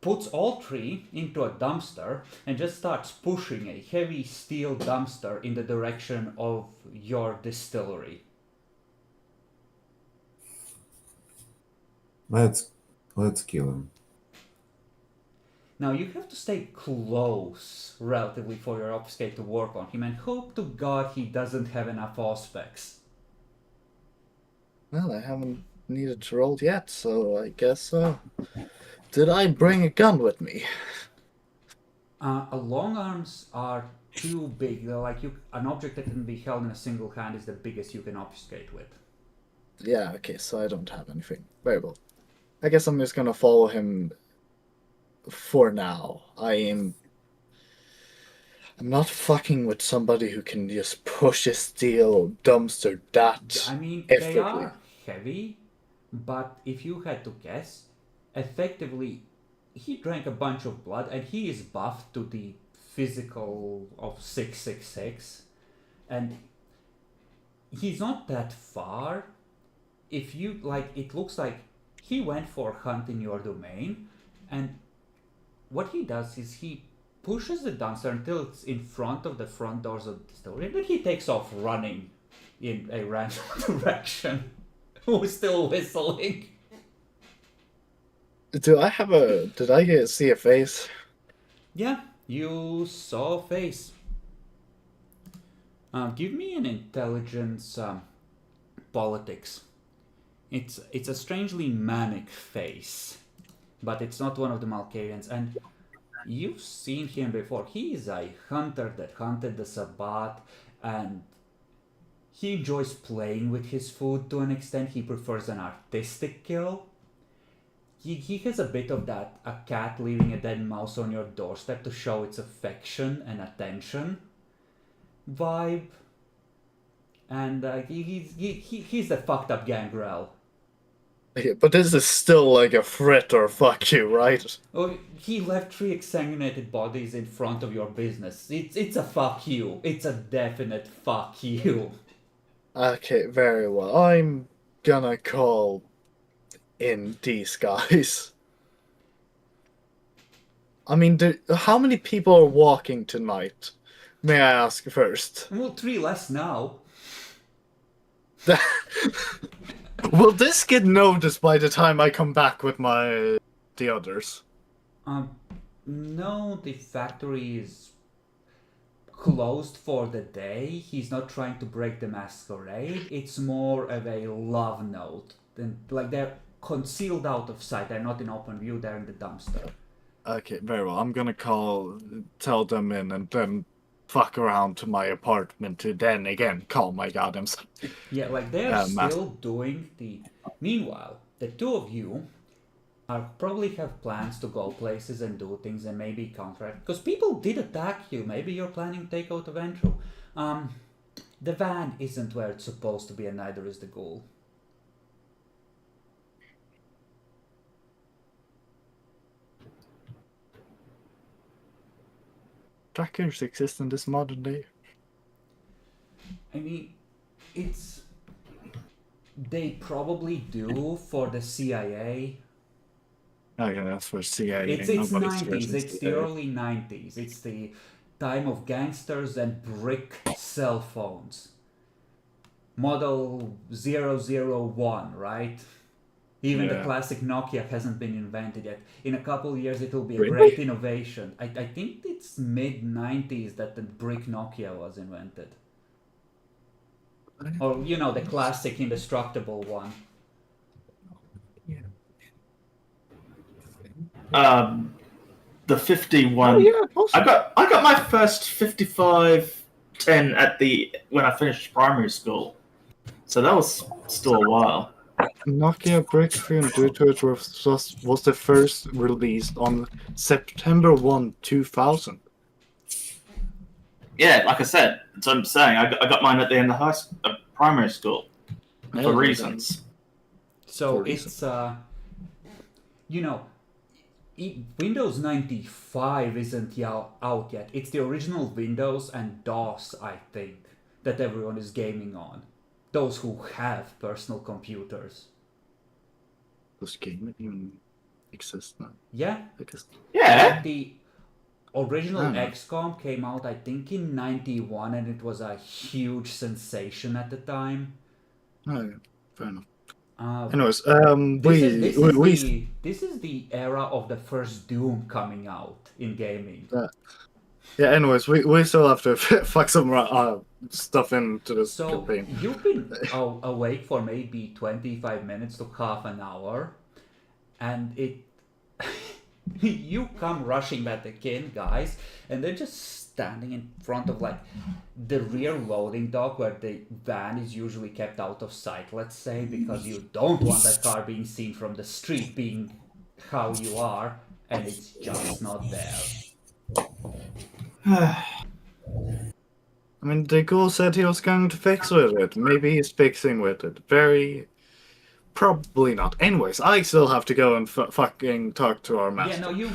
puts all 3 into a dumpster and just starts pushing a heavy steel dumpster in the direction of your distillery. Let's kill him. Now you have to stay close relatively for your obfuscate to work on him and hope to God he doesn't have enough auspex. Well, I haven't needed to roll yet, so I guess so. Did I bring a gun with me? Long arms are too big. They're like an object that can be held in a single hand is the biggest you can obfuscate with. Yeah, okay, so I don't have anything. Very well. I guess I'm just gonna follow him for now. I'm not fucking with somebody who can just push a steel dumpster that I mean, effortlessly. they are heavy, but if you had to guess, effectively, he drank a bunch of blood and he is buffed to the physical of 666, and he's not that far. If you like, it looks like he went for hunt in your domain, and what he does is he pushes the dumpster until it's in front of the front doors of the store, and then he takes off running in a random direction. Who's still whistling? Did I see a face? Yeah, you saw a face. Give me an intelligence politics. It's a strangely manic face, but it's not one of the Malkavians, and you've seen him before. He is a hunter that hunted the Sabbat, and he enjoys playing with his food to an extent. He prefers an artistic kill. He has a bit of that, a cat leaving a dead mouse on your doorstep to show its affection and attention vibe. And he's the fucked up gangrel. Yeah, but this is still like a threat or fuck you, right? Oh, he left 3 exsanguinated bodies in front of your business. It's a fuck you. It's a definite fuck you. Okay, very well. I'm gonna call in these guys. I mean, how many people are walking tonight? May I ask first? Well, 3 less now. Will this get noticed by the time I come back with the others? No, the factory is closed for the day. He's not trying to break the masquerade. It's more of a love note. And like they're concealed out of sight. They're not in open view. They're in the dumpster. Okay, very well. I'm gonna tell them in, and then fuck around to my apartment to then again call my goddamn self. Yeah, like they're still doing the. Meanwhile, the 2 of you probably have plans to go places and do things and maybe contract, because people did attack you. Maybe you're planning to take out of Ventru. The van isn't where it's supposed to be, and neither is the ghoul. trackers exist in this modern day? I mean, they probably do for the CIA. Oh yeah, that's for CIA. It's Nobody's 90s. using It's the CIA. early 90s. It's the time of gangsters and brick cell phones. Model 001, right? Even the Yeah. classic Nokia hasn't been invented yet. In a couple of years, it will be a Really? great innovation. I think it's mid 90s that the brick Nokia was invented. Or, the classic indestructible one. The 51. Oh yeah, possibly. I got my first 5510 when I finished primary school. So that was still a while. Nokia Breakthrough due to it was the first released on September 1, 2000. Yeah, like I said, that's what I'm saying. I got mine at the end of primary school for reasons. So For reason. it's, Windows 95 isn't out yet. It's the original Windows and DOS, I think, that everyone is gaming on. Those who have personal computers. Does gaming even exist now? Yeah. Because Yeah. The original Ah. XCOM came out, I think, in 91, and it was a huge sensation at the time. oh, yeah, fair enough. Uh, Anyways, this is the era of the first Doom coming out in gaming. anyways, we still have to fuck some stuff into this So campaign. you've been awake for maybe 25 minutes to half an hour, and you come rushing back again, guys, and they're just standing in front of the rear loading dock where the van is usually kept out of sight, let's say, because you don't want that car being seen from the street, being how you are, and it's just not there. I mean, the ghoul said he was going to fix with it. Maybe he's fixing with it. Probably not. Anyways, I still have to go and fucking talk to our master. You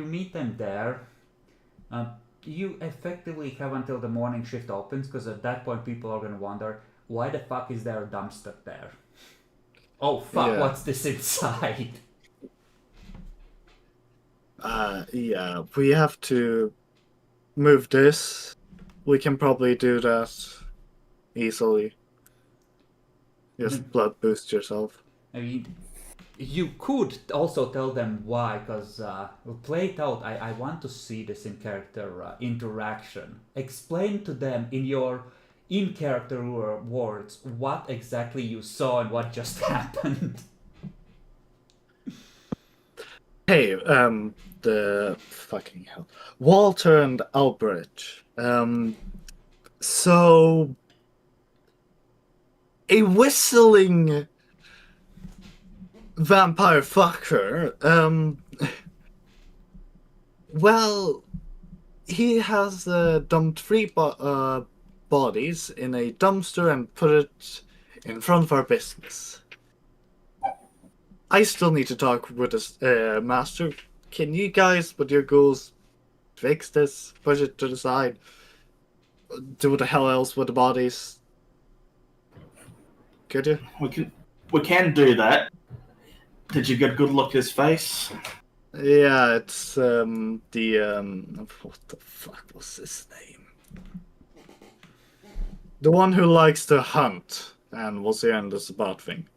meet them there. You effectively have until the morning shift opens, because at that point people are going to wonder, why the fuck is there a dumpster there? Oh fuck, Yeah. What's this inside? Yeah, we have to move this. We can probably do that easily. Just blood boost yourself. I mean, you could also tell them why, because play it out. I want to see this in-character interaction. Explain to them in your in-character words what exactly you saw and what just happened. Hey, the fucking hell. Walter and Albrecht. So a whistling vampire fucker. Well, he has dumped three bodies in a dumpster and put it in front of our business. I still need to talk with the master. Can you guys, with your ghouls, fix this? Push it to the side? Do what the hell else with the bodies? Could you? We can do that. Did you get a good look at his face? Yeah, it's what the fuck was his name? The one who likes to hunt and was here in this bot thing.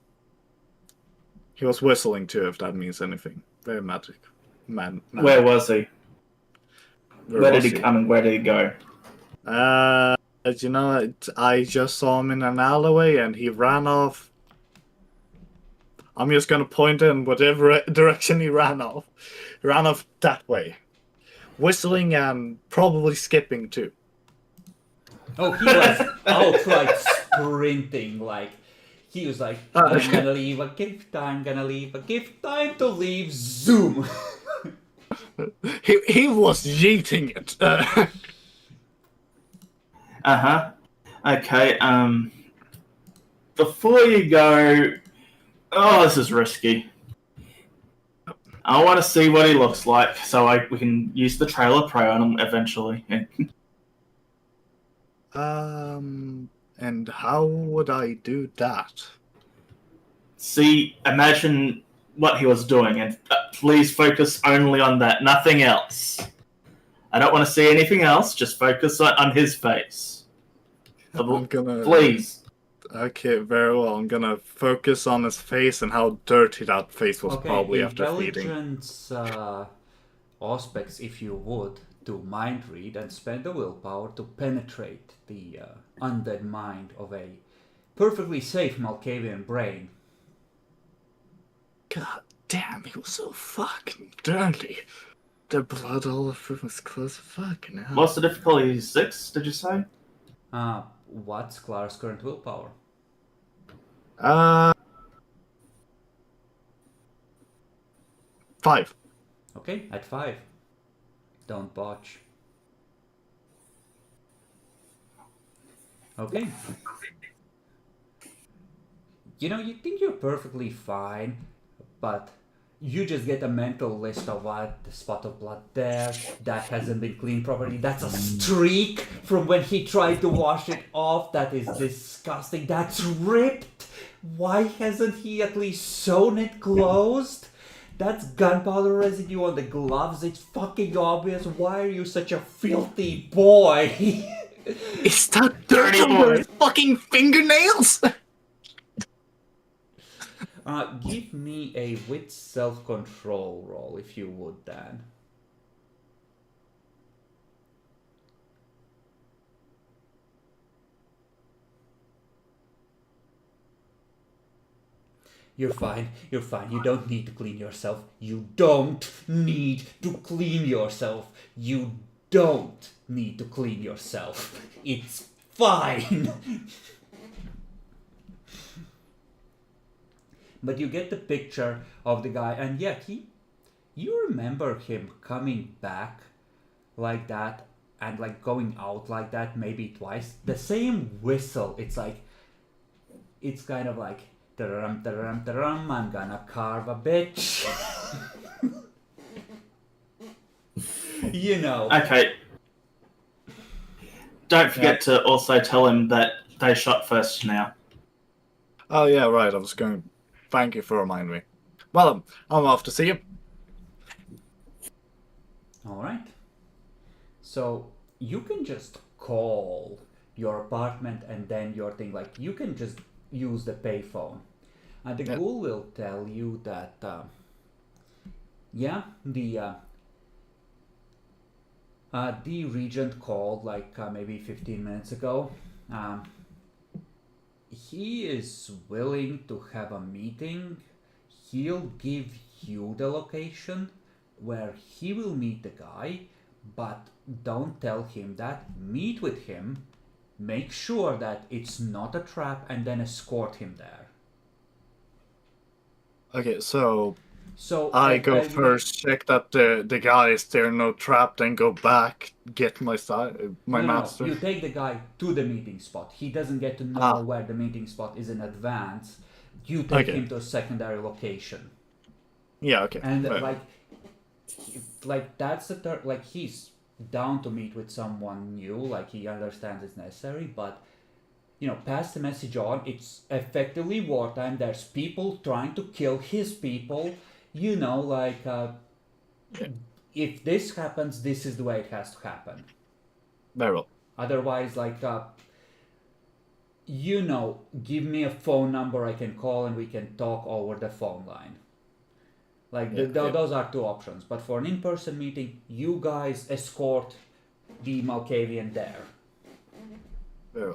He was whistling too, if that means anything. Very magic. Where was he? Where did was he come and where did he go? You know, I just saw him in an alleyway and he ran off. I'm just gonna point in whatever direction he ran off. He ran off that way. Whistling and probably skipping too. Oh, he was outright sprinting, he was like, I'm gonna leave a gift, I'm gonna leave a gift, time to leave, zoom! He was yeeting it. Okay, before you go... Oh, this is risky. I want to see what he looks like, so we can use the trail of prey on him eventually. And how would I do that? See, imagine what he was doing, and please focus only on that, nothing else. I don't want to see anything else. Just focus on his face. I'm gonna. Please. Okay, very well. I'm gonna focus on his face and how dirty that face was Okay, probably after feeding. intelligence aspects, if you would, to mind read and spend the willpower to penetrate the undead mind of a perfectly safe Malkavian brain. God damn, he was so fucking dirty. The blood all over his clothes. Fucking hell. What's the difficulty? 6, did you say? What's Clara's current willpower? 5. Okay, at 5. Don't botch. Okay. You know, you think you're perfectly fine, but you just get a mental list of what the spot of blood there, that hasn't been cleaned properly, that's a streak from when he tried to wash it off, that is disgusting, that's ripped, why hasn't he at least sewn it closed? That's gunpowder residue on the gloves, it's fucking obvious, why are you such a filthy boy? Is that dirty on his fucking fingernails? Give me a wit self-control roll, if you would, Dan. You're fine, you're fine. You don't need to clean yourself. You don't need to clean yourself. You don't need to clean yourself. It's fine. But you get the picture of the guy, and yeah, you remember him coming back like that and like going out like that maybe twice. The same whistle. It's kind of like taram taram taram. I'm gonna carve a bitch. You know. Okay. Don't forget to also tell him that they shot first now. Oh yeah, right. I was going. Thank you for reminding me. Well, I'm off to see you. Alright. So you can just call your apartment and then your thing, like you can just use the payphone. And the ghoul will tell you that, the regent called like maybe 15 minutes ago. He is willing to have a meeting. He'll give you the location where he will meet the guy, but don't tell him that. Meet with him, make sure that it's not a trap, and then escort him there. Okay, so I go first, check that the guy is there, no trap, then go back, get my master. You take the guy to the meeting spot. He doesn't get to know where the meeting spot is in advance. You take him to a secondary location. Yeah, okay. And like that's the third. Like he's down to meet with someone new. Like he understands it's necessary, but you know, pass the message on. It's effectively wartime. There's people trying to kill his people. You know, like, if this happens, this is the way it has to happen. Very well. Otherwise, like, give me a phone number I can call and we can talk over the phone line. Like, those are 2 options. But for an in-person meeting, you guys escort the Malkavian there.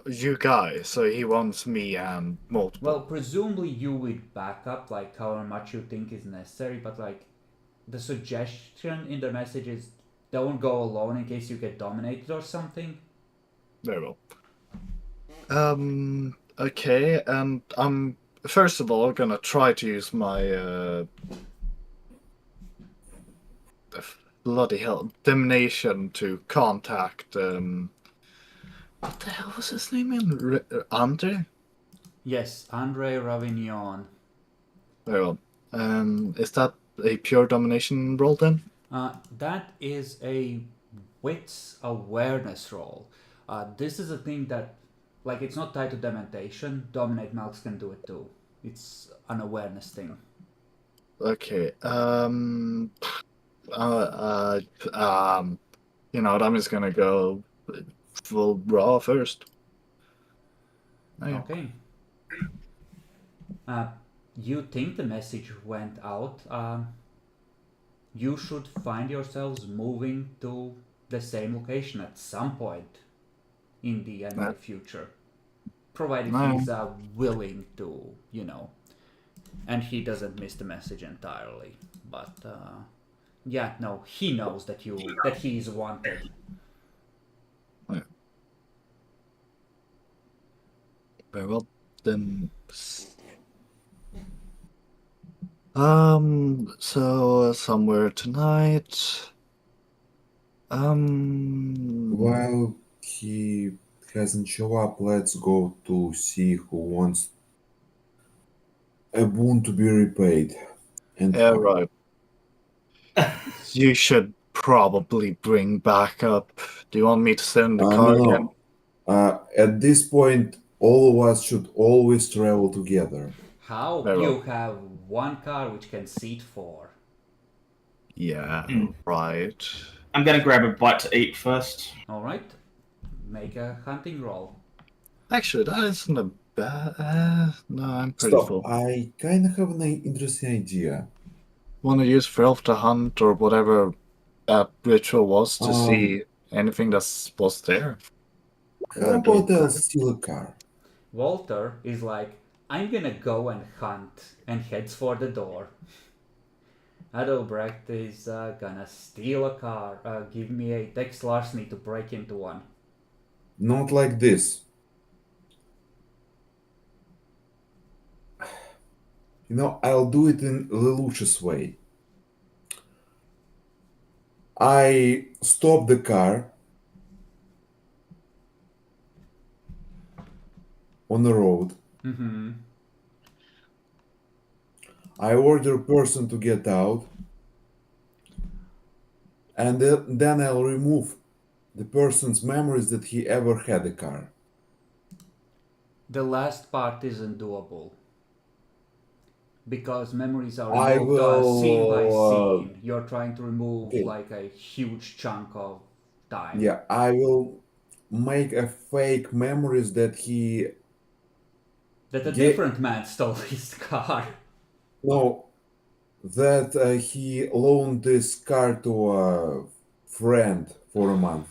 You guys, so he wants me and multiple. Well, presumably you would back up, like, however much you think is necessary, but, like, the suggestion in the message is don't go alone in case you get dominated or something. Very well. Okay, and I'm first of all gonna try to use my bloody hell domination to contact what the hell was his name again? Andre? Yes, Andre Ravignon. Very well. Is that a pure domination roll then? That is a wits awareness roll. This is a thing that, like, it's not tied to dementation. Dominate Malks can do it too. It's an awareness thing. Okay. You know what? I'm just gonna go full raw first. Oh, yeah. Okay. You think the message went out. You should find yourselves moving to the same location at some point in the near future, provided he's willing to, you know, and he doesn't miss the message entirely. But yeah, no, he knows that he is wanted. Yeah. Very well, then. So somewhere tonight. While he hasn't shown up, let's go to see who wants a boon to be repaid. And Yeah, how. right. You should probably bring backup. Do you want me to send the car again? No. At this point, all of us should always travel together. How? Very You well. have one car which can seat 4. Yeah, Mm. right. I'm gonna grab a bite to eat first. All right, make a hunting roll. Actually, that isn't a bad. No, I'm pretty Stop. full. I kind of have an interesting idea. Want to use Filth to hunt or whatever that ritual was to Um, see anything that was there? How about I'll steal a car? Walter is like, I'm gonna go and hunt, and heads for the door. Adelbrecht is gonna steal a car. Give me a Dex larceny to break into one. Not like this. You know, I'll do it in Lelouch's way. I stop the car on the road. Mm-hmm. I order a person to get out. And then I'll remove the person's memories that he ever had a car. The last part isn't doable. Because memories are I removed scene by will, scene. You're trying to remove okay. like a huge chunk of time. Yeah, I will make a fake memories that he That a different man stole his car. no, that he loaned this car to a friend for a month.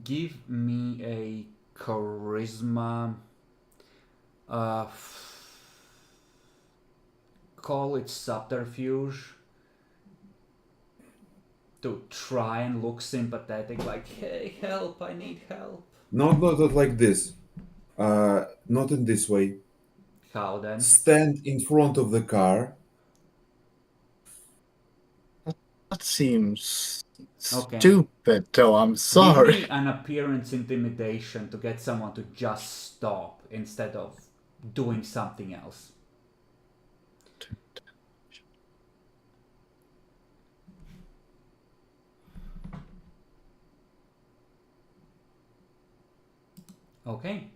Give me a charisma. Call it subterfuge. To try and look sympathetic, like, hey, help, I need help. Not like this. Not in this way. How then? Stand in front of the car. That seems Okay. stupid, though. I'm Give sorry. me an appearance intimidation to get someone to just stop instead of doing something else. Okay.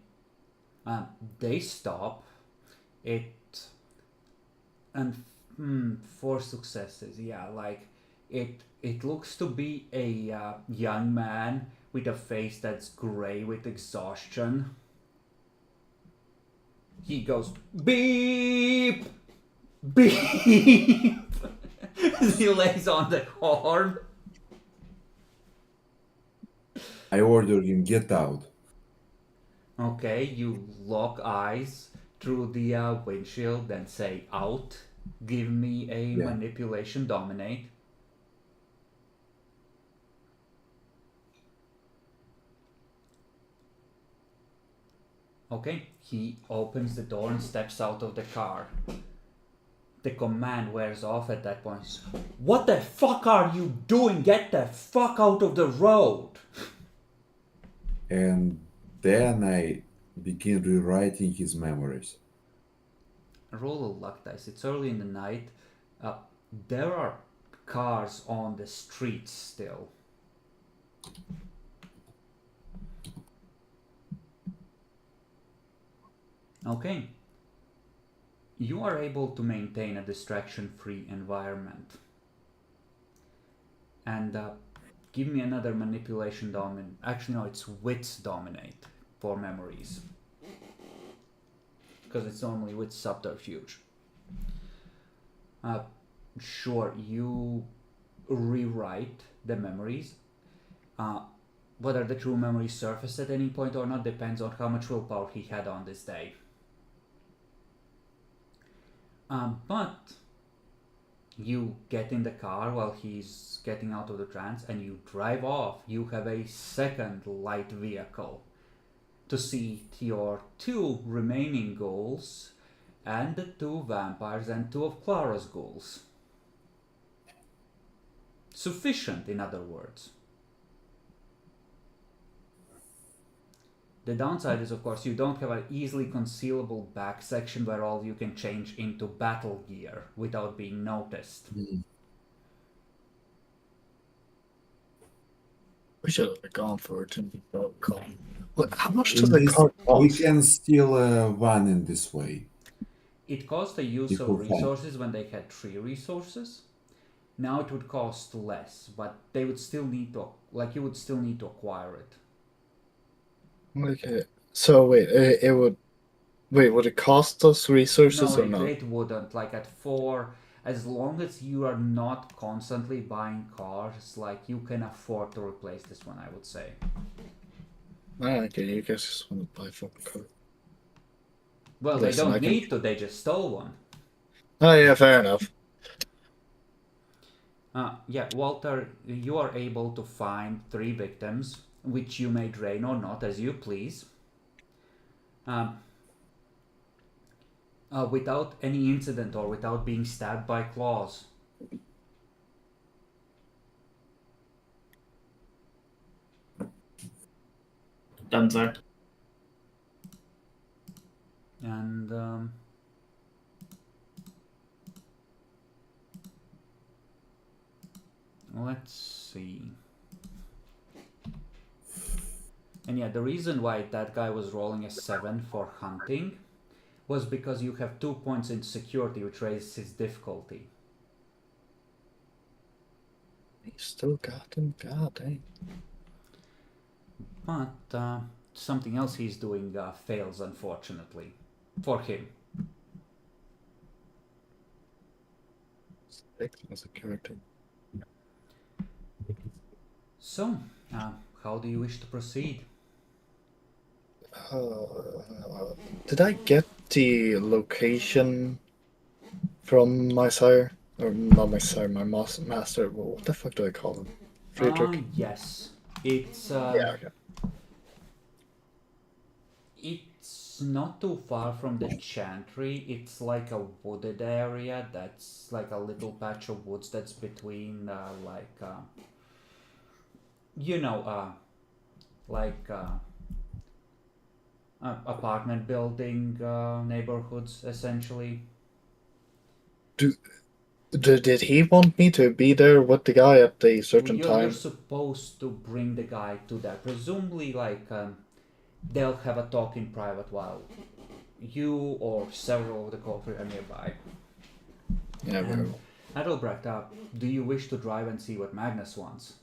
They stop. It and 4 successes. Yeah, like it looks to be a young man with a face that's gray with exhaustion. He goes beep beep. He lays on the horn. I order him get out. Okay, you lock eyes through the windshield and say out. Give me a manipulation dominate. Okay, he opens the door and steps out of the car. The command wears off at that point. What the fuck are you doing? Get the fuck out of the road! And then I begin rewriting his memories. Roll a luck dice. It's early in the night. there are cars on the streets still. Okay. You are able to maintain a distraction-free environment. And give me another manipulation dominate. Actually, no, it's wits dominate for memories. Because it's normally with subterfuge. Sure, you rewrite the memories. Whether the true memories surface at any point or not depends on how much willpower he had on this day. But you get in the car while he's getting out of the trance and you drive off. You have a second light vehicle to see your 2 remaining ghouls and the 2 vampires and 2 of Clara's ghouls. Sufficient, in other words. The downside is, of course, you don't have an easily concealable back section where all you can change into battle gear without being noticed. We should have gone for it in the car. Look, how much does In the this, car we cost? can steal a van in this way. It cost the use Equal of resources when they had 3 resources. Now it would cost less, but they would still need to, you would still need to acquire it. Okay. So wait, it would. Wait, would it cost us resources No, or not? it wouldn't. At 4, as long as you are not constantly buying cars, you can afford to replace this one, I would say. Okay, you guys just want to buy fucking car. Well, Listen, they I don't can- need to, they just stole one. Oh yeah, fair enough. Yeah, Walter, you are able to find 3 victims, which you may drain or not, as you please. Without any incident or without being stabbed by claws. Dunzo. And let's see. And yeah, the reason why that guy was rolling a 7 for hunting was because you have 2 points in security, which raises his difficulty. He still got him. God dang. But something else he's doing fails, unfortunately, for him. As a character. So, how do you wish to proceed? Did I get the location from my sire? Or not my sire, my master. What the fuck do I call him? Friedrich? Yes. It's Yeah, okay. It's not too far from the chantry. It's like a wooded area that's like a little patch of woods that's between apartment building neighborhoods, essentially. Did he want me to be there with the guy at a certain You're time? supposed to bring the guy to there. Presumably, they'll have a talk in private while you or several of the coffee are nearby. Yeah, very well. Adelbrecht, do you wish to drive and see what Magnus wants?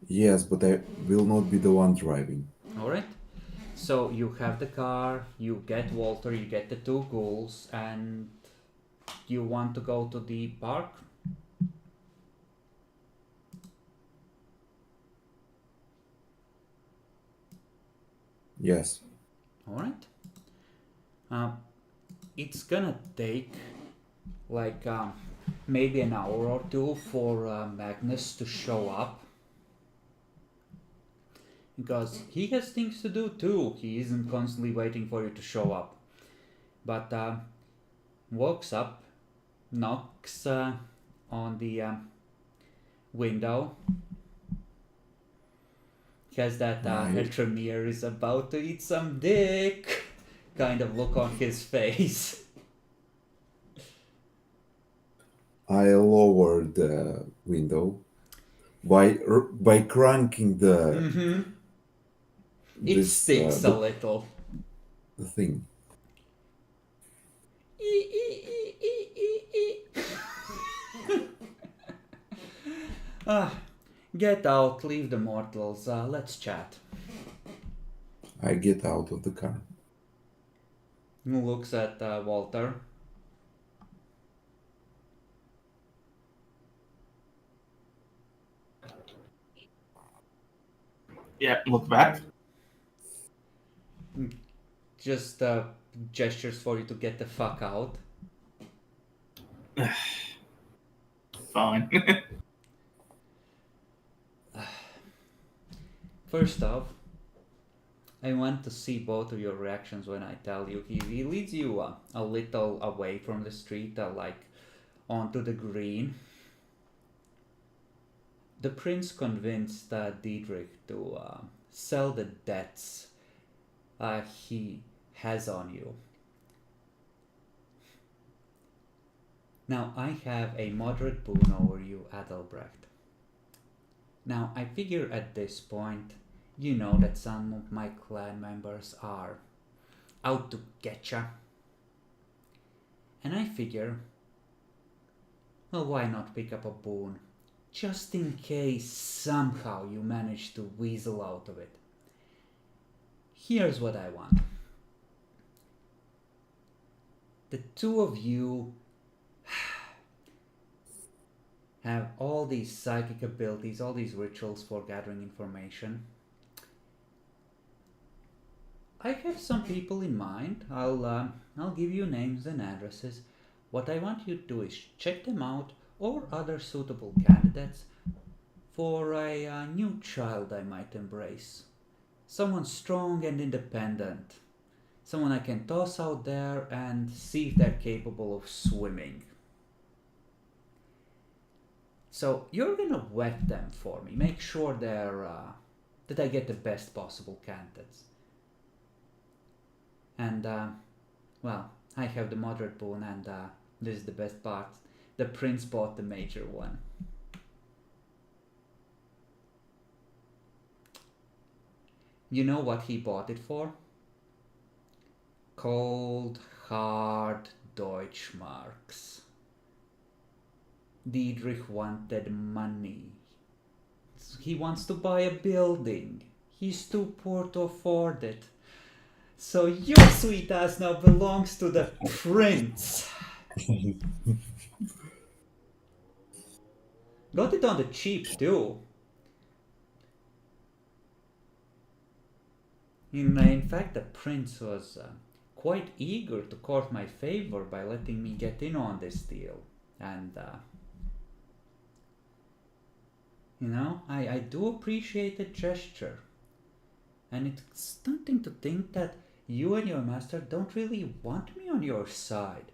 Yes, but I will not be the one driving. Alright. So you have the car, you get Walter, you get the 2 ghouls, and you want to go to the park? Yes. Alright. It's gonna take maybe an hour or 2 for Magnus to show up. Because he has things to do too. He isn't constantly waiting for you to show up. But walks up, knocks on the window. Says that Right. Tremere is about to eat some dick. kind of look on his face. I lower the window by cranking Mm-hmm. It this sticks a little. the thing. Get out, leave the mortals, let's chat. I get out of the car. Who looks at Walter? Yeah, look back. Just gestures for you to get the fuck out. Fine. First off, I want to see both of your reactions when I tell you. He leads you a little away from the street, like onto the green. The prince convinced Diedrich to sell the debts he has on you. Now, I have a moderate boon over you, Adalbrecht. Now, I figure at this point, you know that some of my clan members are out to get ya. And I figure, well, why not pick up a boon? Just in case somehow you manage to weasel out of it. Here's what I want. The two of you have all these psychic abilities, all these rituals for gathering information. I have some people in mind. I'll give you names and addresses. What I want you to do is check them out or other suitable candidates for a new child I might embrace. Someone strong and independent. Someone I can toss out there and see if they're capable of swimming. So you're gonna vet them for me. Make sure that I get the best possible candidates. And well, I have the moderate boon, and this is the best part. The prince bought the major one. You know what he bought it for? Cold, hard Deutschmarks. Diedrich wanted money. He wants to buy a building. He's too poor to afford it. So your sweet ass now belongs to the prince. Got it on the cheap too. In fact, the prince was quite eager to court my favor by letting me get in on this deal. And, you know, I do appreciate the gesture. And it's stunning to think that you and your master don't really want me on your side.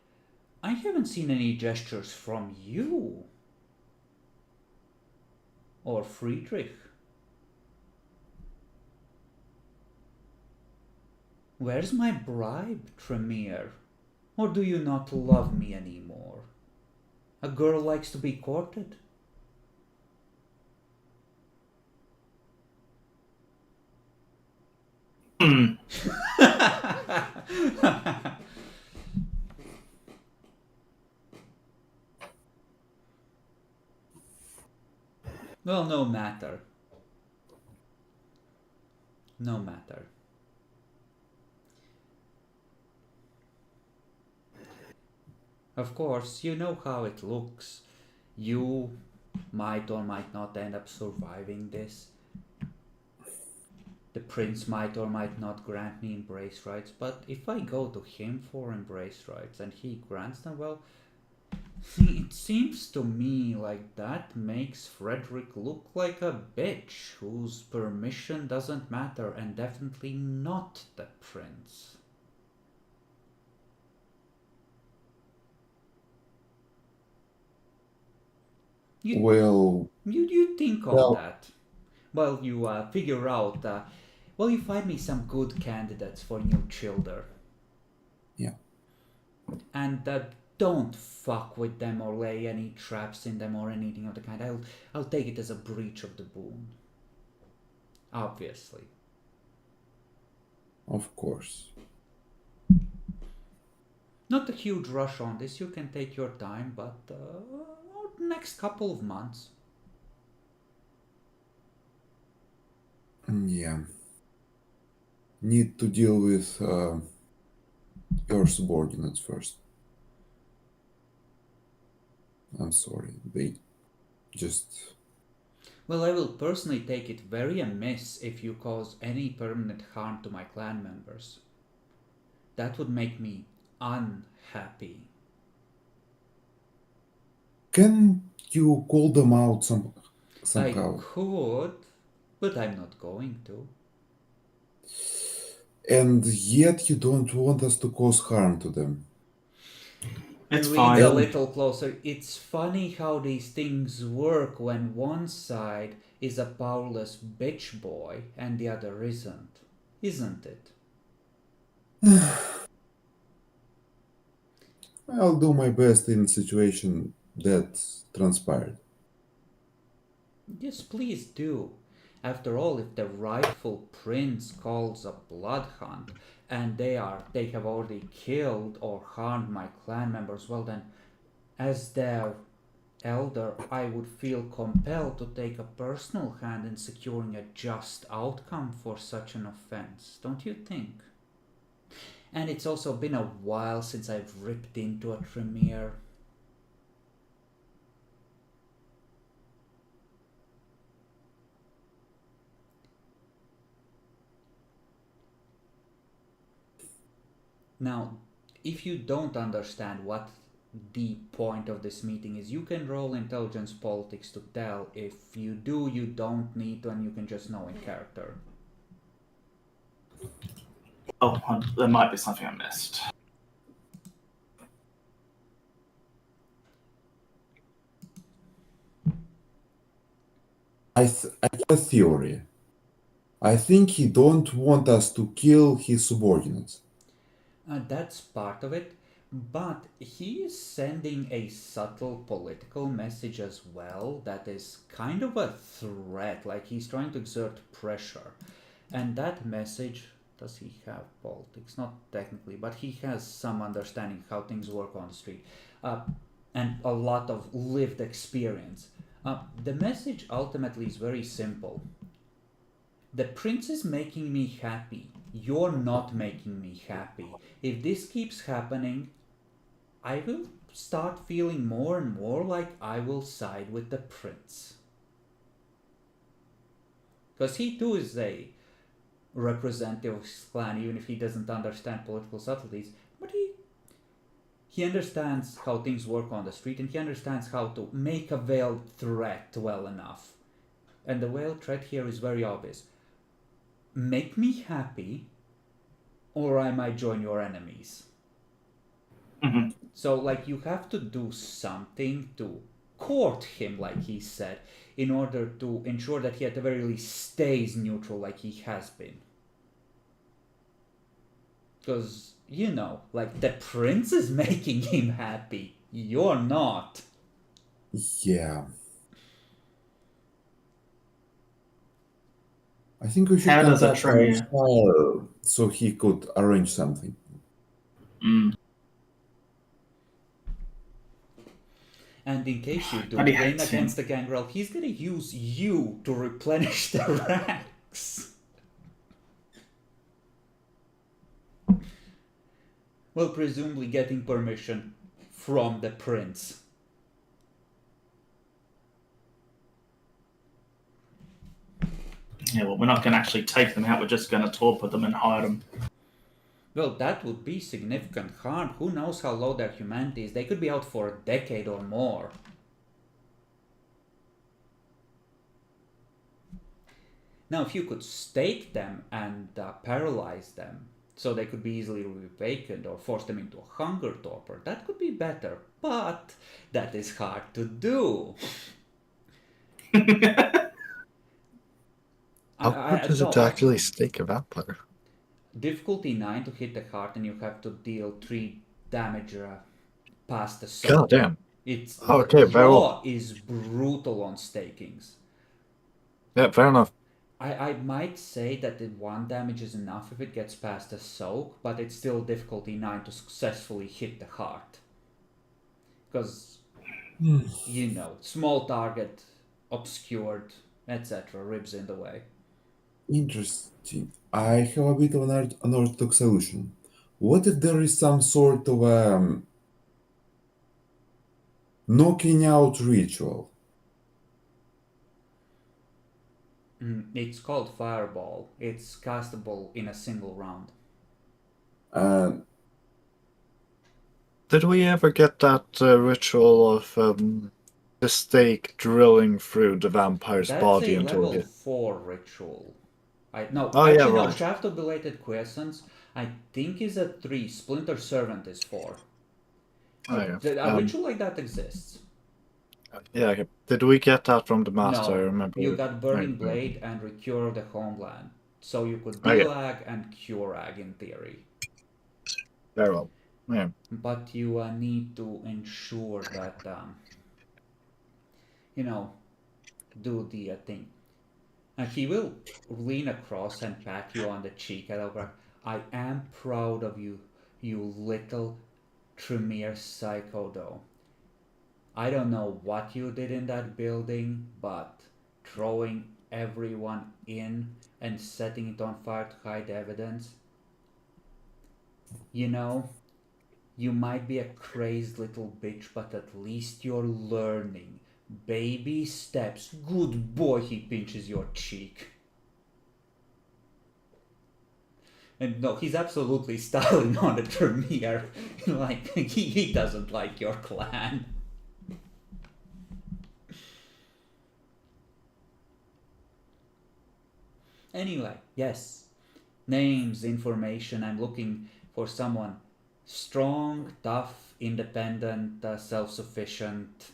I haven't seen any gestures from you. Or Friedrich. Where's my bribe, Tremere? Or do you not love me anymore? A girl likes to be courted. Well, no matter. No matter. Of course, you know how it looks. You might or might not end up surviving this. The prince might or might not grant me embrace rights, but if I go to him for embrace rights and he grants them, well, it seems to me like that makes Frederick look like a bitch whose permission doesn't matter, and definitely not the prince. You think on that. Well, you figure out, well, you find me some good candidates for new children. Yeah. And don't fuck with them or lay any traps in them or anything of the kind. I'll take it as a breach of the boon. Obviously. Of course. Not a huge rush on this. You can take your time, but next couple of months. Yeah. Need to deal with your subordinates first. I'm sorry. They just... Well, I will personally take it very amiss if you cause any permanent harm to my clan members. That would make me unhappy. Can you call them out somehow? I could, but I'm not going to. And yet you don't want us to cause harm to them. It's Read fine. a little closer. It's funny how these things work when one side is a powerless bitch boy and the other isn't it? I'll do my best in situation that transpired. Yes, please do. After all, if the rightful prince calls a blood hunt and they have already killed or harmed my clan members, well then, as their elder, I would feel compelled to take a personal hand in securing a just outcome for such an offense, don't you think? And it's also been a while since I've ripped into a Tremere. Now, if you don't understand what the point of this meeting is, you can roll intelligence politics to tell. If you do, you don't need to, and you can just know in character. Oh, there might be something I missed. I have a theory. I think he don't want us to kill his subordinates. That's part of it, but he is sending a subtle political message as well that is kind of a threat, like he's trying to exert pressure. And that message, does he have politics? Not technically, but he has some understanding how things work on the street, and a lot of lived experience. The message ultimately is very simple. The prince is making me happy. You're not making me happy. If this keeps happening, I will start feeling more and more like I will side with the prince. Because he too is a representative of his clan, even if he doesn't understand political subtleties. But he understands how things work on the street, and he understands how to make a veiled threat well enough. And the veiled threat here is very obvious. Make me happy, or I might join your enemies. Mm-hmm. So, like, you have to do something to court him, like he said, in order to ensure that he at the very least stays neutral like he has been. Because, you know, like, the prince is making him happy. You're not. Yeah. I think we should How does a contact our Tremere? sire so he could arrange something. Mm. And in case you do But he gain hates him. against the gangrel, he's gonna use you to replenish the ranks. Well, presumably getting permission from the prince. Yeah, well, we're not going to actually take them out. We're just going to torpor them and hide them. Well, that would be significant harm. Who knows how low their humanity is? They could be out for a decade or more. Now, if you could stake them and paralyze them, so they could be easily reawakened or force them into a hunger torpor, that could be better. But that is hard to do. How hard is it to actually stake a vampire? difficulty 9 to hit the heart, and you have to deal 3 damage past the soul. God damn. It's Okay, the very well. draw is brutal on stakings. Yeah, fair enough. I might say that the 1 damage is enough if it gets past the soak, but it's still difficulty 9 to successfully hit the heart. Because, you know, small target, obscured, etc., ribs in the way. Interesting. I have a bit of an unorthodox solution. What if there is some sort of knocking out ritual? It's called Fireball. It's castable in a single round. Uh, Did we ever get that ritual of the stake drilling through the vampire's That's body a until level he... 4 ritual. No, Oh, yeah, actually, no. right. Shaft of Belated Quiescence, I think, is a 3. Splinter Servant is 4. Oh, yeah. A ritual like that exists. Yeah, okay. Did we get that from the master? I No, remember. you got Burning Right. Blade and Recure of the Homeland. So you could Okay. deal ag and cure ag in theory. Very well. Yeah. But you need to ensure that, you know, do the thing. And he will lean across and pat you on the cheek and over. I am proud of you, you little Tremere psycho, though. I don't know what you did in that building, but throwing everyone in and setting it on fire to hide evidence. You know, you might be a crazed little bitch, but at least you're learning. Baby steps. Good boy, he pinches your cheek. And no, he's absolutely styling on the Tremere. Like, he doesn't like your clan. Anyway, yes. Names, information. I'm looking for someone strong, tough, independent, self-sufficient.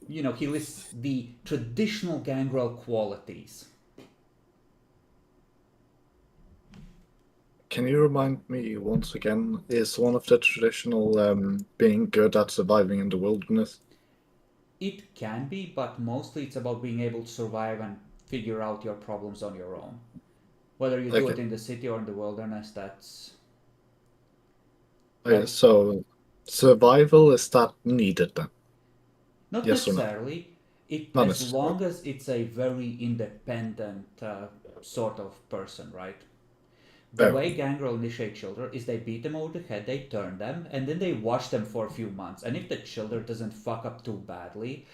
You know, he lists the traditional gangrel qualities. Can you remind me once again, is one of the traditional being good at surviving in the wilderness? It can be, but mostly it's about being able to survive and figure out your problems on your own. Whether you do it Okay. in the city or in the wilderness, that's... Okay, so survival, is that needed then? Not Yes or no? necessarily. Not As necessarily. long as it's a very independent sort of person, right? The Fair. way gangrel initiate children is they beat them over the head, they turn them, and then they watch them for a few months. And if the children doesn't fuck up too badly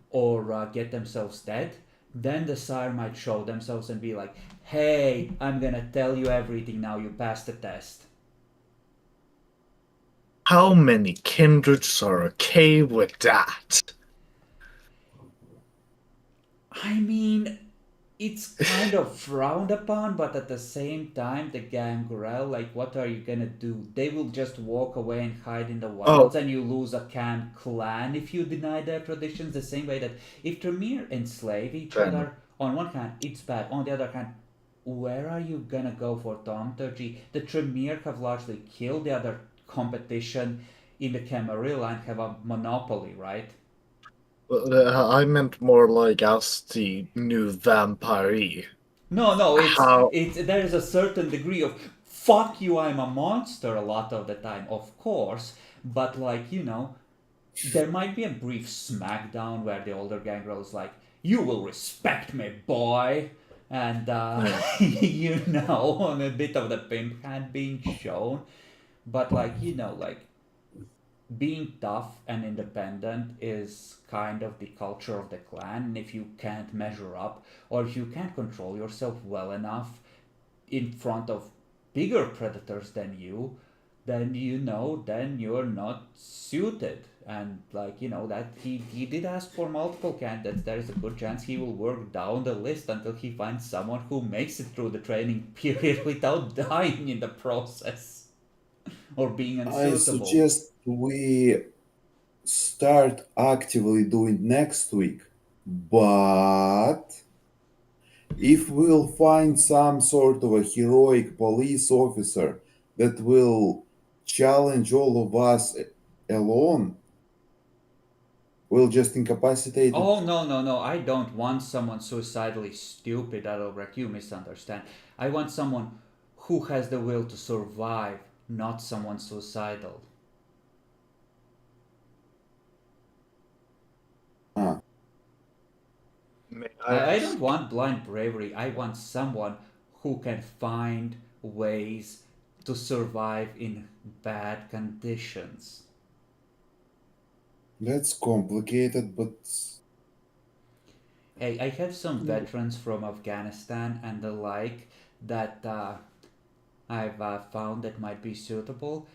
or get themselves dead, then the sire might show themselves and be like, hey, I'm gonna tell you everything now, you passed the test. How many kindreds are okay with that? I mean, it's kind of frowned upon, but at the same time, the gangrel, like, what are you gonna do? They will just walk away and hide in the wilds, and you lose a clan if you deny their traditions. The same way that if Tremere enslave each Fair other, enough. on one hand, it's bad. On the other hand, where are you gonna go for thaumaturgy? The Tremere have largely killed the other competition in the Camarilla and have a monopoly, right? I meant more like as the new vampire. No, How? there is a certain degree of fuck you, I'm a monster a lot of the time, of course, but like, you know, there might be a brief smackdown where the older gangrel is like, you will respect me, boy, and you know, a bit of the pimp hand being shown, but like, you know, like, being tough and independent is kind of the culture of the clan, and if you can't measure up or if you can't control yourself well enough in front of bigger predators than you, then you know, then you're not suited. And like, you know, that he did ask for multiple candidates. There is a good chance he will work down the list until he finds someone who makes it through the training period without dying in the process or being I unsuitable. suggest we start actively doing next week, but If we'll find some sort of a heroic police officer that will challenge all of us alone, we'll just incapacitate it. Oh, no. I don't want someone suicidally stupid, Adelbrecht. You misunderstand. I want someone who has the will to survive, not someone suicidal. Ah, May I I ask? don't want blind bravery. I want someone who can find ways to survive in bad conditions. that's complicated, but Hey, I have some veterans from Afghanistan and the like that I've found that might be suitable.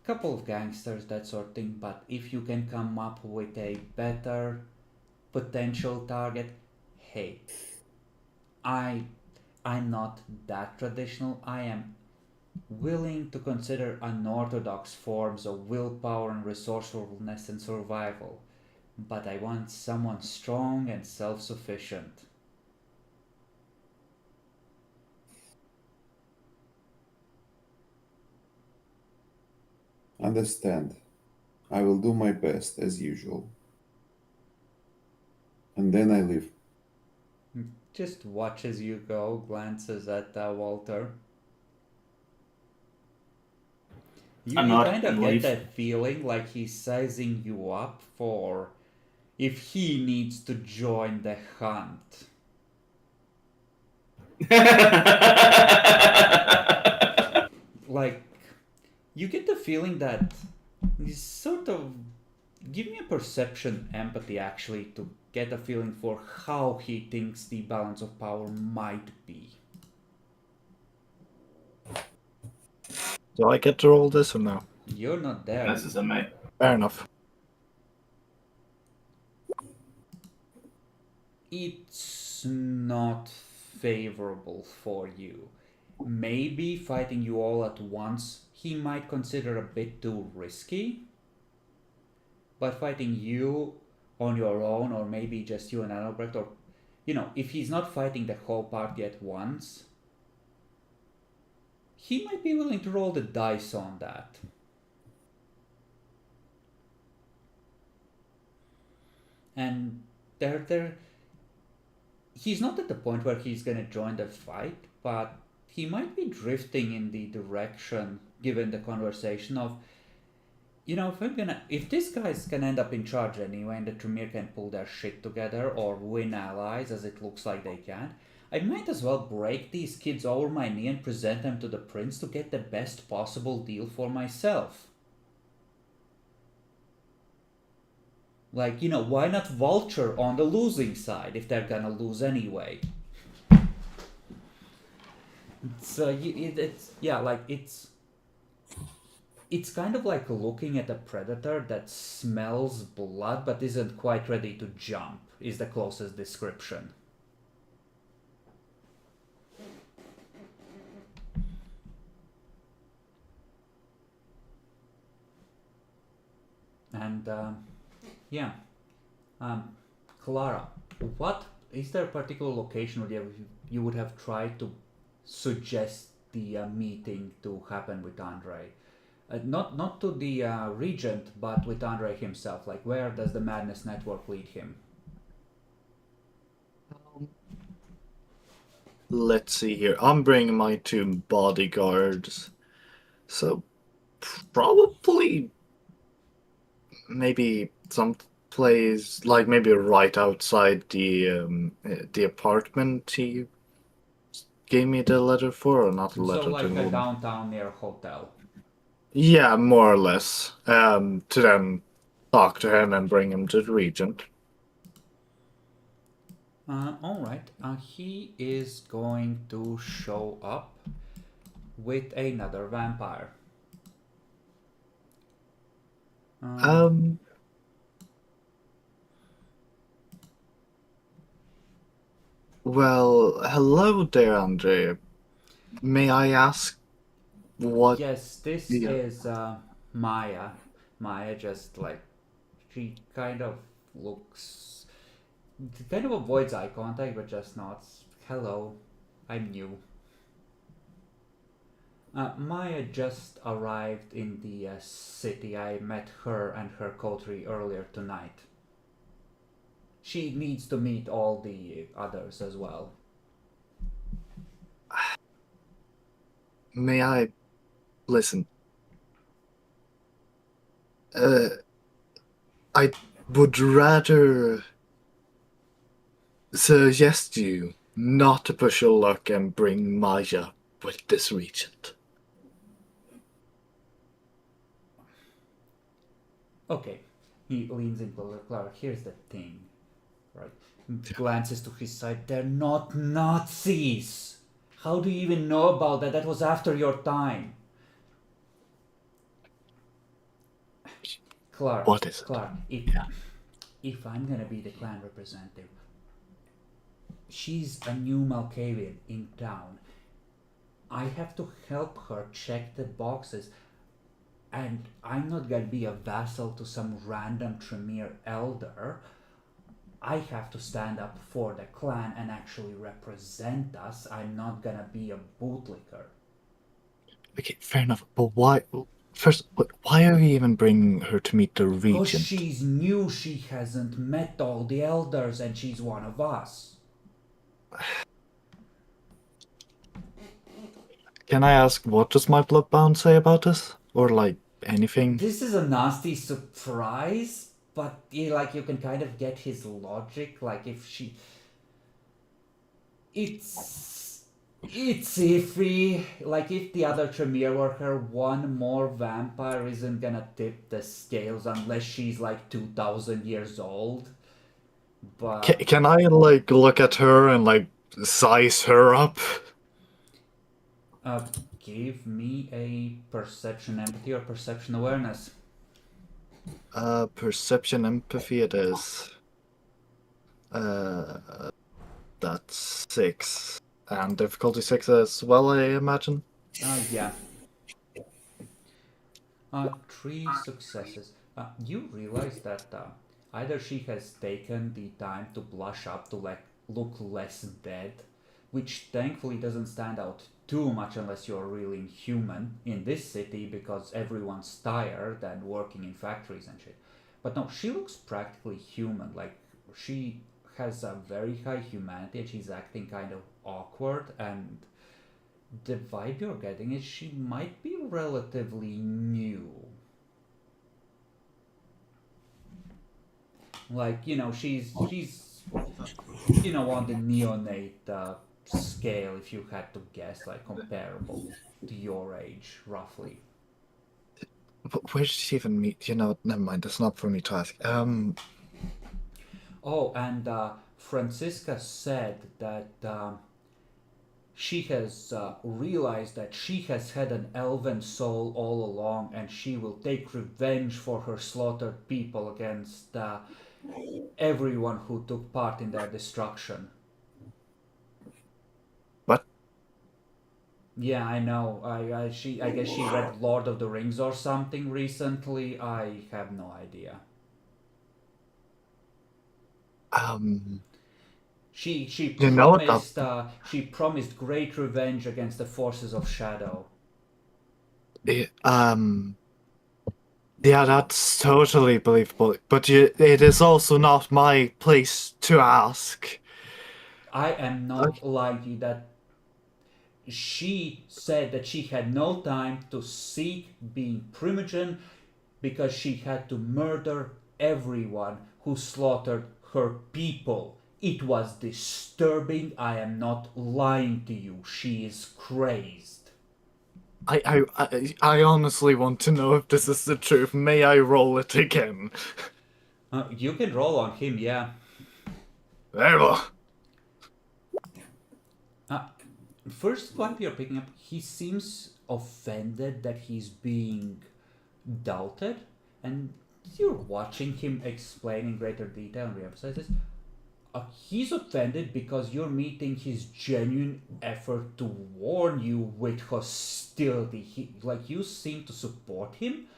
Couple of gangsters, that sort of thing. But if you can come up with a better potential target, hey, I I'm not that traditional. I am willing to consider unorthodox forms of willpower and resourcefulness and survival, but I want someone strong and self sufficient. understand. I will do my best as usual. And then I leave. Just watch as you go, glances at Walter. You, I you nod kind of and get leave. that feeling like he's sizing you up for if he needs to join the hunt. Like, you get the feeling that he's sort of. Give me a perception empathy actually to get a feeling for how he thinks the balance of power might be. Do I get to roll this or no? You're not there. This is a mate. Fair enough. It's not favorable for you. Maybe fighting you all at once he might consider a bit too risky, but fighting you on your own, or maybe just you and Albrecht, or if he's not fighting the whole party at once, he might be willing to roll the dice on that. And he's not at the point where he's gonna join the fight, but he might be drifting in the direction, given the conversation of, if these guys can end up in charge anyway, and the Tremere can pull their shit together or win allies, as it looks like they can, I might as well break these kids over my knee and present them to the prince to get the best possible deal for myself. Like, why not Vulture on the losing side if they're gonna lose anyway? So it's kind of like looking at a predator that smells blood but isn't quite ready to jump, is the closest description. And yeah, Clara, what is there a particular location where you would have tried to suggest the meeting to happen with Andre? Not to the regent, but with Andre himself. Like, where does the Madness Network lead him? Let's see here. I'm bringing my 2 bodyguards. So, probably maybe some place, like maybe right outside the apartment he gave me the letter for, or not the letter. So, like to a downtown near hotel. Yeah, more or less. To then talk to him and bring him to the regent. Alright, he is going to show up with another vampire. Well, hello there, Andre. May I ask what? Yes, this Yeah. is Maya. Maya just like, she kind of avoids eye contact, but just nods. Hello, I'm new. Maya just arrived in the city. I met her and her coterie earlier tonight. She needs to meet all the others as well. May I listen? I would rather suggest you not to push your luck and bring Maya with this regent. Okay, he leans into Clark. Here's the thing, right? Glances to his side. They're not Nazis. How do you even know about that? That was after your time. Clark, What is it? Clark, Yeah. if I'm gonna be the clan representative, she's a new Malkavian in town. I have to help her check the boxes, and I'm not gonna be a vassal to some random Tremere elder. I have to stand up for the clan and actually represent us. I'm not gonna be a bootlicker. Okay, fair enough. But why? First, why are we even bringing her to meet the Because regent? she's new, she hasn't met all the elders, and she's one of us. Can I ask, what does my bloodbound say about this? Or, like, anything? This is a nasty surprise, but like you can kind of get his logic. Like if she, it's iffy. Like if the other Tremere were her, one more vampire isn't gonna tip the scales unless she's like 2,000 years old. But Can I, like, look at her and, like, size her up? give me a perception empathy or perception awareness. Perception empathy it is. That's 6. And difficulty 6 as well, I imagine. Yeah. 3 successes. You realize that either she has taken the time to blush up to look less dead, which thankfully doesn't stand out too much unless you're really inhuman in this city because everyone's tired and working in factories and shit. But no, she looks practically human. Like she has a very high humanity and she's acting kind of awkward, and the vibe you're getting is she might be relatively new. Like, she's on the neonate scale, if you had to guess, like comparable to your age, roughly. But where did she even meet? Never mind, that's not for me to ask. Oh, and Francisca said that she has realized that she has had an elven soul all along, and she will take revenge for her slaughtered people against everyone who took part in their destruction. What? Yeah, I know. I guess she read Lord of the Rings or something recently. I have no idea. She You know what? promised great revenge against the forces of shadow. Yeah, that's totally believable. But it is also not my place to ask. I am not lying to you that she said that she had no time to seek being Primogen because she had to murder everyone who slaughtered her people. It was disturbing. I am not lying to you. She is crazed. I honestly want to know if this is the truth. May I roll it again? You can roll on him, yeah. Very well. First vibe you're picking up, he seems offended that he's being doubted, and you're watching him explain in greater detail and reemphasize this. He's offended because you're meeting his genuine effort to warn you with hostility. You seem to support him,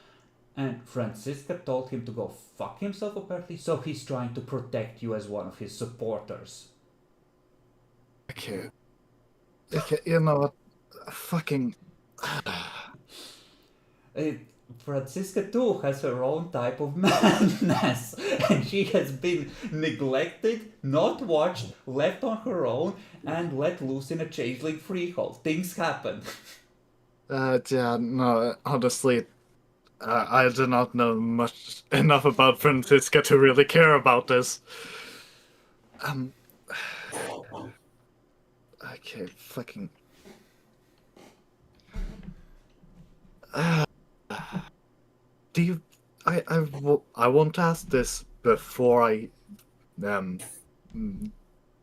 and Francisca told him to go fuck himself apparently, so he's trying to protect you as one of his supporters. Okay. Okay, you know what? Fucking. Franziska too has her own type of madness, and she has been neglected, not watched, left on her own, and let loose in a changeling freehold. Things happen. Yeah, no, honestly, I do not know much enough about Francisca to really care about this. Okay, fucking. Do you? I want to ask this before I um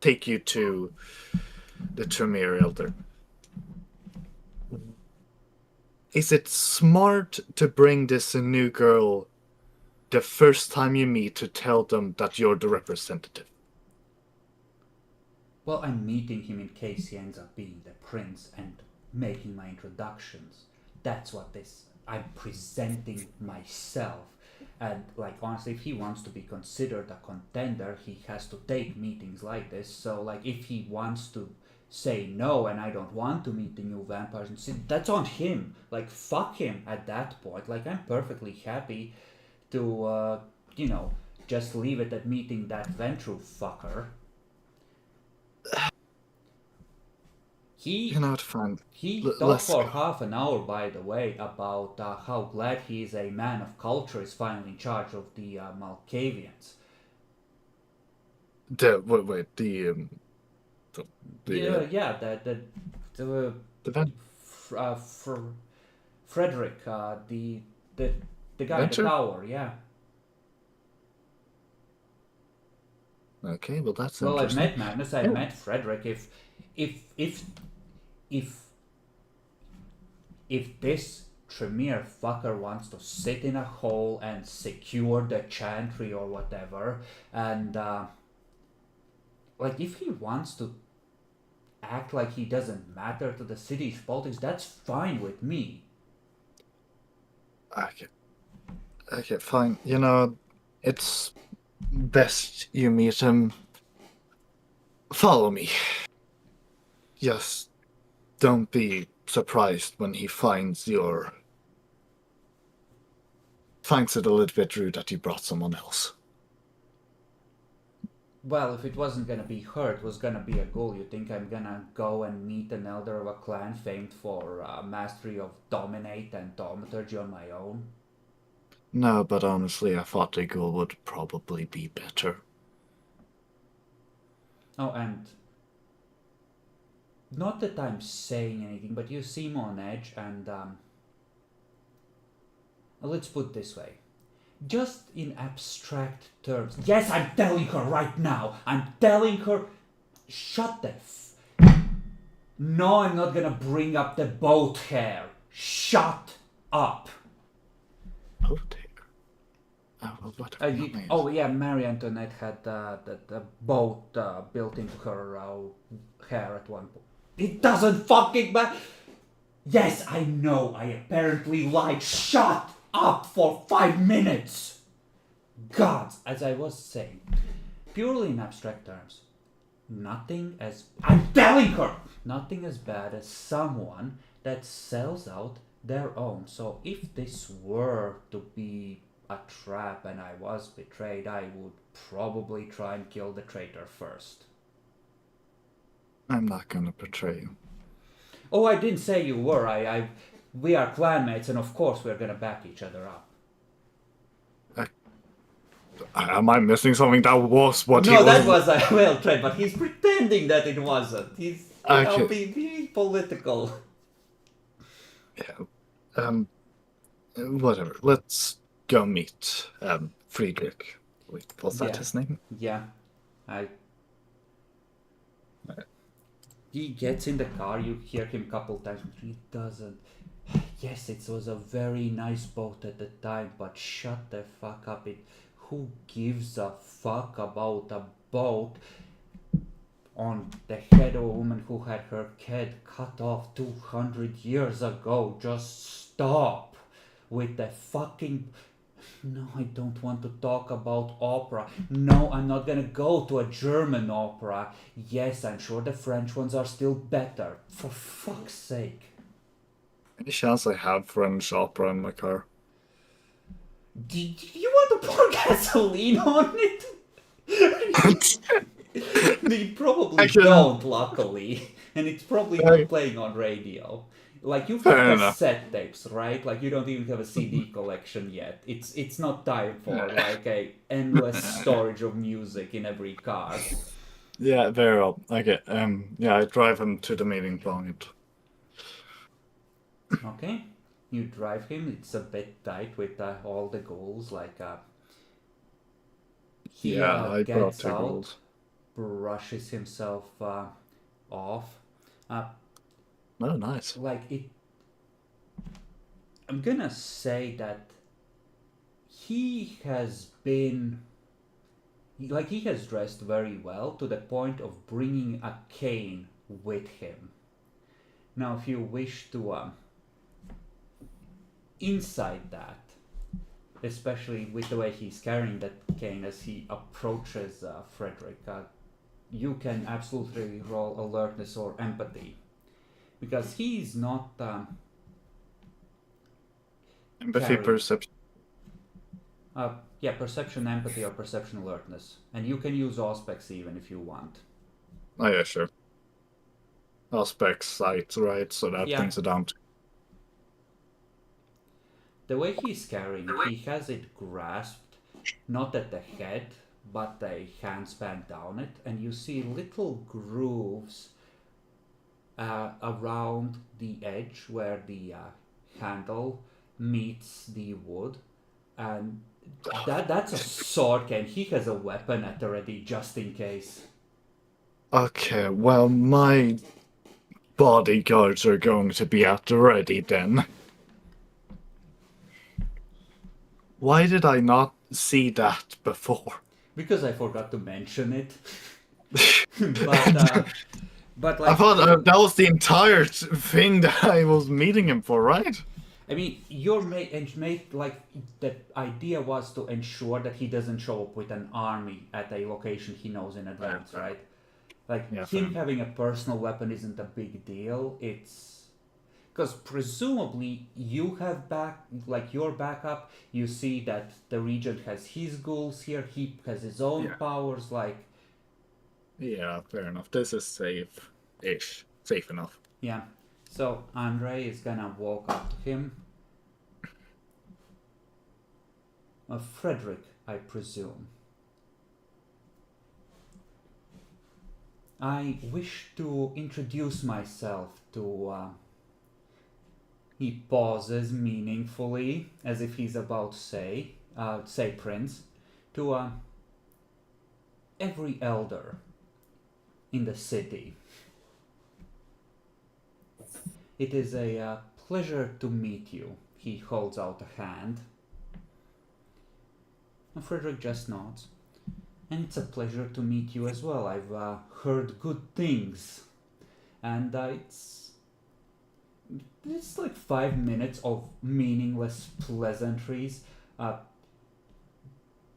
take you to the Tremere Elder. Is it smart to bring this new girl the first time you meet to tell them that you're the representative? Well, I'm meeting him in case he ends up being the prince and making my introductions. That's what this. I'm presenting myself. And, like, honestly, if he wants to be considered a contender, he has to take meetings like this. So, like, if he wants to say no and I don't want to meet the new vampires, and see, that's on him. Like, fuck him at that point. Like, I'm perfectly happy to, just leave it at meeting that Ventru fucker. You know what, fine. He talked Let's for go. half an hour, by the way, about how glad he is a man of culture is finally in charge of the Malkavians. Wait, The the vent. Frederick, the guy in the Venture? tower, yeah. Okay, well that's Well, I've interesting. met Magnus, I've met Frederick. If this Tremere fucker wants to sit in a hole and secure the chantry or whatever, and like if he wants to act like he doesn't matter to the city's politics, that's fine with me. Okay, fine. You know, it's best you meet him. Follow me. Just don't be surprised when he finds it a little bit rude that you brought someone else. Well, if it wasn't gonna be her, it was gonna be a ghoul. You think I'm gonna go and meet an elder of a clan famed for mastery of dominate and thaumaturgy on my own? No, but honestly, I thought the ghoul would probably be better. Oh, and not that I'm saying anything, but you seem on edge, and let's put it this way. Just in abstract terms. Yes, I'm telling her right now. I'm telling her. Shut the No, I'm not gonna bring up the boat hair. Shut up. Boat hair? Oh, well, Yeah, Marie Antoinette had the boat built into her hair at one point. It doesn't fucking matter. Yes, I know. I apparently lied. Shut up for 5 minutes. God, as I was saying, purely in abstract terms, I'm telling her, nothing as bad as someone that sells out their own. So if this were to be a trap and I was betrayed, I would probably try and kill the traitor first. I'm not gonna betray you. Oh, I didn't say you were. We are clanmates, and of course we're gonna back each other up. Am I missing something? That was what he No, was. that was a well tried, but he's pretending that it wasn't. He's Okay. being political. Yeah. Whatever. Let's go meet Friedrich. Wait, was that Yeah. his name? Yeah, He gets in the car. You hear him a couple times, but he doesn't. Yes, it was a very nice boat at the time, but shut the fuck up. Who gives a fuck about a boat on the head of a woman who had her head cut off 200 years ago? Just stop with the fucking. No, I don't want to talk about opera. No, I'm not gonna go to a German opera. Yes, I'm sure the French ones are still better. For fuck's sake. Any chance I have French opera in my car? Do you want to pour gasoline on it? They probably Actually, don't, luckily. And it's probably not playing on radio. Like, you've got Fair enough. cassette tapes, right? Like, you don't even have a CD collection yet. It's not time for, like, a endless storage of music in every car. Yeah, very well. Okay. Yeah, I drive him to the meeting point. Okay? You drive him. It's a bit tight with all the goals. Like, he Yeah, I brought gets 2 out, goals. brushes himself off. Oh, nice. Like, it. I'm gonna say that he has been. Like, he has dressed very well to the point of bringing a cane with him. Now, if you wish to. Inside that, especially with the way he's carrying that cane as he approaches Frederick, you can absolutely roll alertness or empathy. Because he's not. Empathy, carrying. perception. Yeah, perception, empathy, or perception alertness. And you can use Auspex even if you want. Oh, yeah, sure. Auspex sight, right? So that Yeah. brings it down to. The way he's carrying it, he has it grasped, not at the head, but a handspan down it, and you see little grooves around the edge where the handle meets the wood, and that's a sword cane. He has a weapon at the ready just in case. Okay, well, my bodyguards are going to be at the ready then. Why did I not see that before? Because I forgot to mention it. but like, I thought that was the entire thing that I was meeting him for, right? I mean, your mate, like, the idea was to ensure that he doesn't show up with an army at a location he knows in advance, right? Like, Yeah, him fair. having a personal weapon isn't a big deal. It's because presumably you have your backup. You see that the regent has his ghouls here. He has his own powers. Like, Yeah, fair enough. This is safe-ish. Safe enough. yeah. So Andre is gonna walk up to him. Frederick, I presume. I wish to introduce myself to. He pauses meaningfully, as if he's about to say Prince, to every elder in the city. It is a pleasure to meet you. He holds out a hand. And Frederick just nods. And it's a pleasure to meet you as well. I've heard good things. And it's like 5 minutes of meaningless pleasantries.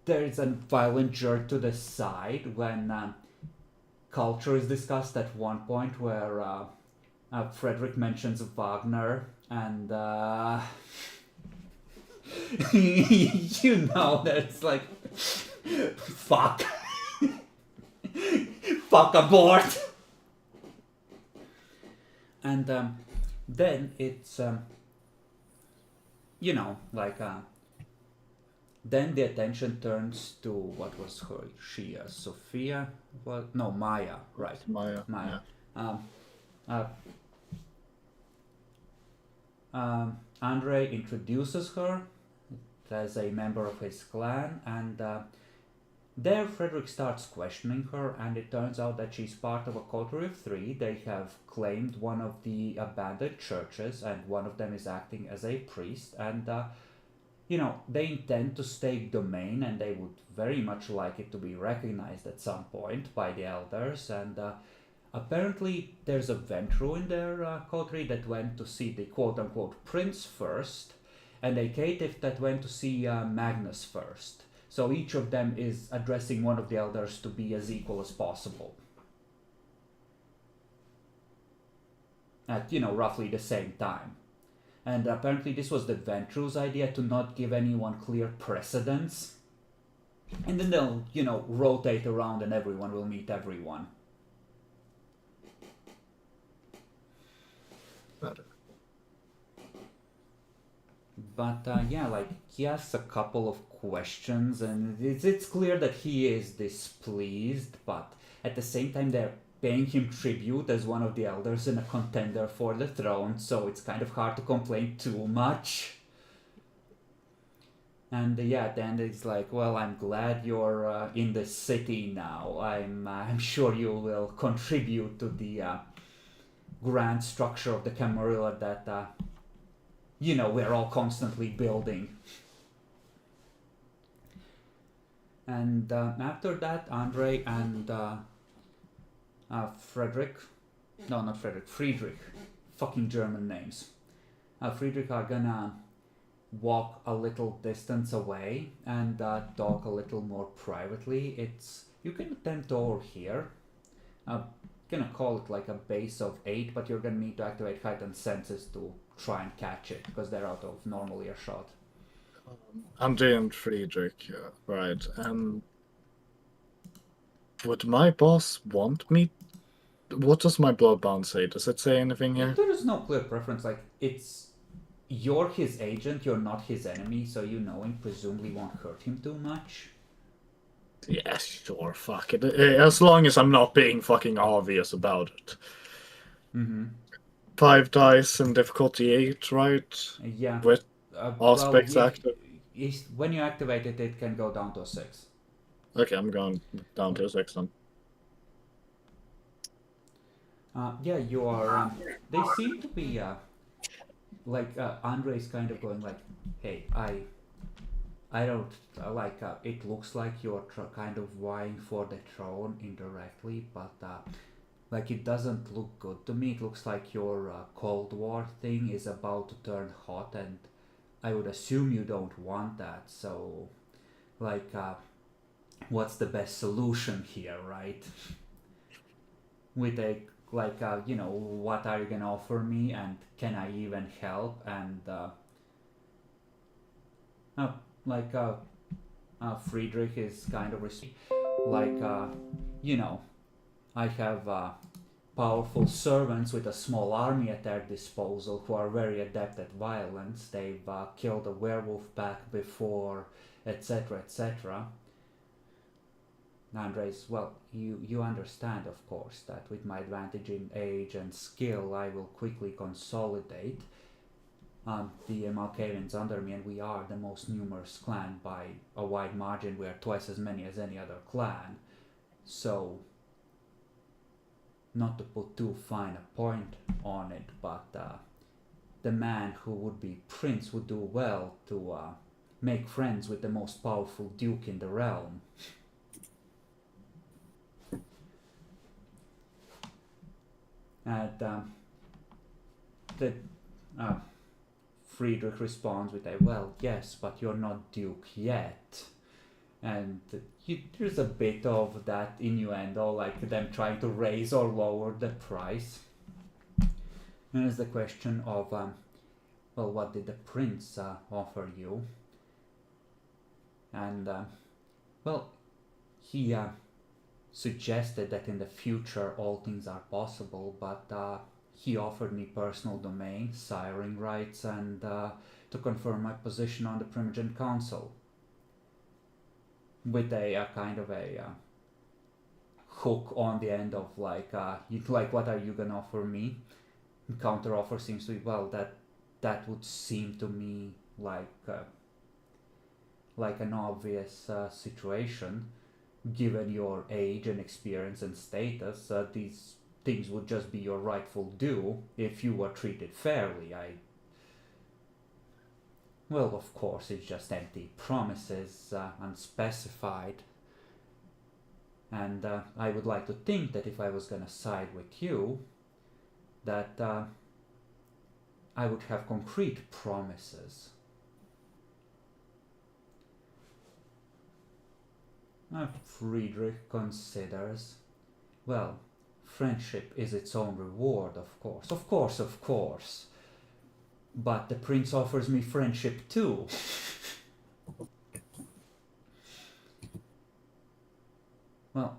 There's a violent jerk to the side when culture is discussed at one point where Frederick mentions Wagner and you know that it's like fuck fuck abort. And then it's then the attention turns to what was Sophia? Well, no, Maya, right? Maya. Yeah. Andre introduces her as a member of his clan, and there Frederick starts questioning her, and it turns out that she's part of a coterie of 3. They have claimed one of the abandoned churches, and one of them is acting as a priest, and they intend to stake domain, and they would very much like it to be recognized at some point by the elders, and apparently there's a Ventru in their coterie that went to see the quote-unquote prince first, and a caitiff that went to see Magnus first. So each of them is addressing one of the elders to be as equal as possible. At, roughly the same time. And apparently this was the Ventru's idea, to not give anyone clear precedence. And then they'll, rotate around and everyone will meet everyone. Better. But he asks a couple of questions, and it's clear that he is displeased, but at the same time they're paying him tribute as one of the elders and a contender for the throne, so it's kind of hard to complain too much. And at the end it's like, well, I'm glad you're in the city now. I'm sure you will contribute to the grand structure of the Camarilla that we're all constantly building. And after that, Andre and Friedrich, fucking German names. Friedrich are gonna walk a little distance away and talk a little more privately. You can attempt over here. Gonna call it like a base of 8, but you're gonna need to activate heightened senses to try and catch it, because they're out of normal earshot. Andre and Friedrich, right. Would my boss want me? What does my bloodbound say? Does it say anything here? There is no clear preference. You're his agent, you're not his enemy, so knowing presumably won't hurt him too much. Yeah, sure, fuck it. As long as I'm not being fucking obvious about it. Mm-hmm. 5 dice and difficulty 8, right? Yeah. With aspects active. When you activate it, it can go down to a 6. Okay, I'm going down to a 6 then. You are. They seem to be Andre's kind of going like, hey, I don't it looks like you're kind of vying for the throne indirectly, but it doesn't look good to me. It looks like your Cold War thing is about to turn hot, and I would assume you don't want that. So, what's the best solution here, right? With a what are you gonna offer me, and can I even help? And Friedrich is kind of I have powerful servants with a small army at their disposal who are very adept at violence. They've killed a werewolf pack before, etc., etc. Andres, well, you understand, of course, that with my advantage in age and skill, I will quickly consolidate the Malkavians under me, and we are the most numerous clan by a wide margin. We are twice as many as any other clan. So, not to put too fine a point on it, but the man who would be prince would do well to make friends with the most powerful duke in the realm. And Friedrich responds with a, well, yes, but you're not duke yet. And there's a bit of that innuendo, like them trying to raise or lower the price. And there's the question of, well, what did the prince offer you? And, well, he suggested that in the future all things are possible, but he offered me personal domain, siring rights, and to confirm my position on the Primogen Council. With a kind of a hook on the end of what are you gonna offer me? Counter offer seems to be, well, that would seem to me like an obvious situation. Given your age and experience and status, these things would just be your rightful due if you were treated fairly. Well, of course, it's just empty promises, unspecified. And I would like to think that if I was gonna side with you, that I would have concrete promises. Friedrich considers, well, friendship is its own reward, of course. Of course, of course. But the prince offers me friendship too. Well,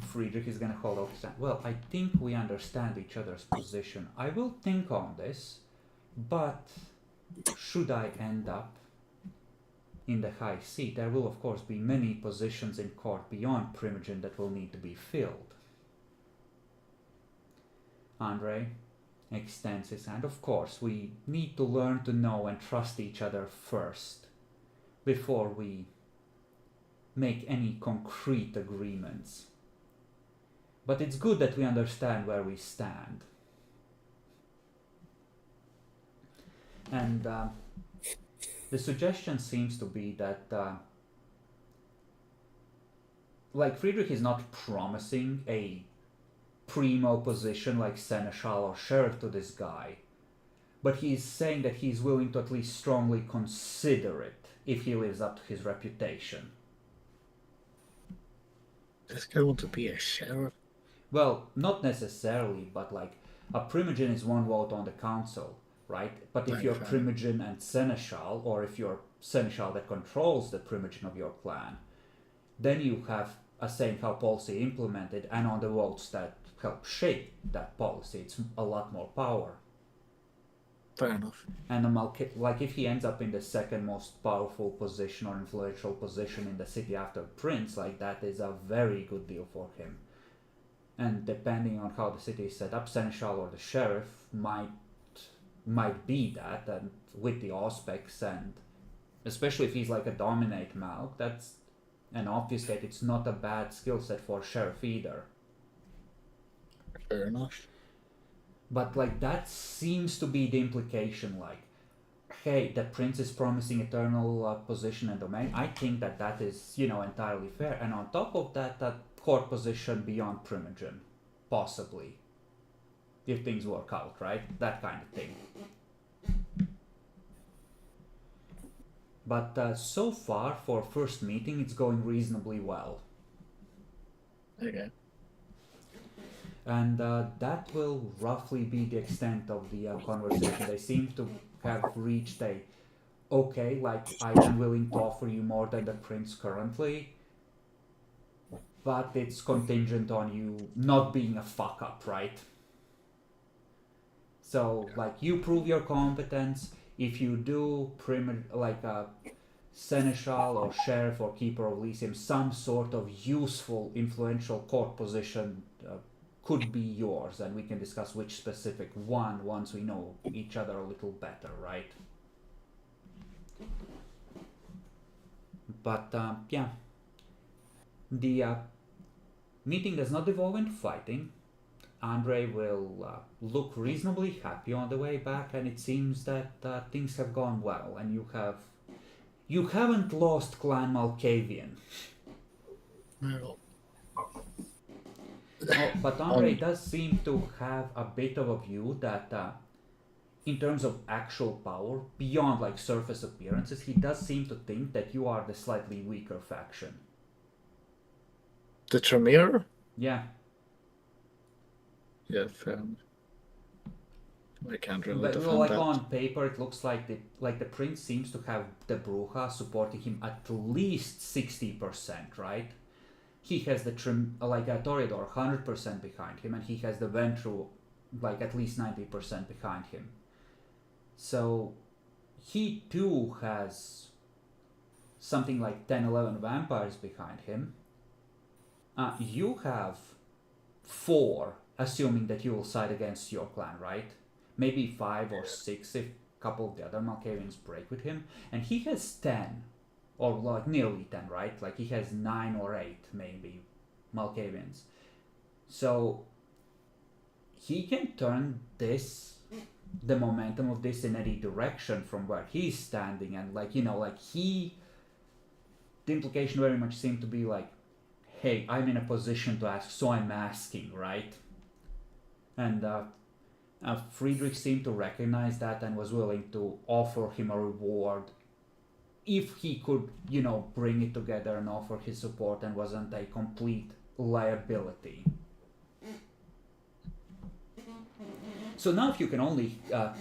Friedrich is gonna hold up his hand. Well, I think we understand each other's position. I will think on this, but should I end up in the high seat, there will of course be many positions in court beyond Primogen that will need to be filled. Andrei extends his hand. Of course, we need to learn to know and trust each other first, before we make any concrete agreements. But it's good that we understand where we stand. And the suggestion seems to be that, like, Friedrich is not promising a primo position like seneschal or sheriff to this guy, but he's saying that he's willing to at least strongly consider it if he lives up to his reputation. Does this guy want to be a sheriff? Well, not necessarily, but like a primogen is one vote on the council, right? But if Right, you're right. primogen and seneschal, or if you're seneschal that controls the primogen of your clan, then you have a say in how policy implemented and on the votes that help shape that policy. It's a lot more power. Fair enough. And like if he ends up in the second most powerful position or influential position in the city after Prince, like that is a very good deal for him. And depending on how the city is set up, seneschal or the sheriff might be that, and with the auspex, and especially if he's like a dominate Malk, that's an obfuscate. It's not a bad skill set for sheriff either. Fair enough. But like that seems to be the implication, like, hey, the prince is promising eternal position and domain. I think that is, entirely fair. And on top of that, that court position beyond primogen, possibly, if things work out, right? That kind of thing. But so far, for first meeting, it's going reasonably well. Okay. And that will roughly be the extent of the conversation. They seem to have reached a, okay, like, I am willing to offer you more than the prince currently, but it's contingent on you not being a fuck up, right? So, like, you prove your competence. If you do, like a seneschal or sheriff or keeper of Elysium, some sort of useful, influential court position could be yours, and we can discuss which specific one once we know each other a little better, right? But yeah, the meeting does not devolve into fighting. Andrei will look reasonably happy on the way back, and it seems that things have gone well, and you haven't lost Clan Malkavian. Well, Oh, but Andrei does seem to have a bit of a view that in terms of actual power, beyond like surface appearances, he does seem to think that you are the slightly weaker faction. the Tremere? Yeah, Yeah, fair enough. I can't really but defend like that. on paper, it looks like the prince seems to have the Bruja supporting him at least 60%, right? He has the Toreador 100% behind him, and he has the Ventru like at least 90% behind him. So he too has something like 10-11 vampires behind him. You have 4, assuming that you will side against your clan, right? Maybe 5 or 6 if a couple of the other Malkavians break with him. And he has 10, or like nearly 10, right? Like he has 9 or 8 maybe Malkavians. So he can turn the momentum of this in any direction from where he's standing, and the implication very much seemed to be like, hey, I'm in a position to ask, so I'm asking, right? And Friedrich seemed to recognize that and was willing to offer him a reward if he could, bring it together and offer his support and wasn't a complete liability. So now if you can only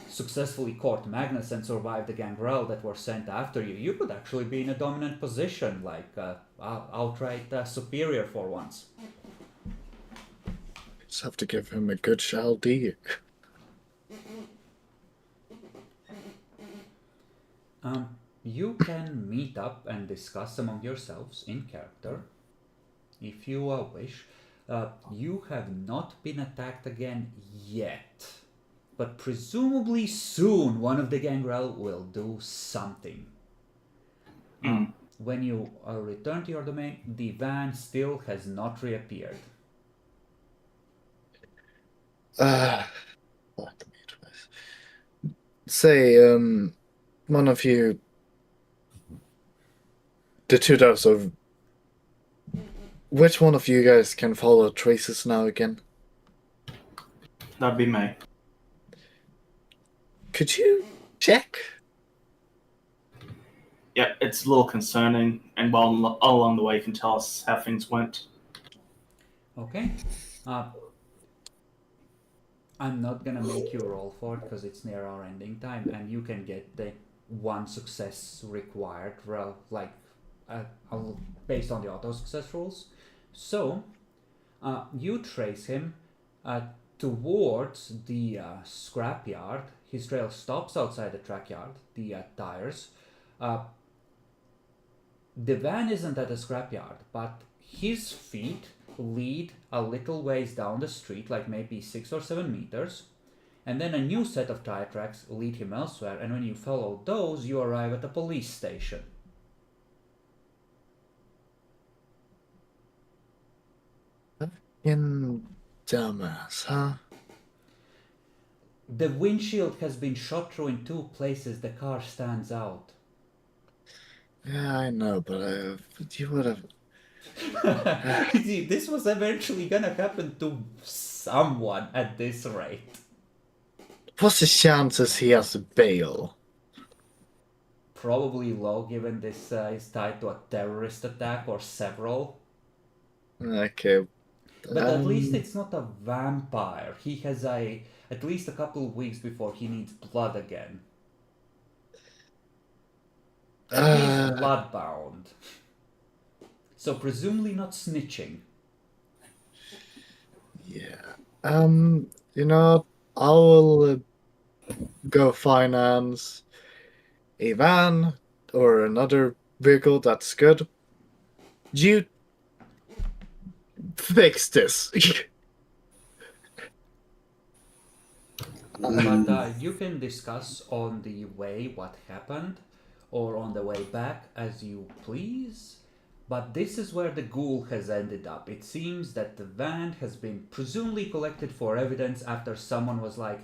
successfully court Magnus and survive the gangrel that were sent after you, you could actually be in a dominant position, like outright superior for once. Just have to give him a good Chaldee. You can meet up and discuss among yourselves in character, if you wish. You have not been attacked again yet, but presumably soon one of the gangrel will do something. When you return to your domain, the van still has not reappeared. Say, one of you, the two doves of, which one of you guys can follow traces now again? That'd be me. Could you check? Yeah, it's a little concerning, and while along the way you can tell us how things went. Okay. I'm not gonna make you roll for it because it's near our ending time, and you can get the one success required, based on the auto success rules. So, you trace him towards the scrapyard. His trail stops outside the track yard, the tires. The van isn't at the scrapyard, but his feet lead a little ways down the street, like maybe 6 or 7 meters, and then a new set of tire tracks lead him elsewhere, and when you follow those, you arrive at a police station. In dumbass, huh? The windshield has been shot through in 2 places. The car stands out. Yeah, I know, but you would have. This was eventually gonna happen to someone at this rate. What's the chances he has bail? Probably low, given this is tied to a terrorist attack or several. Okay. But at least it's not a vampire. He has at least a couple of weeks before he needs blood again. And he's bloodbound. So presumably not snitching. Yeah. I will go finance a van or another vehicle that's good. You fix this. But you can discuss on the way what happened, or on the way back as you please. But this is where the ghoul has ended up. It seems that the van has been presumably collected for evidence after someone was like,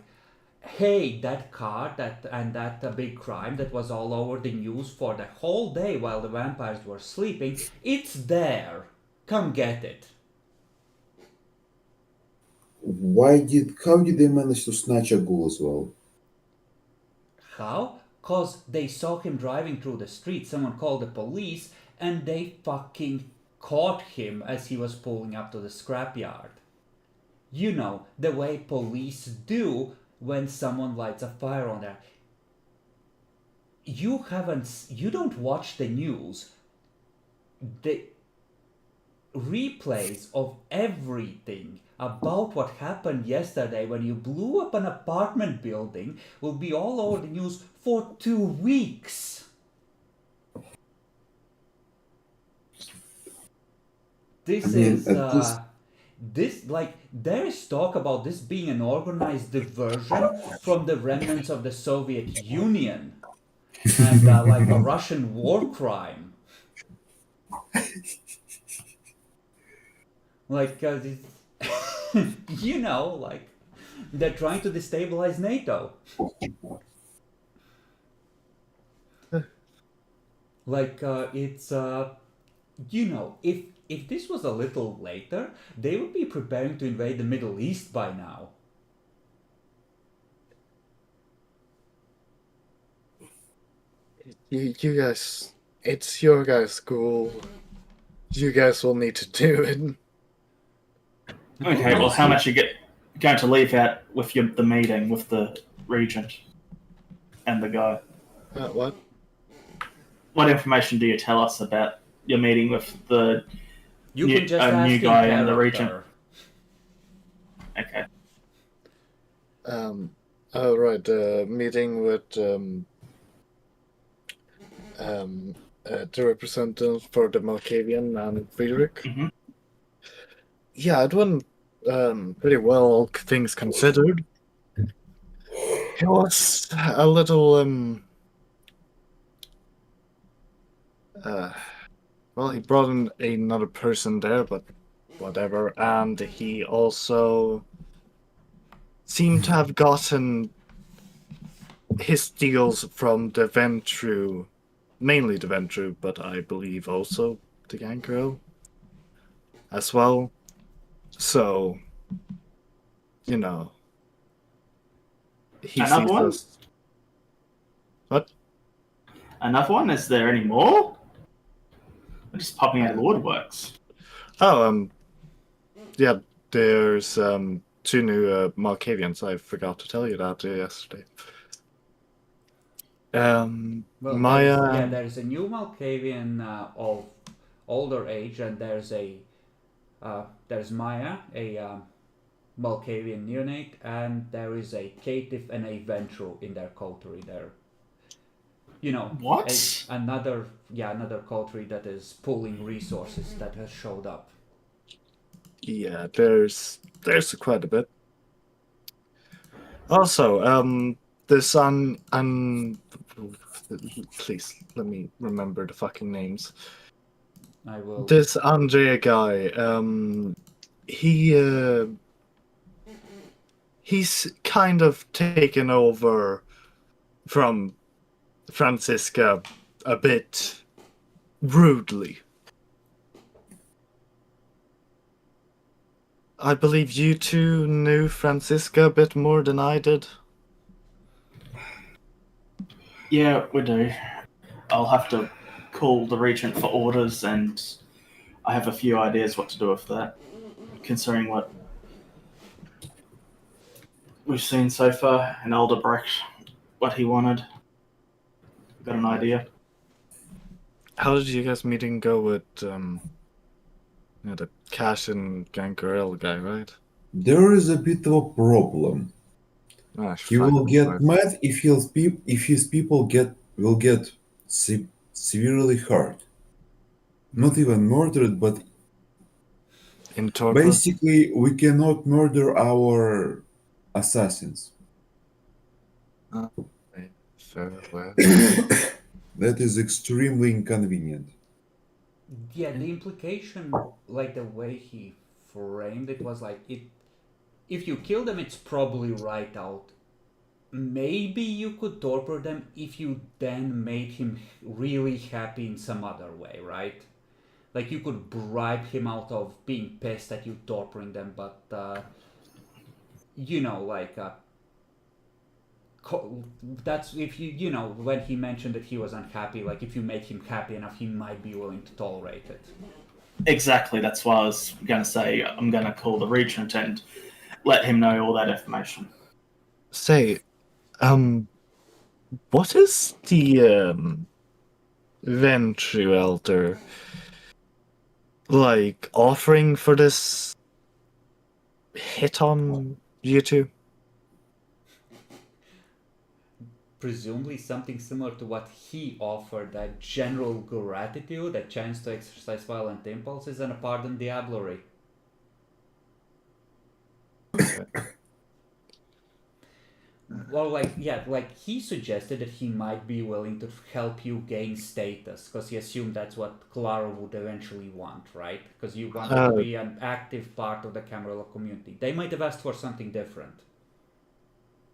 hey, that car, that big crime that was all over the news for the whole day while the vampires were sleeping, it's there. Come get it. How did they manage to snatch a ghoul as well? How? Cause they saw him driving through the street, someone called the police, and they fucking caught him as he was pulling up to the scrapyard. You know, the way police do when someone lights a fire on there. You don't watch the news. The replays of everything about what happened yesterday when you blew up an apartment building will be all over the news for 2 weeks. There is talk about this being an organized diversion from the remnants of the Soviet Union and like a Russian war crime. Like, they're trying to destabilize NATO. If this was a little later, they would be preparing to invade the Middle East by now. You guys It's your guys' school. You guys will need to do it. Okay, well, how much you going to leave out with the meeting with the regent and the guy? What? What information do you tell us about your meeting with the You new, can just ask new in guy and the character. regent? Okay. Oh, right. Meeting with the representative for the Malkavian and Friedrich. Mhm. Yeah, it went pretty well, all things considered. It was a little well, he brought in another person there, but whatever. And he also seemed to have gotten his deals from the Ventru, mainly the Ventru, but I believe also the Gangrel as well. So, you know, he Another sees one? us. What? Another one? Is there any more? They're just popping out of the woodworks. Oh, yeah, there's two new Malkavians. I forgot to tell you that yesterday. Well, Maya. there's a new Malkavian of older age, and there's Maya, a Malkavian neonate, and there is a caitiff and a ventral in their coterie there. You know, What? another coterie that is pulling resources that has showed up. Yeah, there's quite a bit. Also, this please let me remember the fucking names. I will. This Andrea guy, he's kind of taken over from Francisca a bit rudely. I believe you two knew Francisca a bit more than I did. Yeah, we do. I'll have to call the regent for orders, and I have a few ideas what to do with that, considering what we've seen so far in Alderbrecht, what he wanted. Got an idea. How did you guys' meeting go with the Cash and Gangrel guy, right? There is a bit of a problem. Ah, He will fucking get right. mad if his people will get severely hurt. Not even murdered, but In torpor. basically we cannot murder our assassins. Fair, well. That is extremely inconvenient. Yeah, the implication, like the way he framed it, was like it. If you kill them, it's probably right out. Maybe you could torture them if you then made him really happy in some other way, right? Like you could bribe him out of being pissed at you torturing them, but that's if you know when he mentioned that he was unhappy. Like if you make him happy enough, he might be willing to tolerate it. Exactly. That's why I was going to say I'm going to call the regent and let him know all that information. Say, what is the Ventru Elder like offering for this hit on you two? Presumably something similar to what he offered, that general gratitude, a chance to exercise violent impulses, and a pardon diablerie. Well, like he suggested that he might be willing to help you gain status, because he assumed that's what Clara would eventually want, right? Because you want to be an active part of the Camarilla community. They might have asked for something different.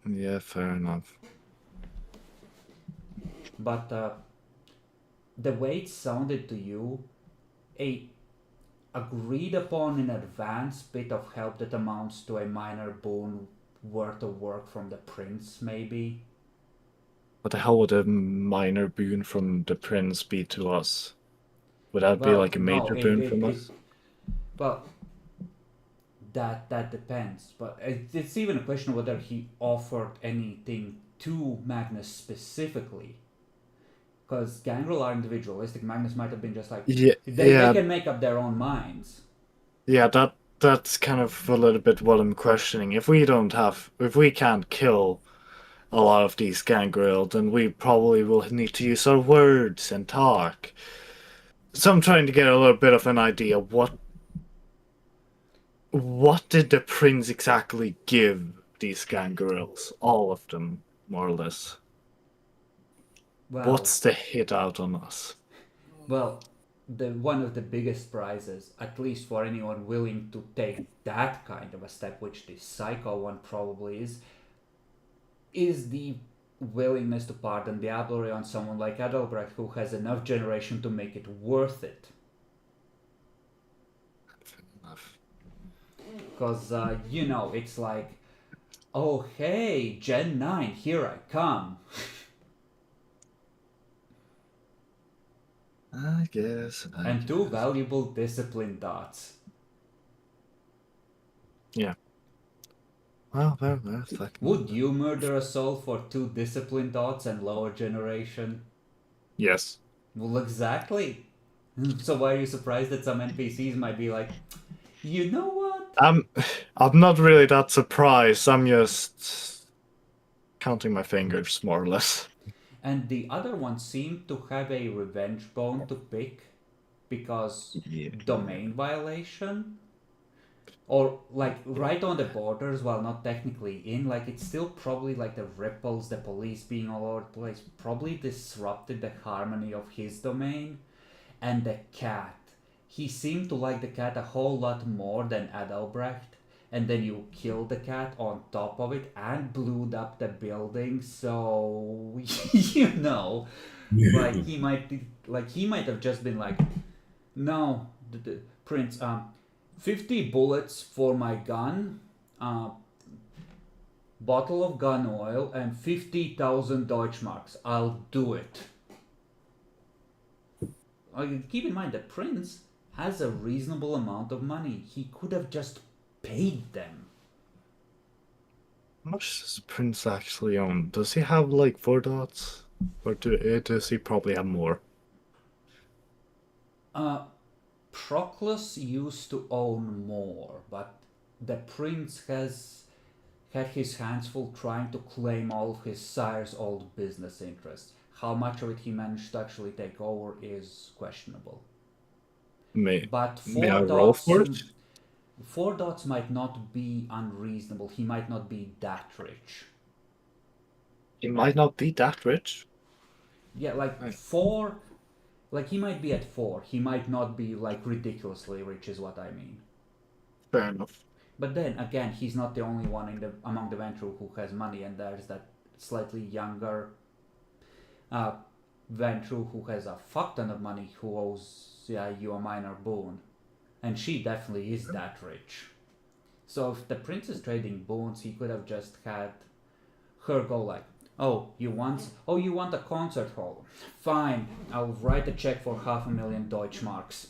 Yeah, fair enough. But the way it sounded to you, a agreed upon in advance bit of help that amounts to a minor boon worth of work from the prince, maybe. What the hell would a minor boon from the prince be to us? Would that be Well, like a no, major boon from us? well, that depends. But it's even a question of whether he offered anything to Magnus specifically. Because Gangrel are individualistic. Magnus might have been just like, Yeah, they can make up their own minds. yeah. That's kind of a little bit what I'm questioning. If we can't kill a lot of these gangrel, then we probably will need to use our words and talk. So I'm trying to get a little bit of an idea. What did the prince exactly give these gangrels? All of them, more or less. Well, What's the hit out on us? well, the one of the biggest prizes, at least for anyone willing to take that kind of a step, which the psycho one probably is the willingness to pardon Diablerie on someone like Adalbrecht who has enough generation to make it worth it. Fair enough. Because, it's like, oh hey, Gen 9, here I come. I guess. And two valuable discipline dots. Yeah. Well, fucking. Would you murder a soul for 2 discipline dots and lower generation? Yes. Well, exactly. So why are you surprised that some NPCs might be like, you know what? I'm not really that surprised. I'm just counting my fingers, more or less. And the other one seemed to have a revenge bone to pick because domain violation. Or like right on the borders while not technically in, like it's still probably like the ripples, the police being all over the place, probably disrupted the harmony of his domain. And the cat. He seemed to like the cat a whole lot more than Adalbrecht. And then you killed the cat on top of it and blew up the building. So like he might have just been like, no, the Prince, 50 bullets for my gun, bottle of gun oil, and 50,000 Deutschmarks. I'll do it. Keep in mind, the prince has a reasonable amount of money. He could have just paid them. How much does Prince actually own? Does he have like 4 dots? Or does he probably have more? Proclus used to own more, but the prince has had his hands full trying to claim all of his sire's old business interests. How much of it he managed to actually take over is questionable. But May I roll for it? 4 dots might not be unreasonable. He might not be that rich. He might not be that rich. Yeah, like Right. 4. Like he might be at 4. He might not be like ridiculously rich, is what I mean. Fair enough. But then again, he's not the only one among the Ventru who has money, and there's that slightly younger Ventru who has a fuck ton of money who owes you a minor boon, and she definitely is that rich. So if the prince is trading boons, he could have just had her go like, oh, you want a concert hall? Fine, I'll write a check for 500,000 Deutschmarks.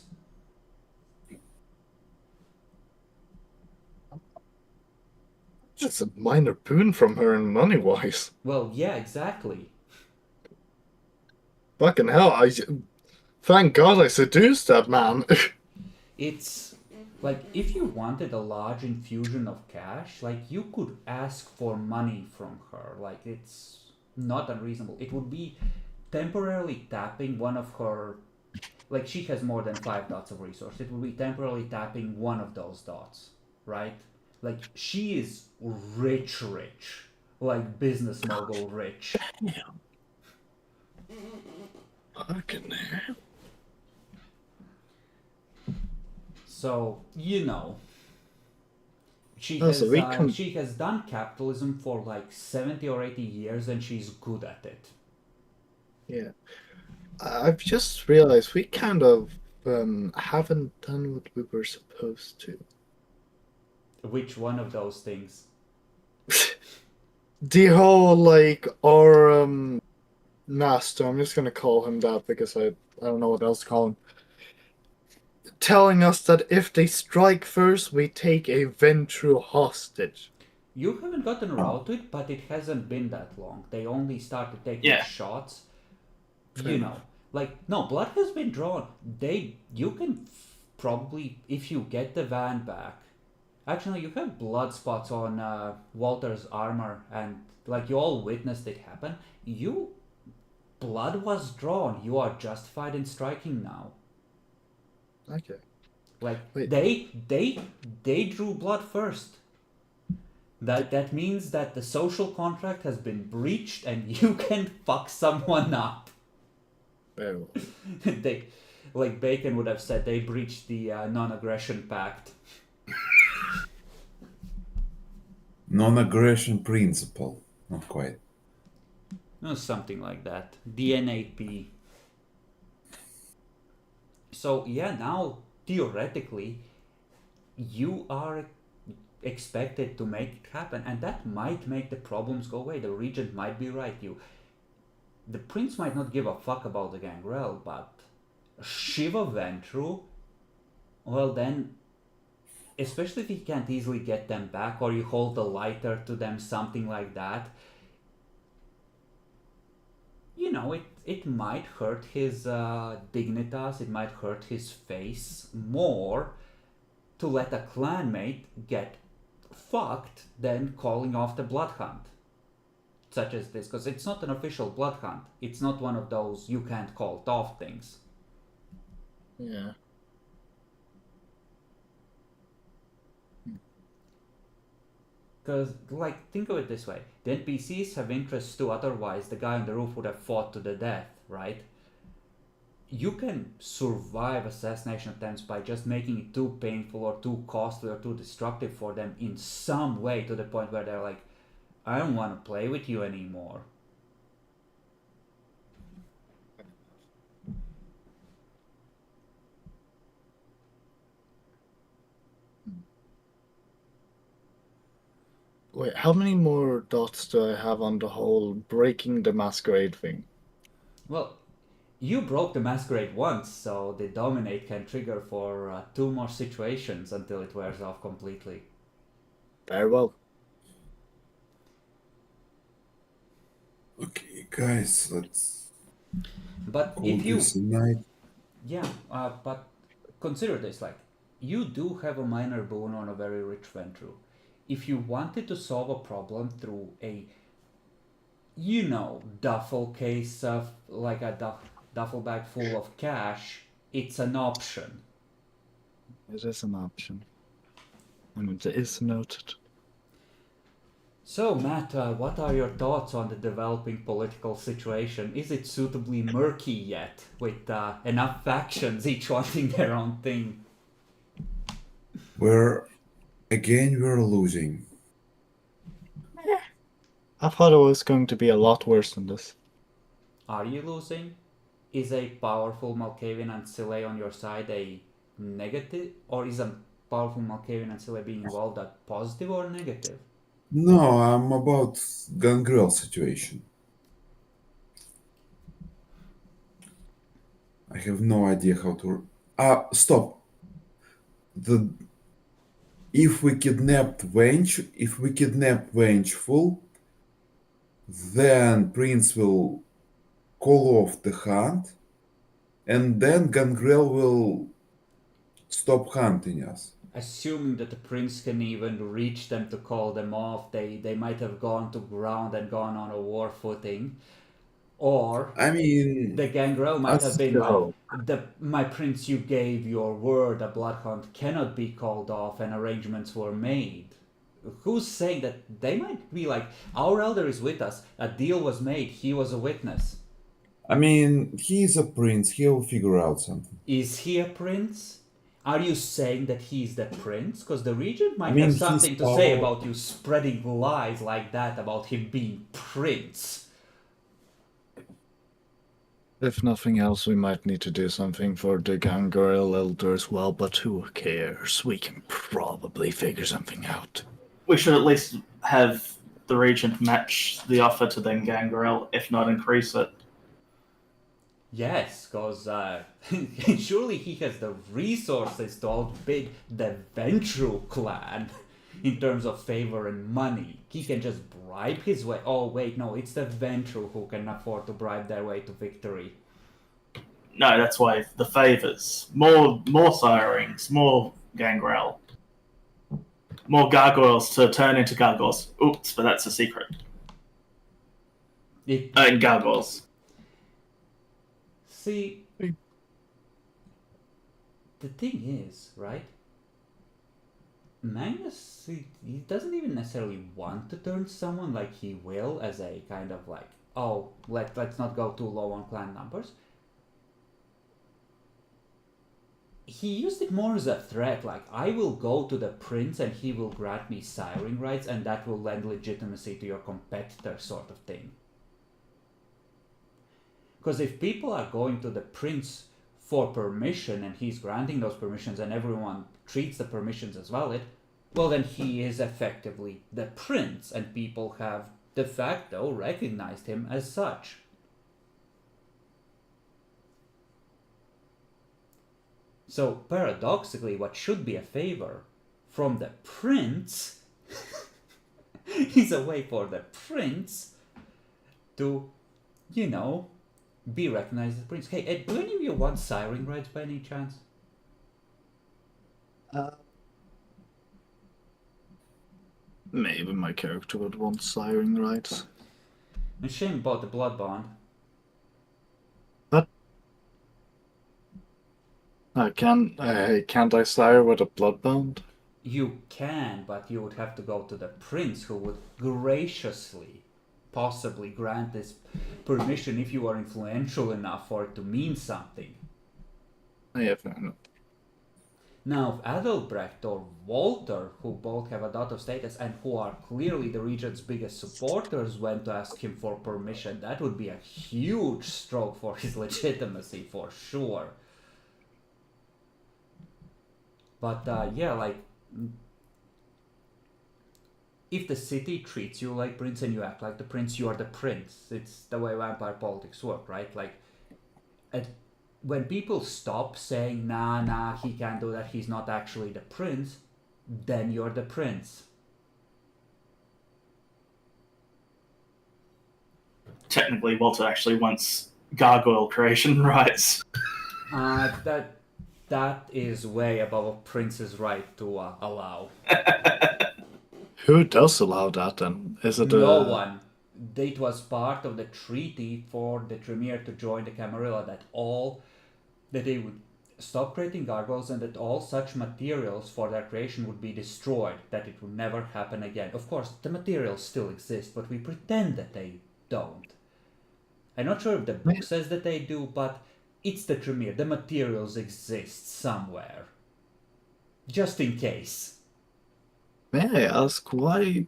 That's a minor boon from her in money-wise. Well, yeah, exactly. Fucking hell, thank God I seduced that man. It's like if you wanted a large infusion of cash, like you could ask for money from her. Like it's not unreasonable. It would be temporarily tapping one of her, like she has more than 5 dots of resource. It would be temporarily tapping one of those dots, right? Like she is rich, like business mogul rich. Damn. Fucking hell. So she has done capitalism for like 70 or 80 years, and she's good at it. Yeah. I've just realized we kind of haven't done what we were supposed to. Which one of those things? The whole, like, our master, I'm just gonna call him that because I don't know what else to call him, telling us that if they strike first, we take a Ventru hostage. You haven't gotten around to it, but it hasn't been that long. They only started taking Yeah. shots. Fair You enough. know, like, no, blood has been drawn. You can probably, if you get the van back. Actually, you have blood spots on Walter's armor, and like you all witnessed it happen. Blood was drawn. You are justified in striking now. Okay. Like Wait. they drew blood first. That means that the social contract has been breached, and you can fuck someone up. Very well. They, like Bacon would have said, they breached the non-aggression pact. Non-aggression principle. Not quite. No, something like that. DNAP. So yeah, now theoretically, you are expected to make it happen, and that might make the problems go away. The regent might be right. The prince might not give a fuck about the gangrel, but Shiva Ventru, well then, especially if he can't easily get them back, or you hold the lighter to them, something like that, you know, it might hurt his dignitas, it might hurt his face more to let a clanmate get fucked than calling off the blood hunt. Such as this, because it's not an official blood hunt. It's not one of those you can't call it off things. Yeah. Because, like, think of it this way. The NPCs have interests too, otherwise the guy on the roof would have fought to the death, right? You can survive assassination attempts by just making it too painful or too costly or too destructive for them in some way, to the point where they're like, I don't want to play with you anymore. Wait, how many more dots do I have on the whole breaking the Masquerade thing? Well, you broke the Masquerade once, so the Dominate can trigger for 2 more situations until it wears off completely. Very well. Okay, guys, let's But call if you... this a night. Yeah, but consider this, like, you do have a minor boon on a very rich Ventru. If you wanted to solve a problem through a, you know, duffel case of, like a duffel bag full of cash, it's an option. It is an option. And it is noted. So, Matt, what are your thoughts on the developing political situation? Is it suitably murky yet, with enough factions, each wanting their own thing? We're losing. I thought it was going to be a lot worse than this. Are you losing? Is a powerful Malkavian Ancile on your side a negative, or is a powerful Malkavian Ancile being involved a positive or negative? No, I'm about Gangrel situation. I have no idea how to. Stop. If we kidnap Vengeful, then Prince will call off the hunt, and then Gangrel will stop hunting us. Assuming that the prince can even reach them to call them off, they might have gone to ground and gone on a war footing. Or I mean, the gangrel might have been So, like, my prince, you gave your word, a bloodhound cannot be called off, and arrangements were made. Who's saying that? They might be like, our elder is with us, a deal was made, he was a witness. I mean, he's a prince. He'll figure out something. Is he a prince? Are you saying that he's the prince? Because the regent might mean, have he's something to say power- about you spreading lies like that about him being prince. if nothing else, we might need to do something for the Gangrel Elder as well, but who cares? We can probably figure something out. We should at least have the regent match the offer to then Gangrel, if not increase it. Yes, because surely he has the resources to outbid the Ventru clan in terms of favor and money. He can just bribe his way. Oh, wait, no, it's the Ventru who can afford to bribe their way to victory. No, that's why the favors. More sirens, more gangrel. More gargoyles to turn into gargoyles. Oops, but that's a secret. And gargoyles. See, the thing is, right? Magnus, he doesn't even necessarily want to turn someone, like he will, as a kind of like, oh, let's not go too low on clan numbers. He used it more as a threat, like, I will go to the prince and he will grant me siring rights and that will lend legitimacy to your competitor, sort of thing. Because if people are going to the prince for permission and he's granting those permissions and everyone treats the permissions as valid, well then he is effectively the prince and people have de facto recognized him as such. So paradoxically, what should be a favor from the prince is a way for the prince to, you know, be recognized as prince. Hey, Ed, do any of you want siring rights by any chance? Maybe my character would want siring rights. A shame about the blood bond. Can't I sire with a bloodbound? You can, but you would have to go to the prince who would graciously possibly grant this permission if you are influential enough for it to mean something. Yeah, fair enough. Now, if Adalbrecht or Walter, who both have a dot of status and who are clearly the region's biggest supporters, went to ask him for permission, that would be a huge stroke for his legitimacy, for sure. But yeah, like, if the city treats you like prince and you act like the prince, you are the prince. It's the way vampire politics work, right? Like, when people stop saying, nah, he can't do that, he's not actually the prince, then you're the prince. Technically, Walter actually wants gargoyle creation rights. That is way above a prince's right to allow. Who does allow that then? Is it No one. It was part of the treaty for the Tremere to join the Camarilla that they would stop creating gargoyles and that all such materials for their creation would be destroyed, that it would never happen again. Of course, the materials still exist, but we pretend that they don't. I'm not sure if the book says that they do, but it's the Tremere. The materials exist somewhere. Just in case. May I ask why?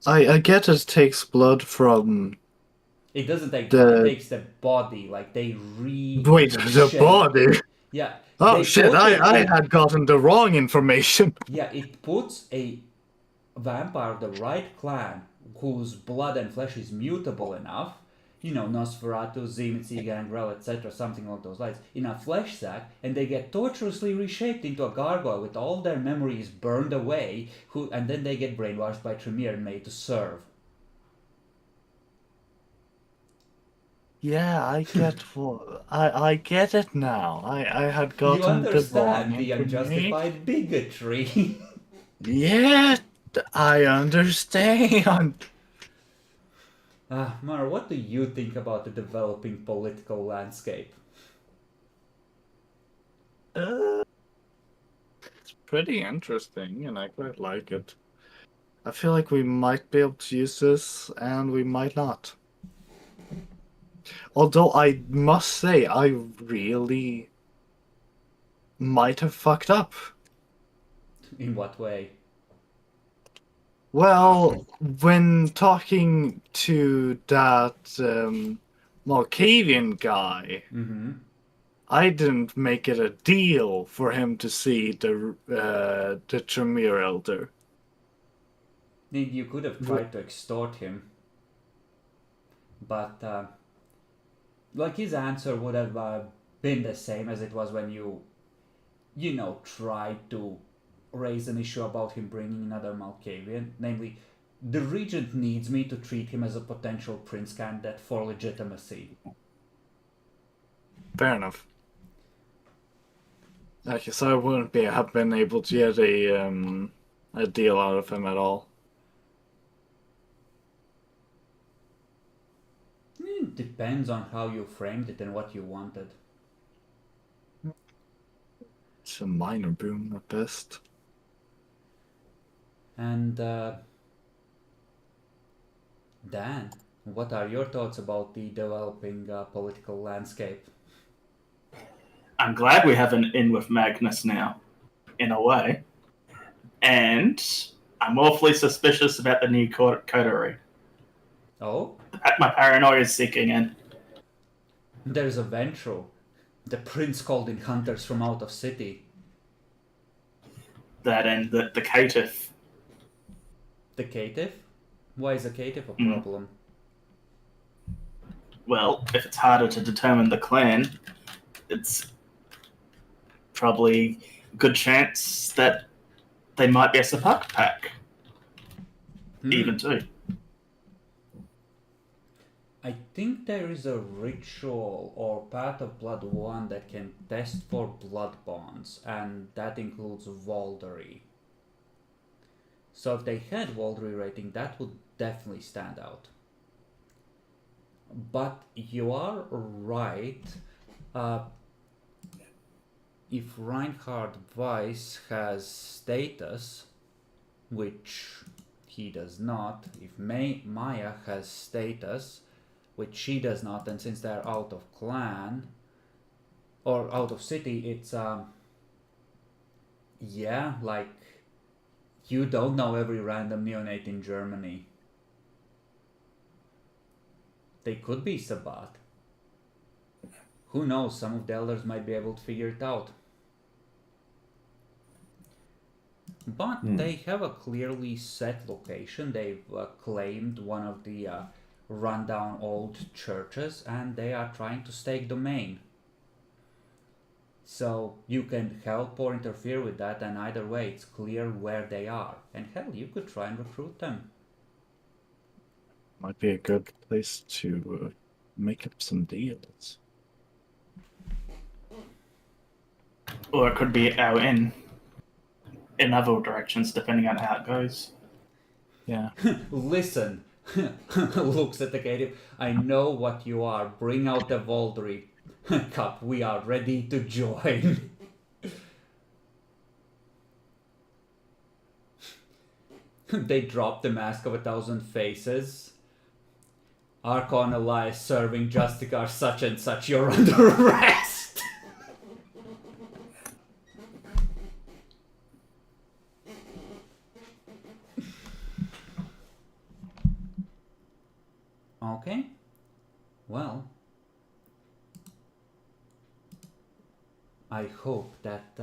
I get it takes blood from... It doesn't take blood, it takes the body, like they Wait, the shape. body? Yeah. Oh shit, I had gotten the wrong information. Yeah, it puts a vampire of the right clan whose blood and flesh is mutable enough, you know, Nosferatu, Zenith, Gangrel, etc., something along those lines, in a flesh sack, and they get torturously reshaped into a gargoyle with all their memories burned away, and then they get brainwashed by Tremere and made to serve. Yeah, I get I get it now. I had gotten You understand the the unjustified bigotry. Yeah, I understand. Mara, what do you think about the developing political landscape? It's pretty interesting, and I quite like it. I feel like we might be able to use this, and we might not. Although I must say, I really might have fucked up. In what way? Well, when talking to that Malkavian guy, I didn't make it a deal for him to see the Tremere Elder. You could have tried to extort him. But like his answer would have been the same as it was when you know, tried to raise an issue about him bringing another Malkavian. Namely, the regent needs me to treat him as a potential prince candidate for legitimacy. Fair enough. Okay, so I wouldn't have been able to get a deal out of him at all. It depends on how you framed it and what you wanted. It's a minor boon at best. And Dan, what are your thoughts about the developing political landscape? I'm glad we have an in with Magnus now, in a way. And I'm awfully suspicious about the new coterie. Oh, My paranoia is sinking in. there's a Ventral, the prince called in hunters from out of city. That and the caitiff. The caitiff? Why is a caitiff a Mm. problem? Well, if it's harder to determine the clan, it's probably a good chance that they might be a Sapak pack, even too. I think there is a ritual or Path of Blood 1 that can test for blood bonds, and that includes Voldery. So if they had Voldery rating, that would definitely stand out. But you are right. If Reinhard Weiss has status, which he does not, if Maya has status, which she does not, and since they're out of clan or out of city, it's yeah, like you don't know every random neonate in Germany. They could be Sabbat. Who knows, some of the elders might be able to figure it out. But they have a clearly set location. They've claimed one of the rundown old churches, and they are trying to stake domain. So you can help or interfere with that, and either way it's clear where they are. And hell, you could try and recruit them. Might be a good place to make up some deals. Or it could be our in other directions, depending on how it goes. Yeah. Listen, looks at the caitiff. I know what you are. Bring out the Voldery cup. We are ready to join. They drop the Mask of 1,000 Faces. Archon Elias serving Justicar such and such. You're under arrest. Okay. Well, I hope that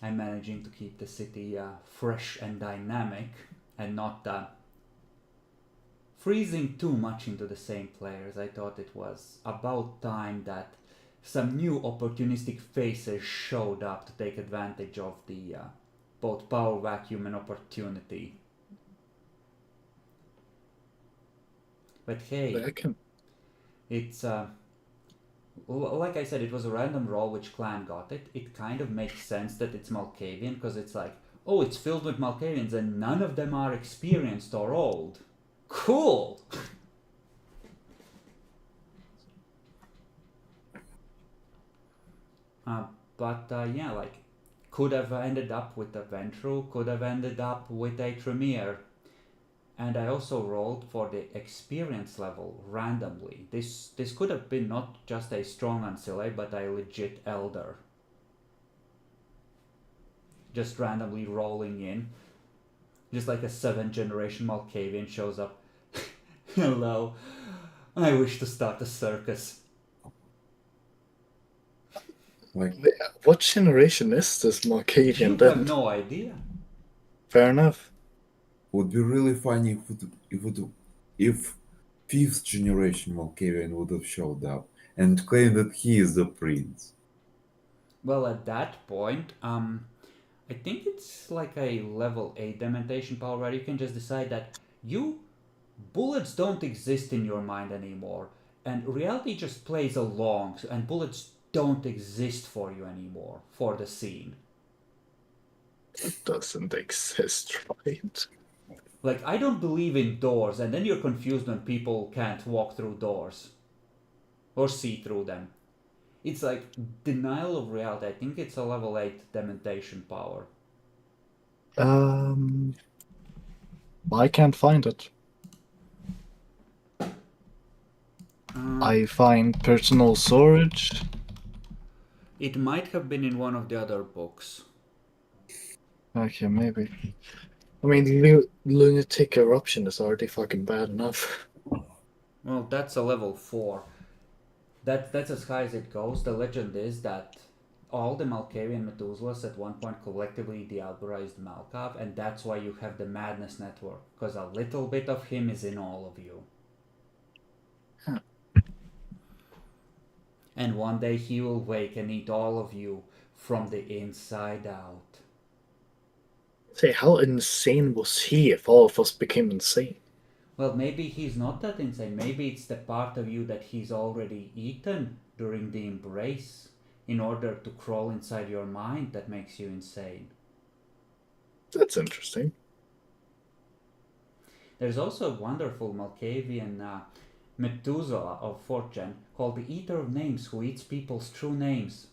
I'm managing to keep the city fresh and dynamic and not freezing too much into the same players. I thought it was about time that some new opportunistic faces showed up to take advantage of the both power vacuum and opportunity. But hey, it's like I said, it was a random roll which clan got it. It kind of makes sense that it's Malkavian, because it's like, oh, it's filled with Malkavians and none of them are experienced or old. Cool! But yeah, like, could have ended up with a Ventru, could have ended up with a Tremere. And I also rolled for the experience level randomly. This could have been not just a strong ancillary, but a legit elder. Just randomly rolling in. Just like a 7th generation Malkavian shows up. Hello, I wish to start a circus. Like, What generation is this Malkavian You then? have no idea. Fair enough. would be really funny if 5th generation Malkavian would have showed up, and claim that he is the prince. Well, at that point, I think it's like a level 8 dementation power where you can just decide that bullets don't exist in your mind anymore, and reality just plays along, and bullets don't exist for you anymore for the scene. It doesn't exist, right? Like, I don't believe in doors, and then you're confused when people can't walk through doors or see through them. It's like denial of reality. I think it's a level 8 dementation power. I can't find it. I find personal storage. It might have been in one of the other books. Okay, maybe. I mean, lunatic eruption is already fucking bad enough. Well, that's a level 4. That's as high as it goes. The legend is that all the Malkavian Methuselahs at one point collectively dealberized Malkav, and that's why you have the Madness Network, because a little bit of him is in all of you. Huh. And one day he will wake and eat all of you from the inside out. Say, how insane was he if all of us became insane? Well, maybe he's not that insane. Maybe it's the part of you that he's already eaten during the embrace in order to crawl inside your mind that makes you insane. That's interesting. There's also a wonderful Malkavian Methuselah of 4th Gen called the Eater of Names who eats people's true names.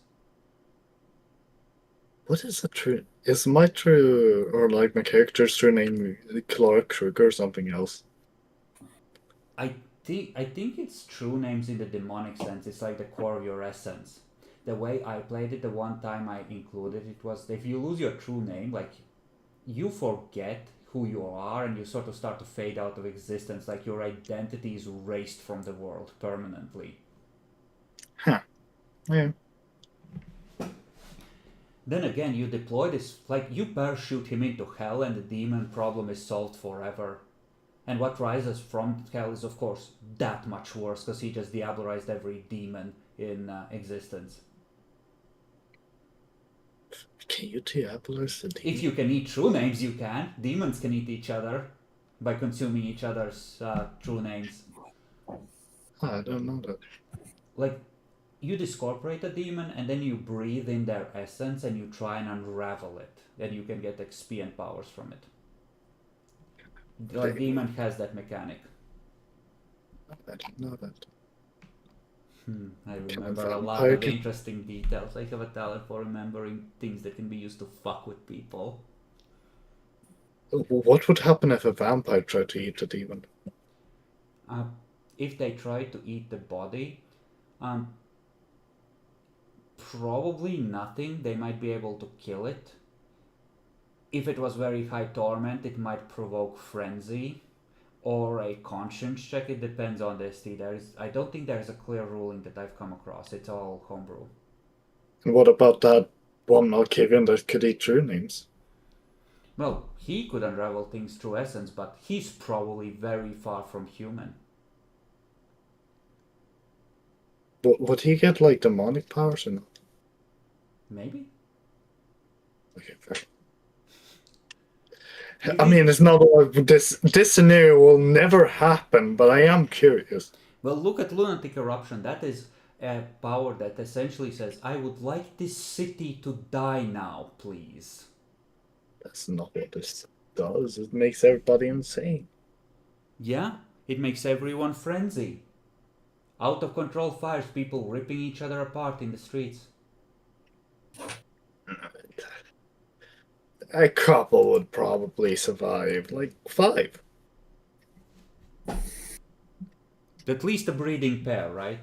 What is the true? Is my true, or like my character's true name Clark Kruger or something else? I think it's true names in the demonic sense. It's like the core of your essence. The way I played it, the one time I included it was if you lose your true name, like you forget who you are and you sort of start to fade out of existence, like your identity is erased from the world permanently. Huh. Yeah. Then again, you deploy this, like you parachute him into hell and the demon problem is solved forever. And what rises from hell is, of course, that much worse because he just diablerized every demon in existence. Can you diabolize the demon? If you can eat true names, you can. Demons can eat each other by consuming each other's true names. I don't know that. Like, you discorporate a demon and then you breathe in their essence and you try and unravel it. Then you can get XP and powers from it. The demon has that mechanic. I didn't know that. I remember a lot vampire of can- interesting details. I have a talent for remembering things that can be used to fuck with people. What would happen if a vampire tried to eat a demon? If they try to eat the body, probably nothing. They might be able to kill it. If it was very high torment, it might provoke frenzy or a conscience check. It depends on the ST. I don't think there's a clear ruling that I've come across. It's all homebrew. And what about that one Malkavian that could eat true names? Well, he could unravel things through essence, but he's probably very far from human. But would he get like demonic powers or not? Maybe? Okay, fair. I mean, it's not like this scenario will never happen, but I am curious. Well, look at Lunatic Eruption. That is a power that essentially says, I would like this city to die now, please. That's not what this does. It makes everybody insane. Yeah, it makes everyone frenzy. Out of control fires, people ripping each other apart in the streets. A couple would probably survive, like 5. At least a breeding pair, right?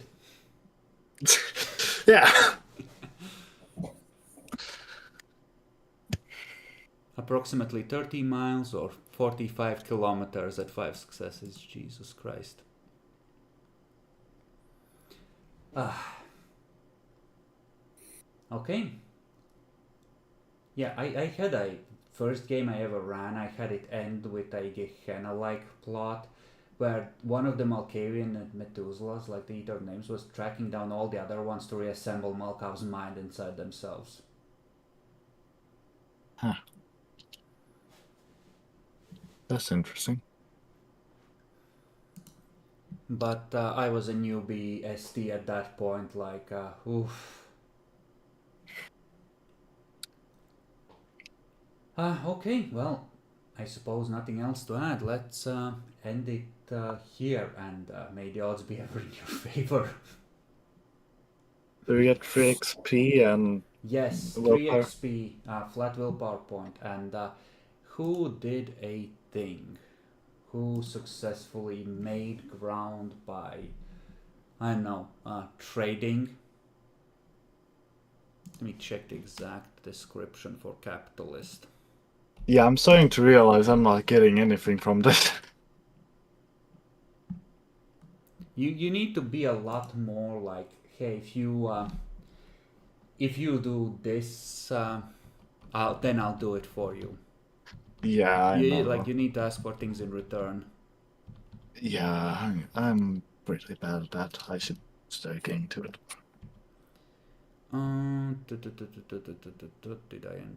Yeah. Approximately 30 miles or 45 kilometers at 5 successes. Jesus Christ. Okay. Yeah, I had a first game I ever ran. I had it end with a Gehenna-like plot, where one of the Malkavian Methuselahs, like the Eater names, was tracking down all the other ones to reassemble Malkav's mind inside themselves. Huh. That's interesting. But I was a newbie ST at that point, like, oof. Okay, well, I suppose nothing else to add. Let's end it here, and may the odds be ever in your favor. Do we get 3 XP and Yes, 3 willpower? XP, flat willpower point, and who did a thing? Who successfully made ground by, I don't know, trading? Let me check the exact description for capitalist. Yeah, I'm starting to realize I'm not getting anything from this. You need to be a lot more like, hey, if you do this, then I'll do it for you. Yeah, I know. Like you need to ask for things in return. Yeah, I'm pretty bad at that. I should start getting to it. Did I end